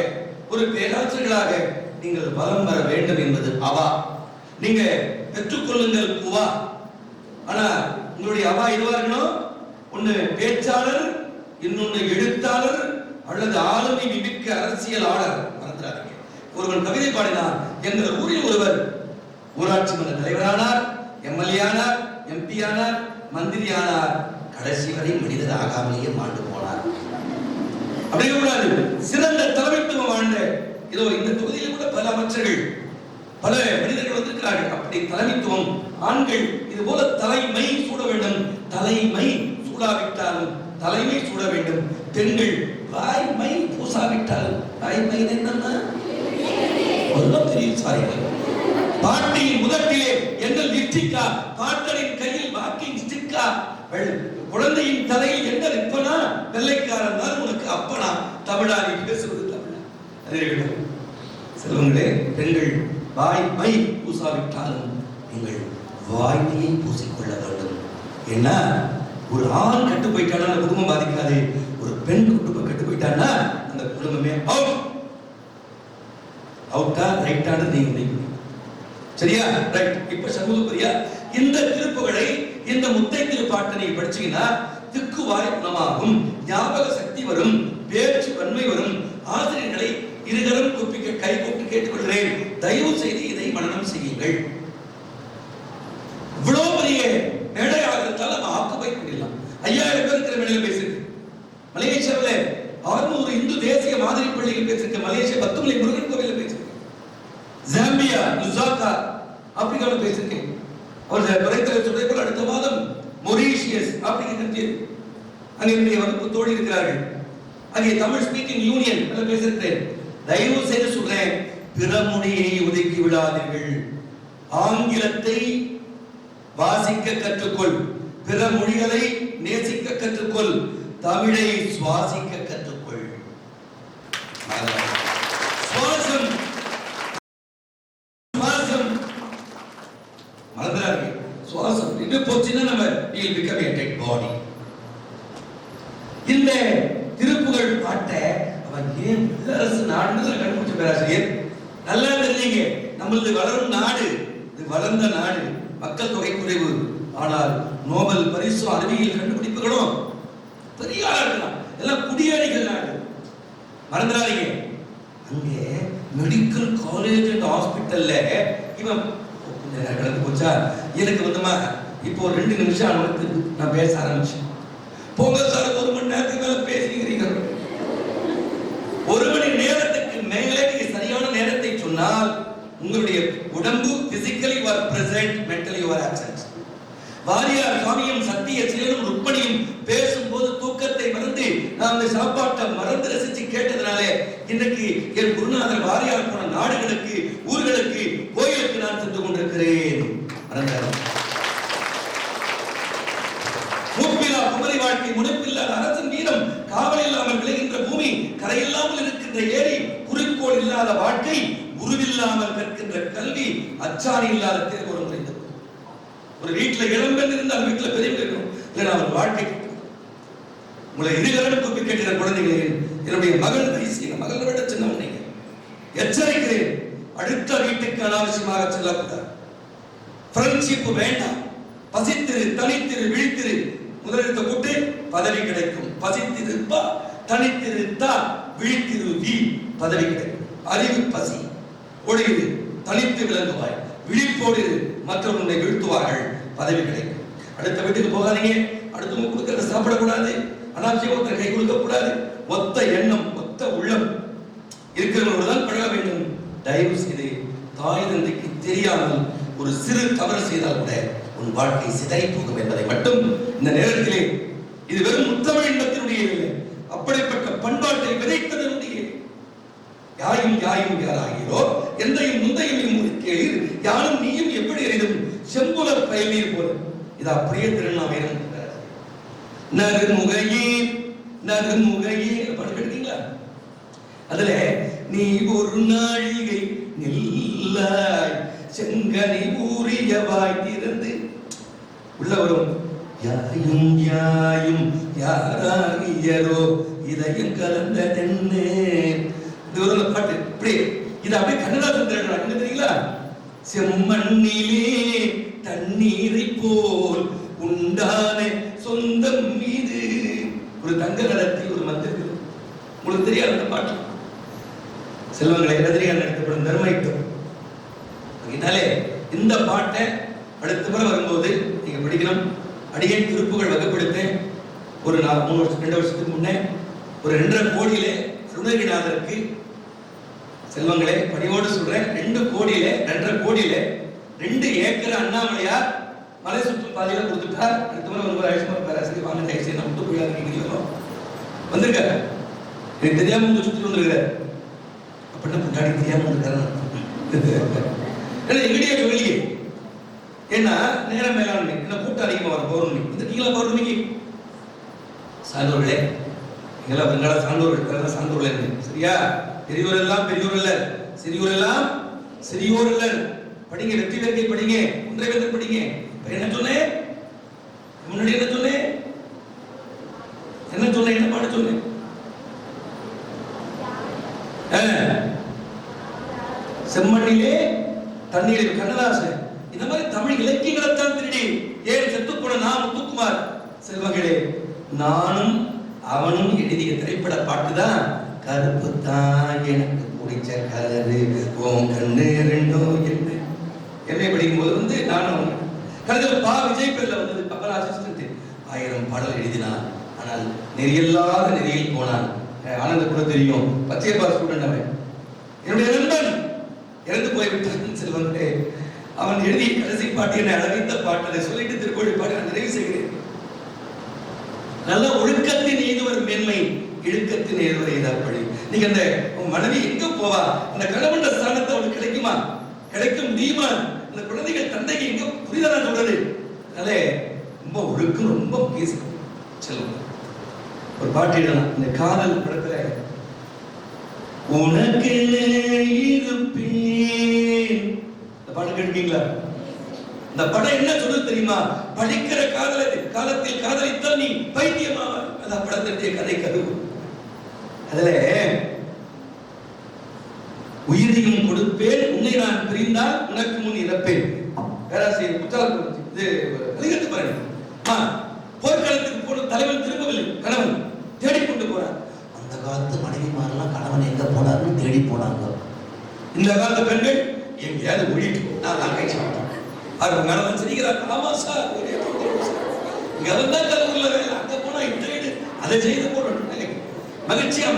ஒரு பேராசிரியர்களாக நீங்கள் வலம் வர வேண்டும் என்பது அவா. நீங்க பெற்றுக்கொள்ளுங்கள் குவா. ஆனா உங்களுடைய அவா இதுவா இருக்கணும். ஒண்ணு பேச்சாளர், இன்னொன்னு எழுத்தாளர், அல்லது ஆளுமை மிக்க அரசியலாளர். மறந்துடாதீங்க. ஒருவன் கவிதை பாடினார். எங்கள் ஊரில் ஒருவர் ஊராட்சி மன்ற தலைவரானார், எம்எல்ஏ ஆனார், எம்பி ஆனார், மந்திரி ஆனார், கடைசி வரை மனிதர் ஆகாமலேயே மாண்டு போனார். அப்படி கூடாது. சிறந்த தலைமைத்துவம் வாழ்ந்த இதோ இந்த தொகுதியில் கூட பல அமைச்சர்கள், பல மனிதர்கள் வந்திருக்கிறார்கள். அப்படி தலைமைத்துவம் ஆண்கள் இது போல தலைமை சூட வேண்டும். தலைமை சூடாவிட்டாலும் தலைமை சூட வேண்டும். பெண்கள் வாய்மை பூசாவிட்டாலும் வாய்மை என்னன்னா தெரியும். சாரி, பாட்டியின் முதட்டிலே எங்கள் லிப்ஸ்டிக்கா, பாட்டனின் கையில் வாக்கிங் ஸ்டிக்கா, குழந்தையின் தலையில் என்ன ரிப்பனா, வெள்ளைக்காரன் தான் உனக்கு அப்பனா. தமிழா நீ பேசுவது தமிழா. செல்வங்களே, பெண்கள் வாய் மை பூசாவிட்டாலும் நீங்கள் வாய்மையை பூசிக்கொள்ள வேண்டும். ஏன்னா ஒரு ஆண் கட்டு போயிட்டானா அந்த குடும்பம் பாதிக்காது, ஒரு பெண் குடும்பம் கட்டு போயிட்டான்னா அந்த குடும்பமே அவுட்டா ரைட்டான நீங்க சரியா? ரைட். இப்ப சண்முகப்பிரியா இந்த திருப்புகளை இந்த முத்தை திருப்பாட்டனை படிச்சீங்கன்னா திக்குவாய் குணமாகும், ஞாபக சக்தி வரும், பேச்சு வன்மை வரும். ஆசிரியர்களை இருகரம் கூப்பிக்க கை கூப்பி கேட்டுக்கொள்கிறேன், தயவு செய்து இதை மனனம் செய்யுங்கள். இவ்வளவு பெரிய மேடையாக இருந்தால் நம்ம ஆக்குபை பண்ணிடலாம். 5000 பேர் இருக்கிற மேடையில் பேசிருக்கு. மலேசியாவில் 600 இந்து தேசிய மாதிரி பள்ளியில் பேசிருக்கு. மலேசியா பத்துமலை முருகன் கோவிலில் பேசிருக்கு. ஜாம்பியா லுசாகா ஆப்பிரிக்காவில் பேசிருக்கு. அவர் துறைத்தலைவர் சொல்றதை போல அடுத்த மாதம் மொரீஷியஸ் ஆப்பிரிக்க அங்கே என்னுடைய வகுப்பு தோழி இருக்கிறார்கள். அங்கே தமிழ் ஸ்பீக்கிங் யூனியன் பேசிருக்கிறேன். தயவு செய்து சொல்றேன், பிற மொழியை ஒதுக்கி விடாதீர்கள். ஆங்கிலத்தை வாசிக்க கற்றுக்கொள், பிற மொழிகளை நேசிக்க கற்றுக்கொள், தமிழை சுவாசிக்க கற்றுக்கொள். சுவாசம் சுவாசம் மறந்துடாதீங்க. சுவாசம் இது போச்சுன்னா நம்ம will become a dead body. இந்த திருப்புகழ் பாட்டை அவன் ஏன் அரசு நாடுன்னு கண்டுபிடிச்ச பேராசிரியர் நல்லா தெரிஞ்சீங்க. நம்மளது வளரும் நாடு, இது வளர்ந்த நாடு, மக்கள் தொகை குறைவு, ஆனால் நோபல் பரிசு அறிவியல் கண்டுபிடிப்புகளும் பெரிய ஆளா இருக்கலாம். எல்லாம் குடியேறிகள் நாடு. மறந்துடாதீங்க, அங்கே மெடிக்கல் காலேஜ் அண்ட் ஹாஸ்பிட்டல்ல இவன் கடந்து போச்சா எனக்கு வந்துமா இப்போ 2 நிமிஷம் அவனுக்கு நான் பேச ஆரம்பிச்சேன். போங்க சார், 1 மணி நேரத்துக்கு மேல பேசுகிறீங்க. 1 மணி நேரத்துக்கு மேலே நீங்க சரியான நேரத்தை சொன்னால் உங்களுடைய உடம்பு physically you are present, mentally you are absent. Variyar சுவாமியும் சத்திய சீலனும் ருக்மணியும் பேசும்போது தூக்கத்தை மறந்து நான் அந்த சாப்பாட்டை மறந்து ரசிச்சு கேட்டதுனாலே இன்னைக்கு என் குருநாதர் வாரியார் போன நாடுகளுக்கு, ஊர்களுக்கு, கோயிலுக்கு நான் சென்று கொண்டிருக்கிறேன். மூப்பிலா குமரி வாழ்க்கை, முனைப்பில்லாத அரசன் வீரம், காவல் இல்லாமல் விளைகின்ற பூமி, கரையில்லாமல் இருக்கின்ற ஏரி, குறிக்கோள் இல்லாத வாழ்க்கை, குருவில்லாமல் கற்கின்ற கல்வி, அச்சாணி இல்லாத தேர்வு முறைந்தது. ஒரு வீட்டுல இளம்பெண் இருந்தால் வீட்டுல பெரியவங்க இருக்கணும், இல்லைன்னா அவர் வாழ்க்கை. உங்களை இருகரம் கூப்பி கேட்கிற குழந்தைகளே, என்னுடைய மகள் வயசு, என் மகளை விட சின்னவன் நீங்க, எச்சரிக்கிறேன், அடுத்த வீட்டுக்கு அனாவசியமாக செல்லக்கூடாது. ஃப்ரெண்ட்ஷிப் வேண்டாம். பசித்திரு, தனித்திரு, விழித்திரு. முதலெடுத்த கூட்டு பதவி கிடைக்கும். பசித்திருப்பா, தனித்திருத்தா, விழித்திரு வீ, பதவி கிடைக்கும். அறிவு பசி ஒளியிரு, தனித்து விளங்குவாய், விழிப்போடு மற்றவர்கள் உன்னை வீழ்த்துவார்கள், பதவி கிடைக்கும். அடுத்த வீட்டுக்கு போகாதீங்க, அடுத்தவங்க கொடுக்கறத சாப்பிடக்கூடாது, அனாவசியம் ஒருத்தர் கை கொடுக்க கூடாது. ஒத்த எண்ணம், ஒத்த உள்ளம் இருக்கிறவங்களோடு தான் பழக வேண்டும். தயவு செய்து தாய் தந்தைக்கு தெரியாமல் ஒரு சிறு தவறு செய்தால் கூட உன் வாழ்க்கை சிதறி போகும் என்பதை மட்டும் இந்த நேரத்திலே, இது வெறும் முத்தமிழ் இன்பத்தினுடைய இல்லை, அப்படிப்பட்ட பண்பாட்டை விதைத்ததனுடைய யாயும் யாயும் யாராகிறோ எந்தையும் முந்தையும் கேளீர், யாரும் நீயும் எப்படி அறிதும் செம்புலர் பயனீர் போல. இது அப்படியே திருநாமேரம் நறுமுகையே நறுமுகையே படிக்கிறீங்களா? அதுல நீ ஒரு நாழிகை நில்லாய் செங்கனி ஊறியவாய் திறந்து உள்ள வரும். யாயும் யாயும் யாராகியரோ இதயம் கலந்த தென்னே. இது ஒரு பாட்டு. இப்படி இது அப்படியே கண்ணதாசன் திரட்டுறாங்க. என்ன தெரியுங்களா? செம்மண்ணிலே தண்ணீரை போல் உண்டான சொந்தம் மீது ஒரு தங்க கடத்தில் ஒரு மந்திரம். உங்களுக்கு தெரியாது அந்த பாட்டு? செல்வங்களை ரஜினிகாந்த் நடத்தப்படும் தர்மயுத்தம். அதனாலே இந்த பாட்டை அடுத்த முறை வரும்போது நீங்க படிக்கணும். அடியேன் திருப்புகள் வகைப்படுத்தேன். ஒரு 2 வருஷத்துக்கு முன்னே ஒரு 2.5 கோடியிலே அருணகிரிநாதருக்கு செல்வங்களே பணிவோடு சொல்றேன், 2.5 கோடியிலே 2 ஏக்கர் அண்ணாமலையார் மலை சுற்றும் பாதையில கொடுத்துட்டார். அடுத்த முறை ஒரு ஆயுஷ்மான் பேராசிரியர் வாங்க தயவுசெய்து நம்ம விட்டு போயிடாதீங்க. வந்திருக்க எனக்கு தெரியாம உங்க சுற்றி வந்துருக்கிறார். அப்படின்னா முன்னாடி தெரியாம வந்துருக்காரு. எங்கடியே சொல்லியே, ஏன்னா நேரம் மேலாண்மை என்ன கூட்டம் அதிகமாக வரும். பௌர்ணமி வந்துட்டீங்களா? பௌர்ணமிக்கு சான்றோர்களே, எங்கெல்லாம் வெங்கால சான்றோர்கள் சான்றோர்கள் சரியா? பெரியவர் எல்லாம் பெரியவர் இல்ல, சிறியோர் எல்லாம் சிறியோர் இல்லர். படிங்க, வெற்றி வேர்க்கை படிங்க, ஒன்றை வேந்தர் படிங்க. என்ன சொன்னேன் முன்னாடி? என்ன சொன்னேன்? என்ன பாட சொன்னேன்? செம்மண்ணிலே தண்ணீரில் கண்ணதாசன். இந்த மாதிரி தமிழ் இலக்கியங்களைத்தான் திருடி ஏன் செத்து போன நான் முத்துக்குமார் செல்வங்களே, நானும் அவனும் எழுதிய திரைப்பட பாட்டு தான் கருப்பு தான் எனக்கு பிடிச்ச கலரு உன் கண்ணு ரெண்டோ என்று என்னை படிக்கும் போது நானும் கடைசியில் பா விஜய் பேர்ல வந்தது. அப்ப அசிஸ்டன்ட் 1000 பாடல் எழுதினான். ஆனால் நெறியில்லாத நெறியில் போனான். ஆனந்த கூட தெரியும், பச்சையப்பா ஸ்டூடெண்ட். அவன் என்னுடைய நண்பன் இறந்து போய்விட்டான் செல்வங்களே. அவன் எழுதிய கடைசி பாட்டு என்னை அழகித்த பாட்டு. அதை சொல்லிட்டு திருக்கோழி பாட்டு நான் நிறைவு செய்கிறேன். நல்ல ஒழுக்கத்தின் எய்துவர் மேன்மை, இழுக்கத்தின் எய்துவர் எய்தாப்படி. நீங்க அந்த மனைவி எங்க போவா, அந்த கணவன் ஸ்தானத்தை அவனுக்கு கிடைக்குமா, கிடைக்க முடியுமா? அந்த குழந்தைகள் தந்தைக்கு எங்க புரிதலா சொல்றது? அதனால ரொம்ப ஒழுக்கம், ரொம்ப பேசணும் செல்வம். ஒரு பாட்டு எழுதலாம். இந்த காதல் படத்துல உனக்கு இருப்பேன், இந்த பாட்டு கேட்டீங்களா? இந்த படம் என்ன சொல்லுது தெரியுமா? படிக்கிற காலத்தில் காதலித்தால் நீ பைத்தியமாவ. அதான் படத்தினுடைய கதை கருவு. அதுல உயிரையும் கொடுப்பேன், உன்னை நான் பிரிந்தால் உனக்கு முன் இறப்பேன். பேராசிரியர் புத்தாளர் இது பாருங்க. போர்க்களத்துக்கு போன தலைவன் திரும்பவில்லை, கணவன் தேடிக்கொண்டு போறார். அந்த காலத்து மனைவிமாரெல்லாம் கணவன் எங்க போனாருன்னு தேடி போனாங்க. இந்த காலத்து பெண்கள் எங்கேயாவது ஒழிட்டு நான் கைச்சு அவர் கணவன் செய்கிறார். ஆமா சார், இங்க வந்தா கருவுள்ள வேலை, அங்க போனா இந்த வீடு அதை செய்து போடணும். மகிழ்ச்சியா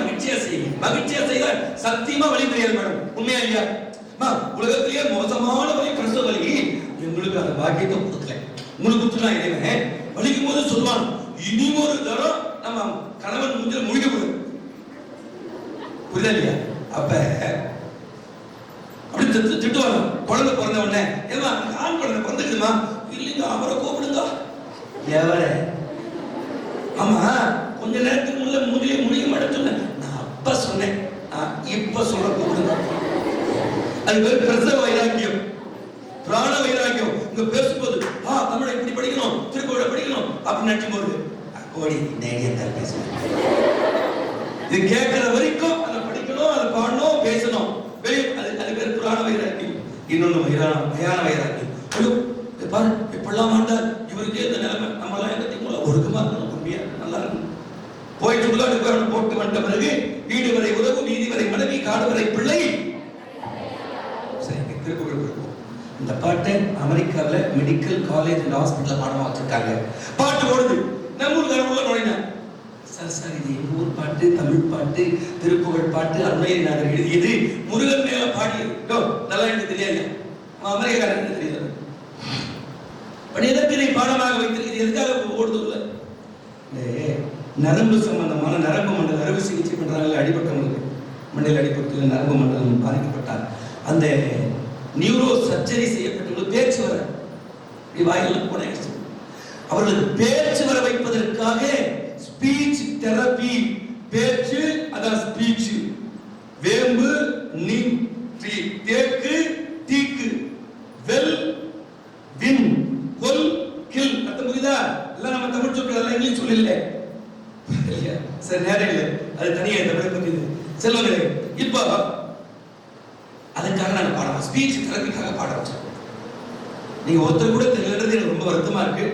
செய்யுங்க. மகிழ்ச்சியா செய்தா சத்தியமா வழி தெரியாது மேடம். உண்மையா இல்லையா? உலகத்திலேயே மோசமான வழி பிரசவ வலி. எங்களுக்கு அந்த பாக்கியத்தை கொடுக்கல. உங்களுக்கு கொடுத்துலாம் இறைவன் வலிக்கும் போது சொல்லுவான், இனி ஒரு தரம் நம்ம கணவன் மூஞ்சில முழுக போடும். புரியுதா இல்லையா? அப்ப அப்படி திட்டுவாங்க. குழந்தை பிறந்த உடனே, ஏமா ஆண் குழந்தை பிறந்துக்குதுமா, இல்லைங்க அவரை கூப்பிடுங்க. எவரை? ஆமா, கொஞ்ச நேரத்துக்கு முன்ன முடிய மாட்டேன்னு சொன்னேன். நான் அப்ப சொன்னேன், இப்ப சொல்ற கூப்பிடுங்க. அது பேர் பிரசவ வைராக்கியம், பிராண வைராக்கியம். இங்க பேசும்போது தமிழை இப்படி படிக்கணும், திருக்குறளை படிக்கணும் அப்படின்னு நினைக்கும் போது கோடி நேடியத்தால் பேசுவேன். இது கேட்கிற வரைக்கும் அதை படிக்கணும், அதை பாடணும், பேசணும். அது பேர் புராண வைராக்கியம். இன்னொன்னு மயான வைராக்கியம். பாரு எப்பெல்லாம் ஆண்டார், இவருக்கே இந்த நிலைமை, நம்மளாம் எங்க ஒழுக்கமா இருக்கணும், உண்மையா நல்லா இருக்கணும். போய் சுடுகாடு போட்டு வந்த பிறகு வீடு வரை உறவு, வீதி வரை மனைவி, காடு வரை பிள்ளை. சரி, திருக்குறள் இருக்கும். இந்த பாட்டை அமெரிக்காவில் மெடிக்கல் காலேஜ் அண்ட் ஹாஸ்பிட்டல் பாடமா வச்சிருக்காங்க. பாட்டு ஓடுது, நம்ம ஊர் கடவுள நுழைஞ்ச சார் இது எங்க ஊர் பாட்டு, தமிழ் பாட்டு, திருப்புகழ் பாட்டு, அருணகிரிநாதர் எழுதியது, முருகன் மேல பாடியது. நல்லா எனக்கு தெரியாது, அமெரிக்காரன் தெரியாது. எதற்கு பாடமாக வைத்திருக்கிறது? எதுக்காக ஓடுது? நரம்பு சம்பந்தமான நரம்பு மண்டல அறுவை சிகிச்சை பண்றாங்க. அடிபட்டவங்களுக்கு மண்டையில் அடிபட்டு நரம்பு மண்டலம் பாதிக்கப்பட்டார். அந்த நியூரோ சர்ஜரி செய்யப்பட்டவங்களுக்கு பேச்சு வர வாயிலாம் போன அவர்களுக்கு பேச்சு வர வைப்பதற்காக ஸ்பீச் தெரபி, பேச்சு அதான் ஸ்பீச். வேம்பு நீ தேக்கு தீக்கு, வெல் வின் கொல் கில். அது புரியுதா? எல்லாம் நம்ம தமிழ் சொற்கள் எல்லாம் இங்கிலீஷ் சொல்லல. சரி, நேரம் இல்லை, அது தனியாக தமிழை பற்றி செல்வங்களே. இப்போ அதுக்காக நான் பாடுறேன், ஸ்பீச் தெரபிக்காக பாட வச்சேன். நீங்க ஒருத்தர் கூட தெரியலன்றது எனக்கு ரொம்ப வருத்தமா இருக்கு.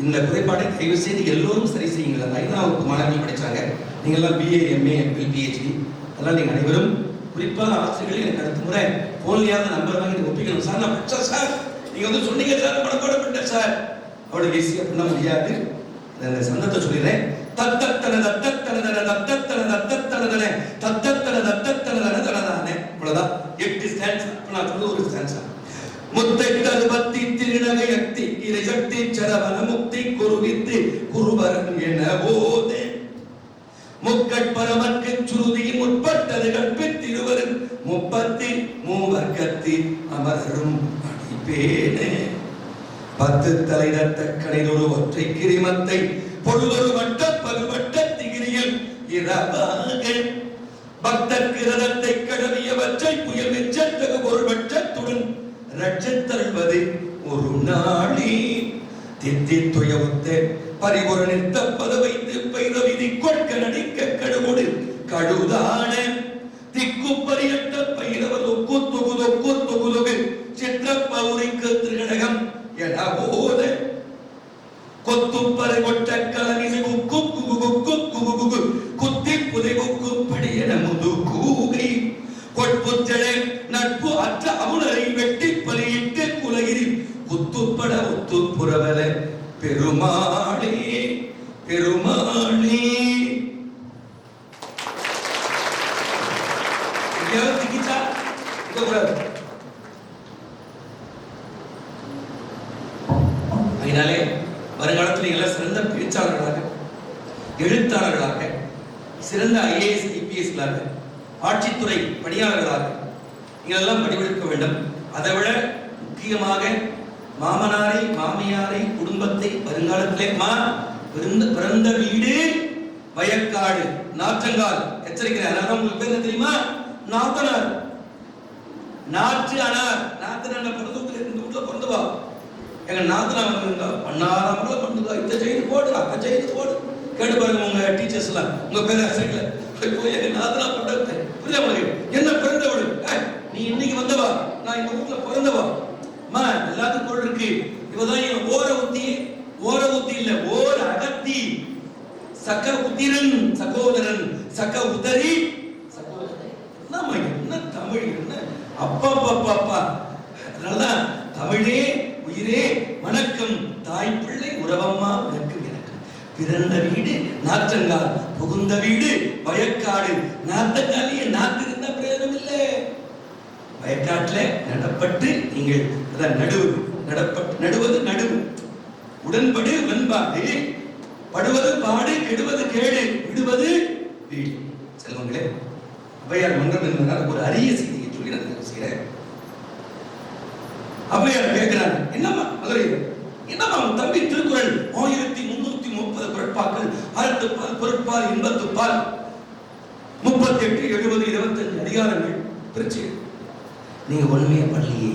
இந்த குறைபாடை தயவு செய்து எல்லோரும் சரி செய்யுங்கள். அந்த 5ஆம் வகுப்பு மாணவர்கள் படிச்சாங்க. நீங்க எல்லாம் BA, MA, MPhil, PhD அதெல்லாம் நீங்க அனைவரும், குறிப்பாக ஆசிரியர்கள் எனக்கு அடுத்த முறை போன்லையாவது நம்பர் வாங்கி நீங்க ஒப்பிக்கணும். சார் நான் படிச்சா சார், நீங்க வந்து சொன்னீங்க சார், மனப்பாடம் பண்ணிட்டேன் சார், அவ்வளவு ஈஸியா பண்ண முடியாது. அந்த சந்தத்தை சொல்லிடுறேன். தத்தத்தன தத்தத்தன தத்தத்தன தத்தத்தன தத்தத்தன தத்தத்தன தனதானே. அவ்வளவுதான் 8 ஸ்டான்ஸ். நான் சொல்றது ஒரு ஸ்டான்ஸ். முத்தைத்தது பத்தி திருநகை யக்தி இறை சக்தி சரவண முக்தி குருவித்து குருவரன் என போதே முக்கட்பரமற்கு சுருதியின் முற்பட்டது கற்பித்திருவரும் 33 அமரரும் அடிப்பேனே. 10 தலை ரத்த கடைதொரு ஒற்றை கிரிமத்தை பொழுதொரு வட்ட பருவட்ட திகிரியில் இரவாக பக்தர்க்கு ரதத்தை கடவியவற்றை புயல் வெச்சத்தகு பொருள் வற்றத்துடன் ரட்சத்தருள்வது ஒரு நாளே தித்தி துயவுத்த பரிபுர நிறுத்த பதவைத்து பைர விதி கொட்க நடிக்க கடுகொடு கடுதான திக்கு பரியட்ட பைரவர் ஒக்கு தொகுதொகு சித்திர பௌரிக்கு திருகடகம் என போத கொத்துப்பறை கொட்ட கலனிசை குக்கு குகு குகு குத்தி புதை குக்கு படியன முது கூகை கொட்புத்தளை நட்பு அற்ற அமுனரை வெட்டி பலியிட்டு குலகிரி குத்துப்பட ஒத்து புறவல பெருமாளே பெருமாளே. அதனாலே வருங்காலத்தில் எல்லாம் சிறந்த பேச்சாளர்களாக, எழுத்தாளர்களாக, சிறந்த ஐஏஎஸ் ஐபிஎஸ்களாக, ஆட்சித்துறை பணியாளர்களாக இதெல்லாம் படிவெடுக்க வேண்டும். அதை விட முக்கியமாக மாமனாரை மாமியாரை குடும்பத்தை வருங்காலத்திலே பிறந்த வீடு வயக்காடு நாற்றங்கால் எச்சரிக்கிறேன். அதனால உங்களுக்கு பேர் என்ன தெரியுமா? நாத்தனார், நாற்று அனார். நாத்தனார் பிறந்த இந்த வீட்டுல பிறந்தவா எங்க நாத்தனார் வந்து பண்ணாராமல பண்ணுதா, இத்த செய்து போடு அக்க செய்து போடு கேட்டு பாருங்க உங்க டீச்சர்ஸ் எல்லாம், உங்க பேராசிரியர்களை. எங்க நாத்தனா பண்றது புரியுதா உங்களுக்கு? என்ன பிறந்தவள் நீ இன்னைக்கு வந்தவா, நான் இந்த வீட்டுல பிறந்தவா மா, எல்லாத்துக்கும் பொருள் இருக்கு. இவதான் என் ஓர ஊத்தி இல்ல ஓர அகத்தி சக்க உத்திரன் சகோதரன் சக்க உதரி சகோதரன். என்ன தமிழ், என்ன அப்பா பாப்பா அப்பா. அதனாலதான் தமிழே உயிரே வணக்கம், தாய் பிள்ளை உறவம்மா வணக்கம் எனக்கு. பிறந்த வீடு நாற்றங்கால், புகுந்த வீடு வயக்காடு. நாத்தங்காலிய நாத்து இருந்தா பிரயோஜனம் இல்லை. வயக்காட்டுல நடப்பட்டு நீங்கள் நடுவது நடுவு, உடன்படு வெண்பாடு, படுவது பாடு, கெடுவது கேடு, விடுவது வீடு. செல்வங்களே, ஔவையார் மன்றம் என்பதால் ஒரு அரிய செய்தியை சொல்லி நான் செய்கிறேன். ஔவையார் கேட்கிறாங்க, என்னம்மா மதுரை, என்னம்மா உன் தம்பி திருக்குறள் 1330 குறட்பாக்கள், அறத்துப்பால் பொருட்பால் இன்பத்துப்பால் 38 70 25 அதிகாரங்கள் பிரிச்சு நீங்க ஒண்ணுமே பண்ணலையே,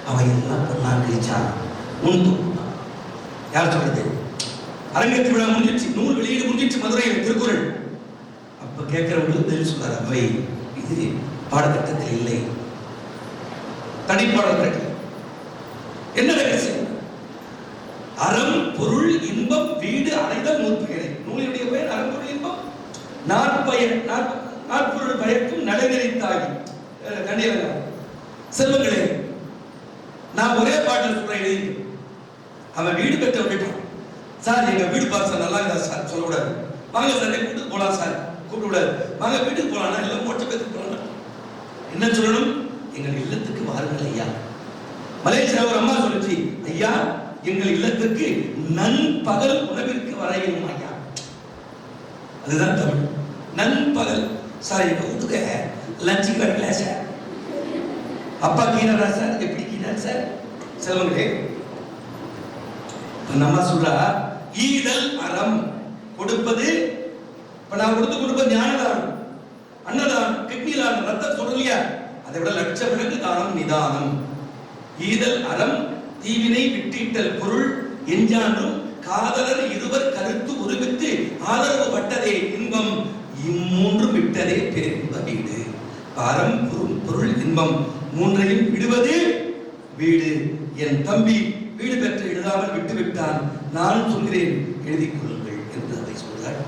அவன் எல்லாம் பொண்ணா கிழிச்சான். யார் சொல்றது? அரங்கத்து விழா முடிஞ்சிச்சு, நூல் வெளியீடு முடிஞ்சிச்சு மதுரையில் திருக்குறள். அப்ப கேட்கிறவங்களுக்கு தெரிஞ்சு சொல்றாரு, அவை இது பாடத்திட்டத்தில் இல்லை, தனிப்பாடத்திட்ட. என்ன ரகசியம்? அறம் பொருள் இன்பம் வீடு அடைதல் நூற்பெயரை. நூலினுடைய பெயர் அறம் பொருள் இன்பம் நாற்பொருள் பயக்கும் நடைநிலைத்தாகி. செல்வங்களே, நான் ஒரே பாட்டில் சொல்றேன், எழுதி. அவன் வீடு பெற்ற விட்டான். சார் எங்க வீடு பாரு சார், நல்லா இருந்தா சார் சொல்லக்கூடாது. வாங்க சார் வீட்டுக்கு போலாம் சார் கூப்பிடக்கூடாது. வாங்க வீட்டுக்கு போலாம், எல்லாம் மோட்ச பேத்துக்கு போலாம். என்ன சொல்லணும்? எங்கள் இல்லத்துக்கு வாருங்கள் ஐயா. மலேசியா ஒரு அம்மா சொல்லிச்சு, ஐயா எங்கள் இல்லத்துக்கு நண்பகல் உணவிற்கு வரையணும் ஐயா. அதுதான் தமிழ். நண்பகல் சார் எங்க வீட்டுக்கு லஞ்சுக்கு வரல சார். அப்பா கீழா சார், எப்படி கீழா சார்? செல்வங்களே, நம்ம சொல்றா ஈதல் அறம். கொடுப்பது, இப்ப நான் கொடுப்பது ஞானதானம், அன்னதானம், கிட்னி தானம், ரத்தம் சொல்லலையா? அதை விட லட்ச விலங்கு தானம் நிதானம். ஈதல் அறம், தீவினை விட்டிட்டல் பொருள் எஞ்சான்றும் காதலர் இருவர் கருத்து உருவித்து ஆதரவு பட்டதே இன்பம், இம்மூன்றும் விட்டதே பேரின்ப வீடு. அறம் பொருள் இன்பம் மூன்றையும் விடுவது வீடு. என் தம்பி வீடு பெற்று எழுதாமல் விட்டுவிட்டான், நான் சொல்கிறேன் எழுதிக் கொள்ளுங்கள் என்று அதை சொல்கிறார்.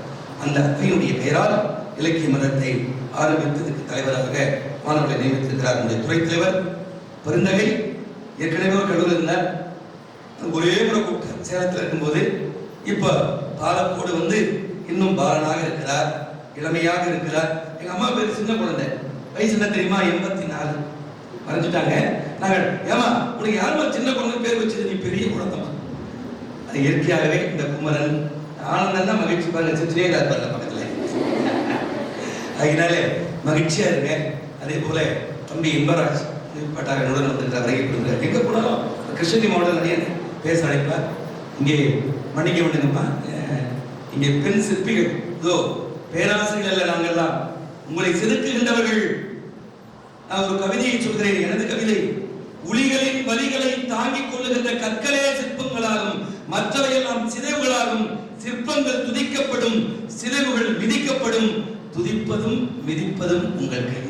அந்த அத்தையுடைய பெயரால் இலக்கிய மன்றத்தை ஆரம்பித்ததுக்கு தலைவராக மாணவர்களை நியமித்திருக்கிறார் நம்முடைய துறை தலைவர் பெருந்தகை. ஏற்கனவே ஒரு கல்லூரி இருந்தார், ஒரே முறை கூப்பிட்டார் சேலத்தில் இருக்கும்போது. இப்ப பாலக்கோடு வந்து இன்னும் பாலனாக இருக்கிறார், இளமையாக இருக்கிறார். எங்க அம்மா பேர் சின்ன குழந்தை, வயசு என்ன தெரியுமா? 84. மறைஞ்சிட்டாங்க. நாங்கள் ஏமா உனக்கு யாருமா சின்ன குழந்தை பேர் வச்சது? நீ பெரிய குழந்தைமா. அது இயற்கையாகவே இந்த குமரன் ஆனந்தம் தான் மகிழ்ச்சி. பாருங்க சின்னே இருப்பாங்க பக்கத்துல. அதனால மகிழ்ச்சியா இருங்க. அதே போல தம்பி இன்பராஜ் பட்டாகனுடன் வந்திருக்கிற வரையை கொடுக்குறார். எங்க போனாலும் கிருஷ்ணகிரி மாவட்டம் நிறைய பேச அழைப்பார். இங்கே மன்னிக்க வேண்டுங்கம்மா, இங்கே பெண் சிற்பிகள் இதோ பேராசிரியர்கள் நாங்கள்லாம் உங்களை செதுக்குகின்றவர்கள். நான் ஒரு கவிதையை சொல்கிறேன், எனது கவிதை. உளிகளின் வலிகளை தாங்கிக் கொள்ளுகின்ற கற்களே சிற்பங்களாகும், மற்றவையெல்லாம் சிதைவுகளாகும். சிற்பங்கள் துதிக்கப்படும், சிதைவுகள் மிதிக்கப்படும். துதிப்பதும் மிதிப்பதும் உங்கள் கையில்.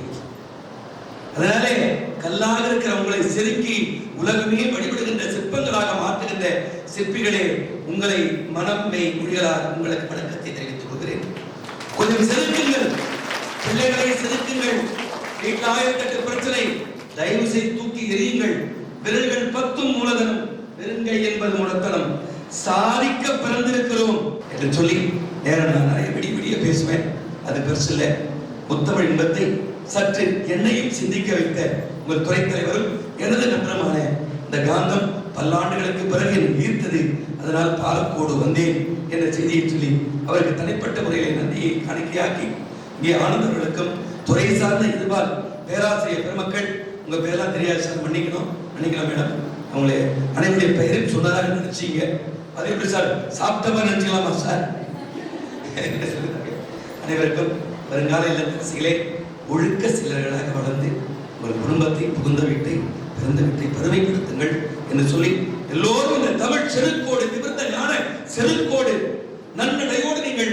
அதனாலே கல்லாக இருக்கிற உங்களை செதுக்கி உலகமே வழிபடுகின்ற சிற்பங்களாக மாற்றுகின்ற சிற்பிகளே, உங்களை மனமே மொழிகளால் உங்களுக்கு வணக்கத்தை தெரிவித்துக் கொள்கிறேன். கொஞ்சம் செதுக்குங்கள், பிள்ளைகளை செதுக்குங்கள். வீட்டில் ஆயிரத்தெட்டு பிரச்சனை, தயவு செய்து தூக்கி எறியுங்கள். விரல்கள் 10 மூலதனம், வெறுங்கை என்பது முடத்தனம். சாதிக்க பிறந்திருக்கிறோம் என்று சொல்லி நேரம் நான் நிறைய விடிய பேசுவேன், அது பெருசு இல்லை. முத்தமிழ் இன்பத்தை சற்று என்னையும் சிந்திக்க வைத்த உங்கள் துறை தலைவரும் எனது நண்பருமான இந்த காந்தம் பல்லாண்டுகளுக்கு பிறகு என்னை ஈர்த்தது. அதனால் பாலக்கோடு வந்தேன் என்ற செய்தியை சொல்லி அவருக்கு தனிப்பட்ட முறையில் நன்றியை காணிக்கையாக்கி, இங்கே ஆனந்தர்களுக்கும் துறை சார்ந்த எதிர்பார் பேராசிரியர் பெருமக்கள், உங்க பேரெல்லாம் தெரியாது சார், மன்னிக்கலாம் மேடம், அவங்களே அனைவருடைய பெயரையும் சொன்னதாக நினைச்சீங்க. அதே எப்படி சார் சாப்பிட்டமா நினைச்சுக்கலாமா சார்? அனைவருக்கும் வருங்கால இல்லத்தரசிகளே, ஒழுக்க சிலர்களாக வளர்ந்து உங்கள் குடும்பத்தை, புகுந்த வீட்டை, பிறந்த வீட்டை பெருமைப்படுத்துங்கள் என்று சொல்லி எல்லோரும் இந்த தமிழ் செருக்கோடு, நிமிர்ந்த ஞான செருக்கோடு, நன்னடையோடு நீங்கள்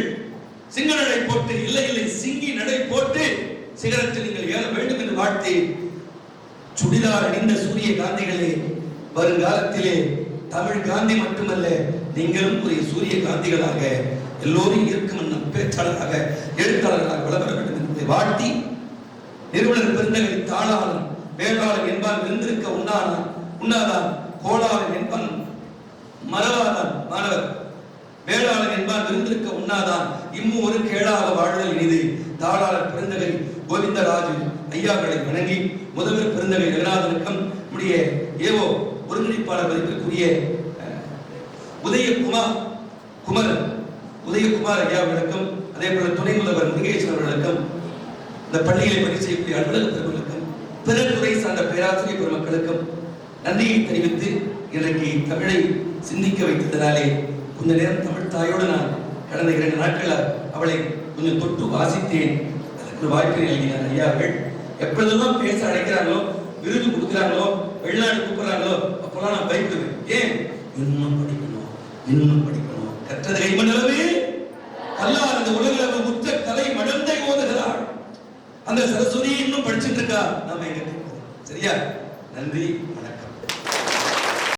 சிங்க நடை போட்டு, இல்லை சிங்கி நடை போட்டு சிகரத்தில் நீங்கள் ஏற வேண்டும் என்று வாழ்த்தி, சுடிதார் அணிந்த சூரிய காந்திகளே, வருங்காலத்திலே தமிழ் காந்தி மட்டுமல்ல, நீங்களும் ஒரு சூரிய காந்திகளாக எல்லோரும் இருக்கும் பேச்சாளராக, எழுத்தாளர்களாக வளர வேண்டும் என்பதை வாழ்த்தி, நிறுவனர் பெருந்தகை தாளாளன் வேளாளன் என்பான் விருந்திருக்க உண்ணாதான், கோளாளன் என்பான் மறவாதான் மாணவர், வேளாளன் என்பான் விருந்திருக்க உண்ணாதான், இம்மு ஒரு கேளாக வாழ்தல் இனிது. தாளாளர் பெருந்தகை கோவிந்தராஜு ஐயாக்களை வணங்கி, முதல்வர் பெருந்தகை ரகுநாதனுக்கும் நம்முடைய ஏவோ ஒருங்கிணைப்பாளர் மதிப்பிற்குரிய உதயகுமார் ஐயாவிற்கும், அதே போல துணை முதல்வர் முருகேசன் அவர்களுக்கும், இந்த பள்ளிகளை பதிவு செய்யக்கூடிய அலுவலக பெருமக்களுக்கும், பிற துறை சார்ந்த பேராசிரியர் பெருமக்களுக்கும் நன்றியை தெரிவித்து, இன்றைக்கு தமிழை சிந்திக்க வைத்ததனாலே கொஞ்ச நேரம் தமிழ் தாயோடு நான் கடந்த 2 நாட்கள் அவளை கொஞ்சம் தொட்டு வாசித்தேன். அதுக்கு ஒரு வாய்ப்பு எழுதினார் ஐயார்கள். எப்பொழுதெல்லாம் பேச அழைக்கிறாங்களோ, விருது கொடுக்கிறாங்களோ, வெளிநாடு கூப்பிடுறாங்களோ, அப்பெல்லாம் நான் பயப்படுவேன். ஏன்? இன்னும் படிக்கணும், கற்றது கைமண்ணளவே அல்லாஹ் அந்த உலகளவு முற்ற கலை மடந்தை ஓதுகிறாள். அந்த சரஸ்வதி இன்னும் படிச்சுட்டு இருக்கா, நாம எங்க சரியா? நன்றி.